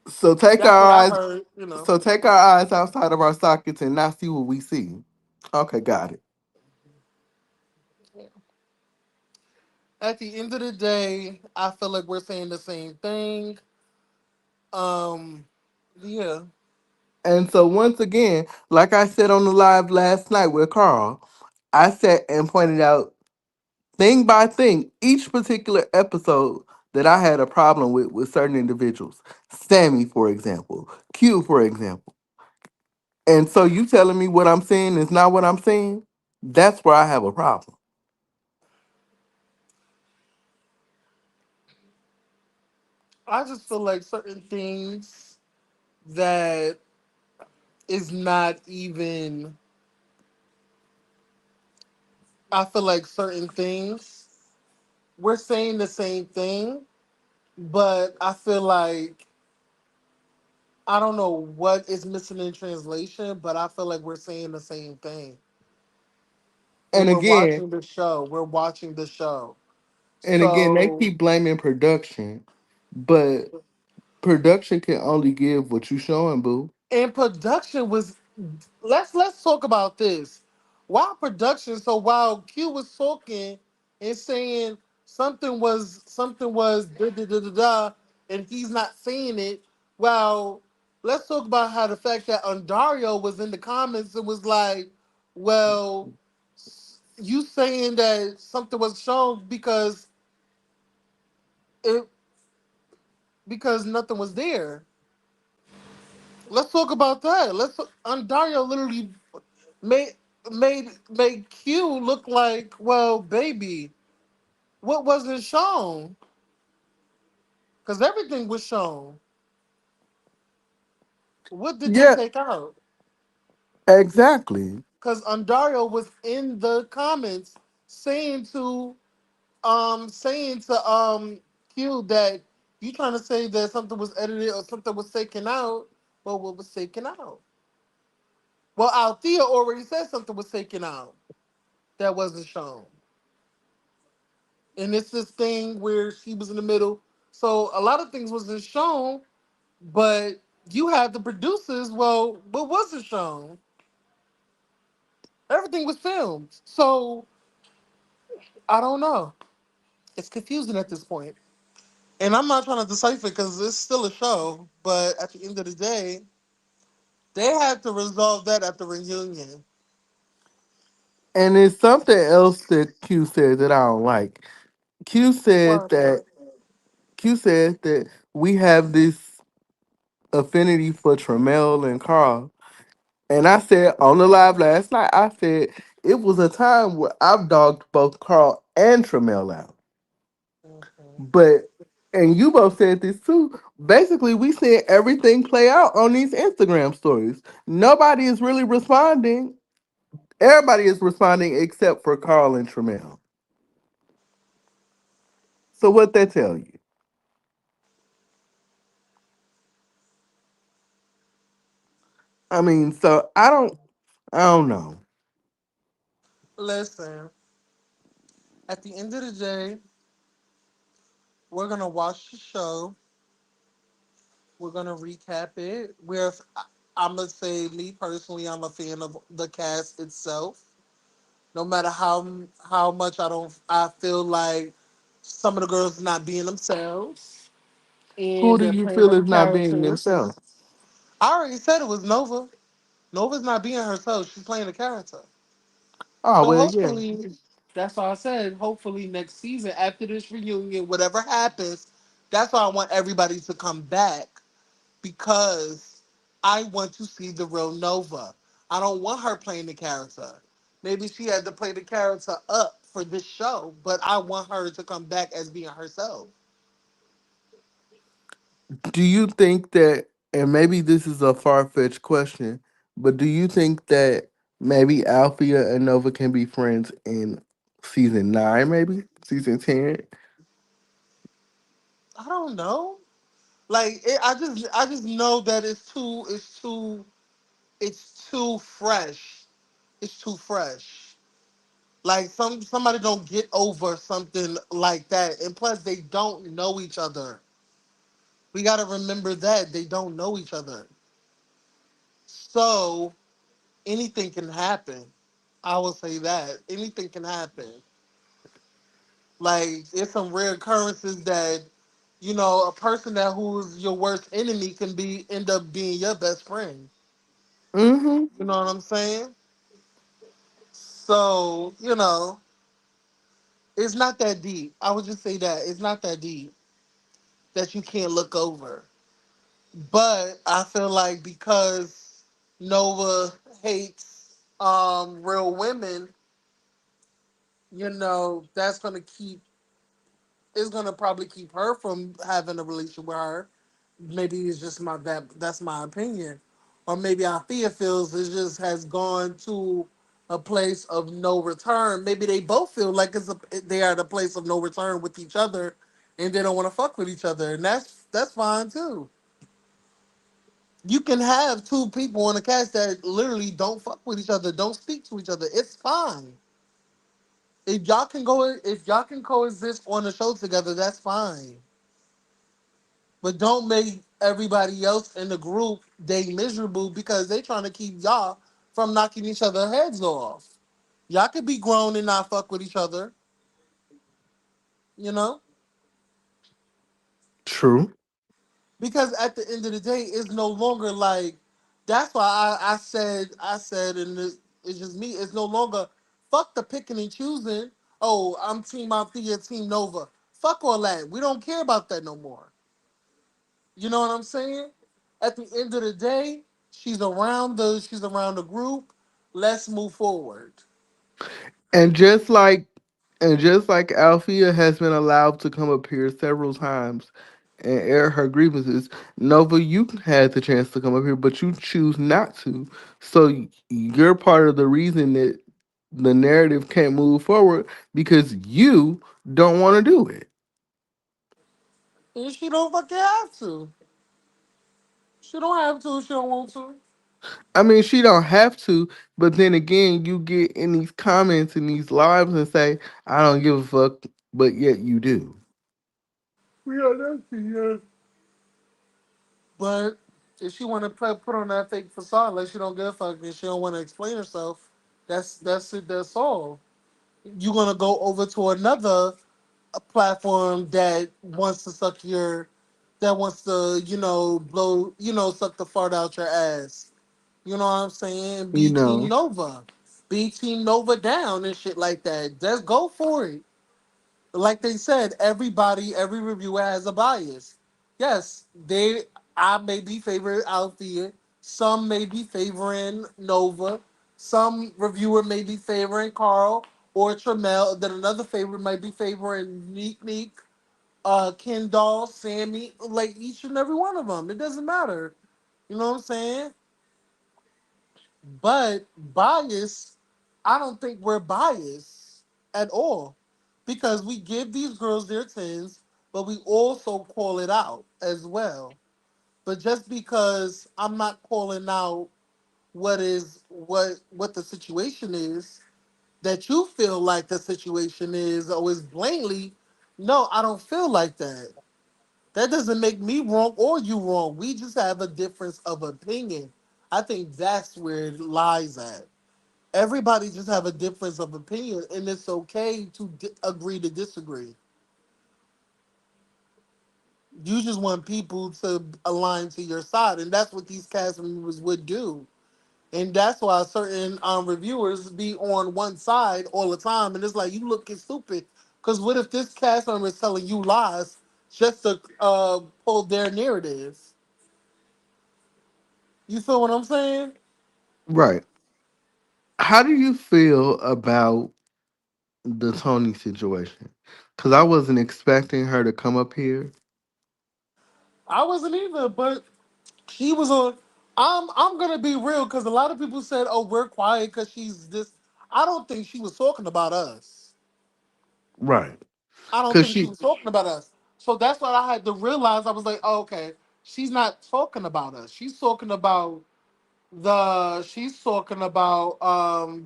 So take That's our what I eyes. heard. So take our eyes outside of our sockets and not see what we see. Okay, got it. At the end of the day, I feel like we're saying the same thing. Um, yeah. And so once again, like I said on the live last night with Carl, I sat and pointed out thing by thing each particular episode that I had a problem with certain individuals. Sammy, for example, Q, for example. And so you telling me what I'm saying is not what I'm saying? That's where I have a problem. I just feel like certain things that is not even. I feel like certain things we're saying the same thing, but I feel like I don't know what is missing in translation, but I feel like we're saying the same thing. And And we're again, watching the show. We're watching the show. they So keep blaming production, but production can only give what you showing, boo. and production was let's talk about this. While production, so while Q was talking and saying something was da da da da da, and he's not saying it. Well, let's talk about how the fact that Ondario was in the comments and was like, well, you saying that something was shown because it because nothing was there. Let's talk about that. Dario literally made made Q look like, well, baby, what wasn't shown? Because everything was shown. What did they Yeah, take out? exactly. Because Andario was in the comments saying to Q that you trying to say that something was edited or something was taken out. Well, what was taken out? Well, Althea already said something was taken out that wasn't shown. And it's this thing where she was in the middle. So a lot of things wasn't shown, but you have the producers. Well, what wasn't shown? Everything was filmed. So I don't know. It's confusing at this point. And I'm not trying to decipher because it's still a show, but at the end of the day, they had to resolve that at the reunion. And it's something else that Q said that I don't like. Q said What? that Q said that we have this affinity for Tremel and Carl. And I said on the live last night, I said it was a time where I've dogged both Carl and Tremel out. Mhm. But and you both said this too. Basically, we seeing everything play out on these Instagram stories. Nobody is really responding. Everybody is responding except for Carl and Tremel. So what that tell you? I mean, so I don't know. Listen, at the end of the day, we're gonna watch the show. We're gonna recap it. I'm gonna say, me personally, I'm a fan of the cast itself. No matter how much I feel like some of the girls not being themselves Who and do they're you playing feel them is not being characters. themselves? I already said it was Nova. Nova's not being herself. She's playing a character. Oh So well, yeah. hopefully, that's why I said, hopefully next season, after this reunion, whatever happens, that's why I want everybody to come back because I want to see the real Nova. I don't want her playing the character. Maybe she had to play the character up for this show, but I want her to come back as being herself. Do you think that, and maybe this is a far fetched question, but do you think that maybe Althea and Nova can be friends in season 9, maybe season 10? I don't know. I just know that it's too fresh. It's too fresh. Like somebody don't get over something like that, and plus they don't know each other. We got to remember that they don't know each other, so anything can happen. I will say that anything can happen. Like it's some rare occurrences that a person that who's your worst enemy can be end up being your best friend. Mm-hmm. You know what I'm saying? So it's not that deep. I would just say that it's not that deep that you can't look over. But I feel like because Nova hates real women, that's gonna keep is gonna probably keep her from having a relationship with her. Maybe it's just that's my opinion. Or maybe Althea feels it just has gone to a place of no return. Maybe they both feel like they are at a place of no return with each other and they don't want to fuck with each other. And that's fine too. You can have two people on a cast that literally don't fuck with each other, don't speak to each other. It's fine. If y'all can coexist on the show together, that's fine. But don't make everybody else in the group they miserable because they trying to keep y'all from knocking each other heads off. Y'all could be grown and not fuck with each other, you know? True. Because at the end of the day, it's no longer like that's why I said and it's just me, it's no longer fuck the picking and choosing. Oh, I'm team Althea, team Nova. Fuck all that. We don't care about that no more. You know what I'm saying? At the end of the day, she's around the group. Let's move forward. And just like and just like Althea has been allowed to come up here several times and air her grievances, Nova, you had the chance to come up here, but you choose not to. So you're part of the reason that the narrative can't move forward because you don't want to do it. And she don't fucking have to. She don't have to. She don't want to. I mean, she don't have to, but then again, you get in these comments in these lives and say, "I don't give a fuck," but yet you do. Yeah, that's yeah. But if she want to put on that fake facade, like she don't give a fuck, and she don't want to explain herself, that's it. That's all. You gonna go over to another platform that wants to suck your, that wants to blow suck the fart out your ass. You know what I'm saying? You Be Team know, Nova, be Team Nova down and shit like that. Just go for it. Like they said, every reviewer has a bias. Yes, I may be favoring Althea. Some may be favoring Nova. Some reviewer may be favoring Carl or Tremel. Then another favorite might be favoring Neek, Kendall, Sammy. Like each and every one of them. It doesn't matter. You know what I'm saying? But bias, I don't think we're biased at all because we give these girls their tens, but we also call it out as well. But just because I'm not calling out what the situation is that you feel like the situation is or is blatantly, no, I don't feel like that. That doesn't make me wrong or you wrong. We just have a difference of opinion. I think that's where it lies at. Everybody just have a difference of opinion, and it's okay to agree to disagree. You just want people to align to your side, and that's what these cast members would do. And that's why certain reviewers be on one side all the time, and it's like you looking stupid. Because what if this cast member is telling you lies just to pull their narrative? You feel what I'm saying? right? How do you feel about the Tony situation? Because I wasn't expecting her to come up here. I wasn't either, but she was on. I'm gonna be real because a lot of people said, "Oh, we're quiet because she's this." I don't think she was talking about us. Right. I don't Because think she she, was talking about us. So that's what I had to realize. I was like, oh, okay, she's not talking about us. She's talking about the. She's talking about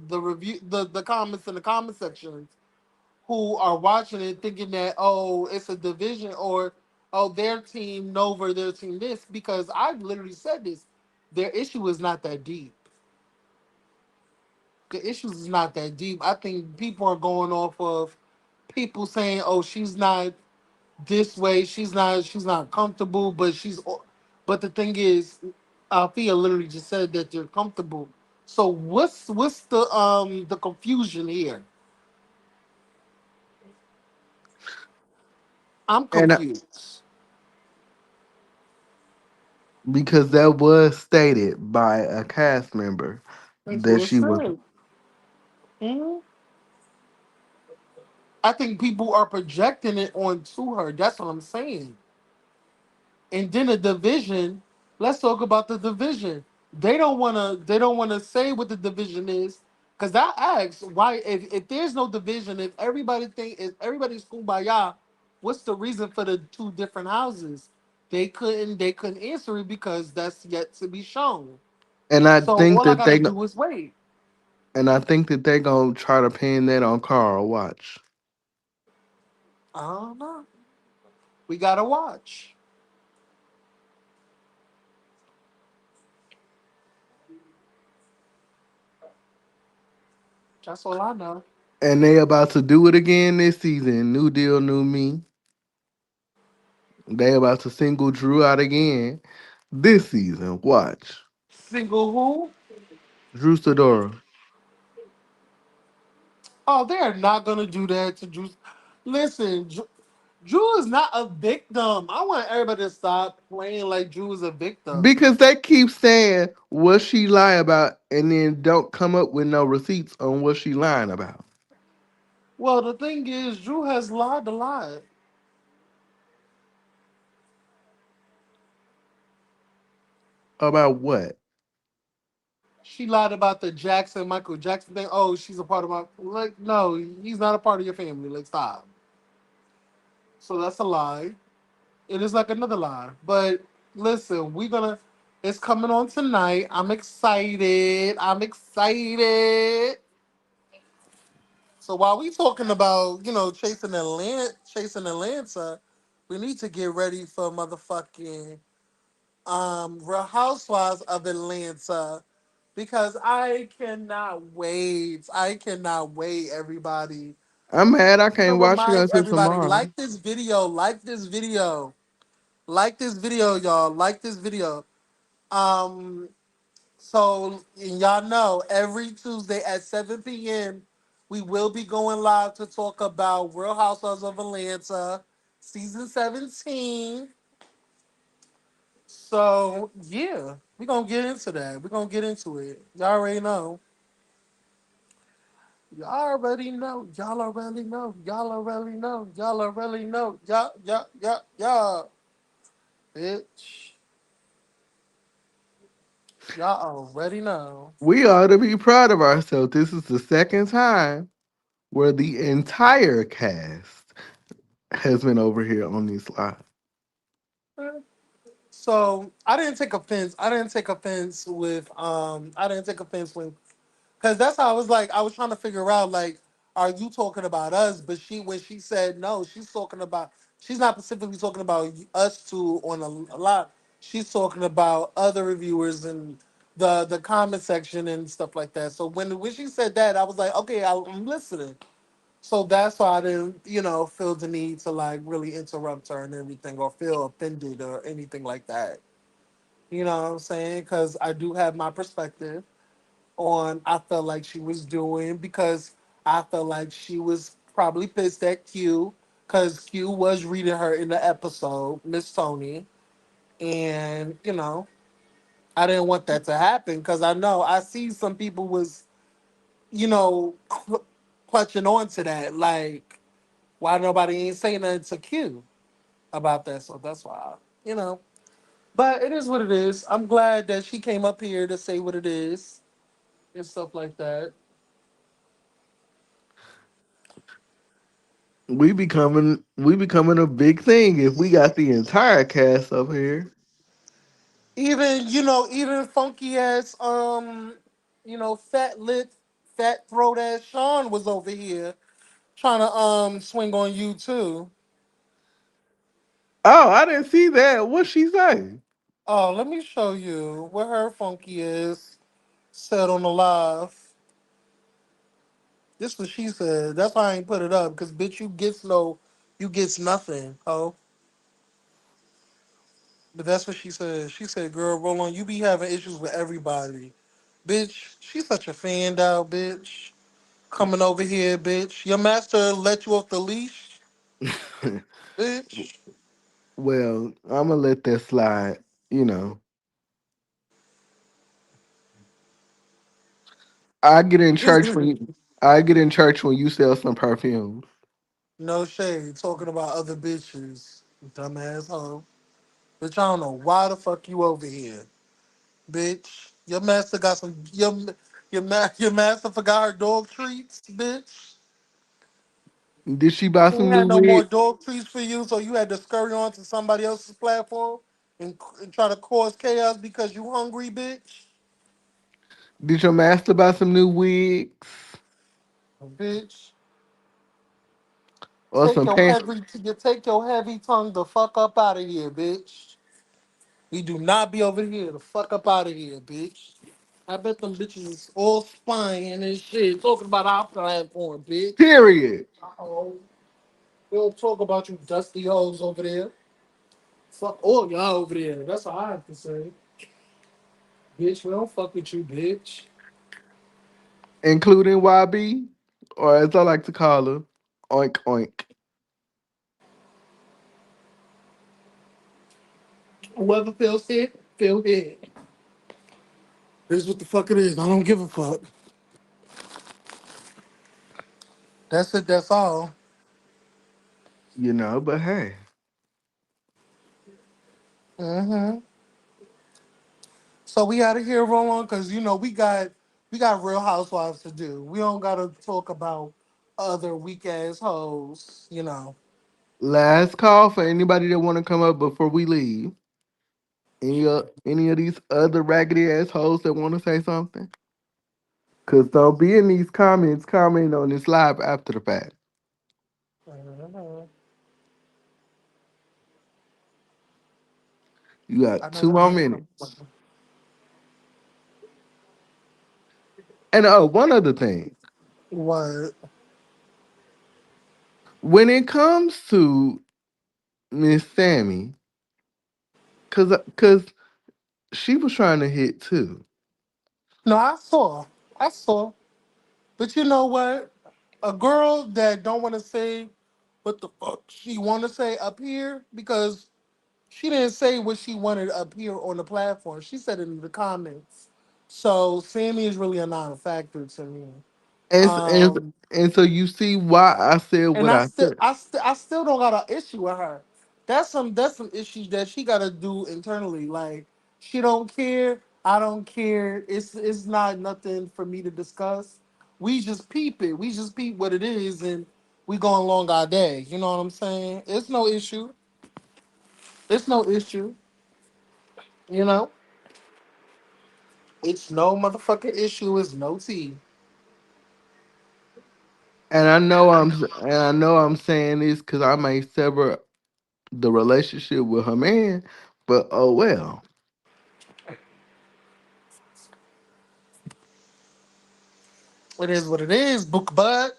the review, the comments in the comment sections who are watching it thinking that oh it's a division or oh their team Nova their team this because I literally said this. Their issue is not that deep. The issues is not that deep. I think people are going off of people saying, "Oh, she's not this way. She's not comfortable." But the thing is, Althea literally just said that they're comfortable. So what's the confusion here? I'm and confused. because that was stated by a cast member That's that what it she was said. Mhm. I think people are projecting it onto her. That's what I'm saying. And then the division. Let's talk about the division. They don't wanna. They don't wanna say what the division is. Cause I asked why if there's no division, if everybody's kumbaya, what's the reason for the two different houses? They couldn't answer it because that's yet to be shown. and I So think all I that gotta they do is wait. and I think that they gonna try to pin that on Carl. Watch. I don't know. We gotta watch. That's all I know. And they about to do it again this season. New deal, new me. They about to single Drew out again this season. Watch. Single who? Drew Sidora. Oh, they're not gonna do that to Drew. Listen, Drew is not a victim. I want everybody to stop playing like Drew is a victim. Because they keep saying what she lie about and then don't come up with no receipts on what she lying about. Well, the thing is, Drew has lied a lot. About what? She lied about the Michael Jackson thing. Oh, she's a part of my like. No, he's not a part of your family. Like, stop. So that's a lie. It is like another lie. But listen, we gonna. It's coming on tonight. I'm excited. I'm excited. So while we talking about chasing Atlanta, we need to get ready for motherfucking Real Housewives of Atlanta because I cannot wait. I cannot wait, everybody. I'm mad I To can't watch it remind until everybody, tomorrow. like this video, like this video, like this video, y'all, like this video. Um, so and y'all know every Tuesday at 7 p.m. we will be going live to talk about Real Housewives of Atlanta, season 17. So yeah, we're gonna get into that. We're gonna get into it. Y'all already know. Y'all already know. Y'all already know. Y'all already know. Y'all already know. Y'all. Bitch. Y'all already know. We ought to be proud of ourselves. This is the second time where the entire cast has been over here on this live. So I didn't take offense. I didn't take offense when because that's how I was like, I was trying to figure out like, are you talking about us? But when she said no, she's not specifically talking about us two on a lot. She's talking about other reviewers and the comment section and stuff like that. So when she said that, I was like, okay, I'm listening. So that's why I didn't, feel the need to like really interrupt her and everything or feel offended or anything like that. You know what I'm saying? Because I do have my perspective on I felt like she was doing because I felt like she was probably pissed at Q because Q was reading her in the episode, Miss Tony, and I didn't want that to happen because I know I see some people was clutching on to that like why nobody ain't saying nothing to Q about that, so that's why you know. But it is what it is. I'm glad that she came up here to say what it is and stuff like that. We becoming a big thing if we got the entire cast up here. Even funky ass, fat lip, fat throat ass Sean was over here trying to swing on you too. Oh, I didn't see that. What she say? Oh, let me show you what her funky is said on the live. This what she said. That's why I ain't put it up because bitch, you gets nothing. Oh, but that's what she said. She said, "Girl, roll on. You be having issues with everybody, bitch. She's such a fan out, bitch. Coming over here, bitch. Your master let you off the leash, bitch. Well, I'm gonna let that slide. You know, I get in church when I get in church when you sell some perfume. No shade. Talking about other bitches, dumbass hoe. Bitch, I don't know why the fuck you over here, bitch. Your master got some. Your master forgot her dog treats, bitch. Did she buy She ain't some new had no more wig? dog treats for you, so you had to scurry on to somebody else's platform and try to cause chaos because you hungry, bitch. Did your master buy some new wigs Bitch. or some pants? Take your heavy tongue the fuck up out of here, bitch. We do not be over here. The fuck up out of here, bitch. I bet them bitches is all spying and shit. Talking about our platform, bitch. Period. Oh, we'll talk about you dusty hoes over there. Fuck all y'all over there. That's all I have to say. Bitch, we don't fuck with you, bitch. Including YB, or as I like to call her, oink oink. Whoever feels hit, feel hit. This is what the fuck it is. I don't give a fuck. That's it. That's all. But hey, Hmm. So we out of here, roll on, because we got Real Housewives to do. We don't gotta talk about other weak ass hoes. last call for anybody that want to come up before we leave. Any of these other raggedy assholes that want to say something? Cause don't be in these comments commenting on this live after the fact. Mhm. You I got know two that's more right. minutes. And one other thing. What? When it comes to Miss Sammy, cause she was trying to hit too. No, I saw. But you know what? A girl that don't want to say what the fuck she want to say up here because she didn't say what she wanted up here on the platform. She said it in the comments. So Sammy is really a non-factor to me. And s- and s- Um, and so you see why I said and what I I still, said. I still don't got an issue with her. That's some issues that she got to do internally. Like she don't care, I don't care. It's not nothing for me to discuss. We just peep it. We just peep what it is, and we go along our day. You know what I'm saying? It's no issue. It's no issue. You know, it's no motherfucking issue. It's no tea. And I know I'm saying this because I may sever the relationship with her man, but oh well. It is what it is. Book bud.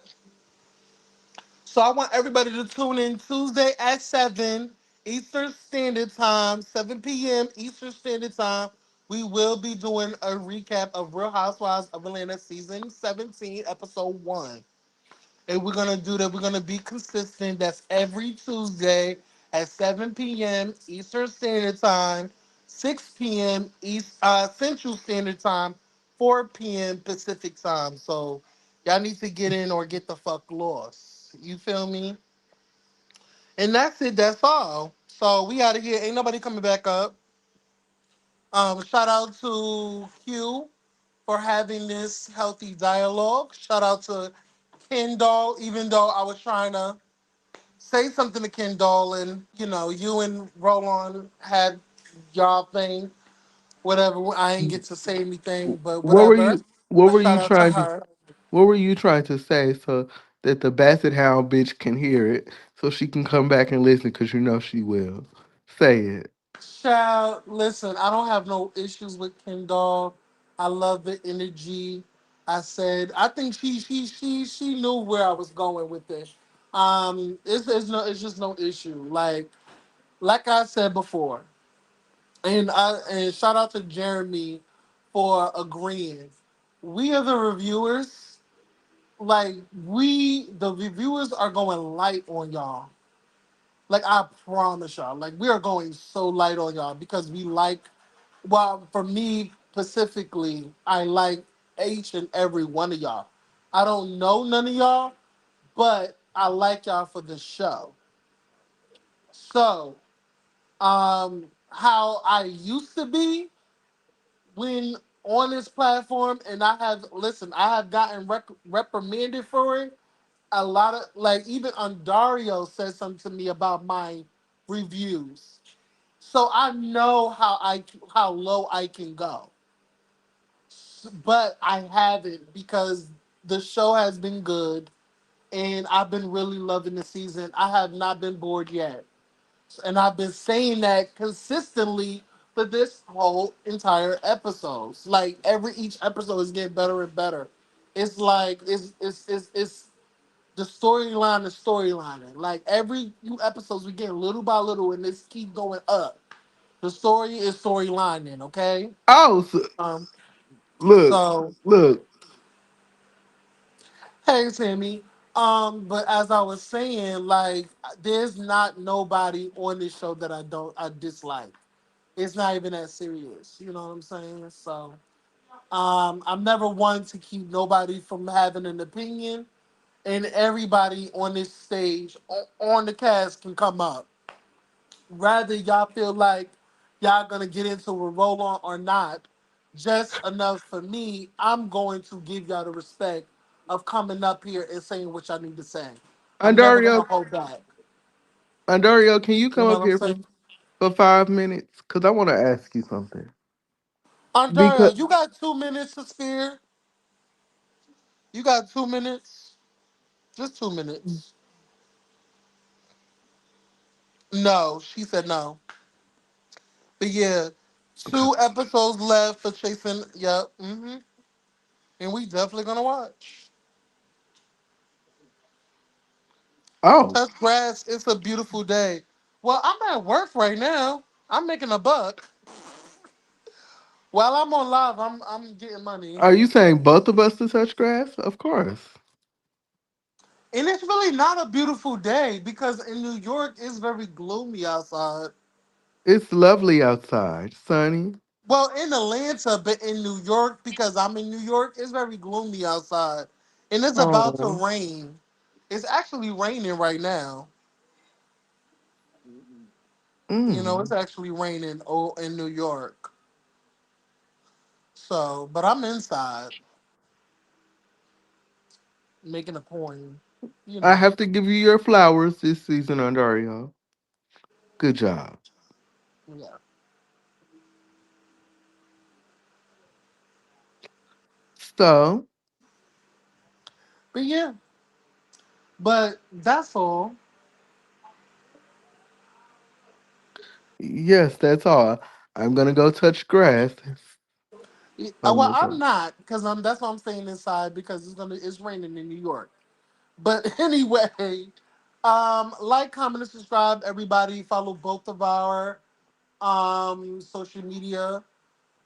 So I want everybody to tune in Tuesday at 7 Eastern Standard Time, 7 p.m. Eastern Standard Time. We will be doing a recap of Real Housewives of Atlanta season 17, episode 1. And we're gonna do that. We're gonna be consistent. That's every Tuesday at 7 p.m. Eastern Standard Time, 6 p.m. Central Standard Time, 4 p.m. Pacific Time. So y'all need to get in or get the fuck lost. You feel me? And that's it. That's all. So we out of here. Ain't nobody coming back up. Shout out to Q for having this healthy dialogue. Shout out to Kendall, even though I was trying to say something to Kendall, and you and Roland had y'all thing, whatever. I ain't get to say anything, but What were whatever. you what But were shout you out to trying to her. what were you trying to say so that the Basset Hound bitch can hear it so she can come back and listen because you know she will. Say it. Child, listen, I don't have no issues with Kendall. I love the energy. I think she knew where I was going with this. It's just no issue. Like I said before, and shout out to Jeremy for agreeing. We are the reviewers. Like the reviewers are going light on y'all. Like I promise y'all. Like we are going so light on y'all because we like. Well, for me specifically, I like each and every one of y'all. I don't know none of y'all, but I like y'all for the show. So, how I used to be when on this platform, and I have gotten reprimanded for it. A lot of even Dario said something to me about my reviews, so I know how low I can go, but I haven't because the show has been good, and I've been really loving the season. I have not been bored yet, and I've been saying that consistently for this whole entire episodes. Like each episode is getting better and better. It's like it's the storyline is storylining. Like every few episodes we get little by little, and this keep going up. The story is storylining. Okay. Oh, so, Um. look, So look. hey, Sammy. But as I was saying, like, there's not nobody on this show that I dislike. it's not even that serious. You know what I'm saying? So I'm never one to keep nobody from having an opinion, and everybody on this stage on the cast can come up. Rather y'all feel like y'all gonna get into a roll on or not, just enough for me, I'm going to give y'all the respect of coming up here and saying what y'all need to say. I'm never gonna Andario, hold back. Andario, can you You come know up what I'm here saying? for 5 minutes? Cause I want to ask you something. Because Andario, you got 2 minutes to spare. You got 2 minutes. Just 2 minutes. No, she said no. But yeah, okay. 2 episodes left for chasing. Yep. And we definitely gonna watch. Oh, Touch grass. It's a beautiful day. Well, I'm at work right now. I'm making a buck. While I'm on live, I'm getting money. are you saying both of us to touch grass? Of course. And it's really not a beautiful day because in New York it's very gloomy outside. It's lovely outside, sunny. Well, in Atlanta, but in New York, because I'm in New York, it's very gloomy outside. And it's about to Oh, rain. It's actually raining right now. You know, it's mm. actually raining in New York. So, but I'm inside making a coin. You I know. have to give you your flowers this season, Andario. Good job. Yeah. So, But yeah. But that's all. yes, that's all. I'm gonna go touch grass. Well, I'm I'm okay. not because I'm. That's why I'm staying inside because it's raining in New York. But anyway, like, comment, and subscribe. Everybody, follow both of our social media.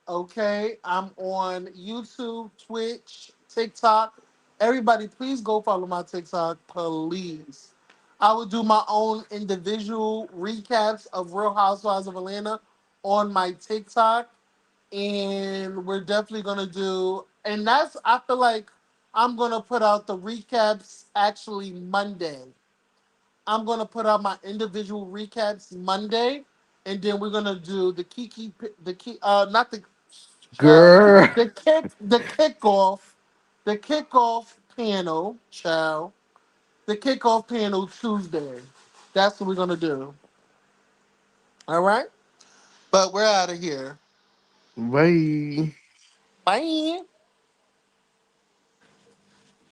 Okay, I'm on YouTube, Twitch, TikTok. Everybody, please go follow my TikTok, please. I will do my own individual recaps of Real Housewives of Atlanta on my TikTok, and we're definitely gonna do. And that's I feel like I'm gonna put out the recaps actually Monday. I'm gonna put out my individual recaps Monday, and then we're gonna do the key, not the child, Girl. the kickoff, the kickoff panel, child, the kickoff panel Tuesday. That's what we're gonna do. All right, but we're out of here. Bye. Bye.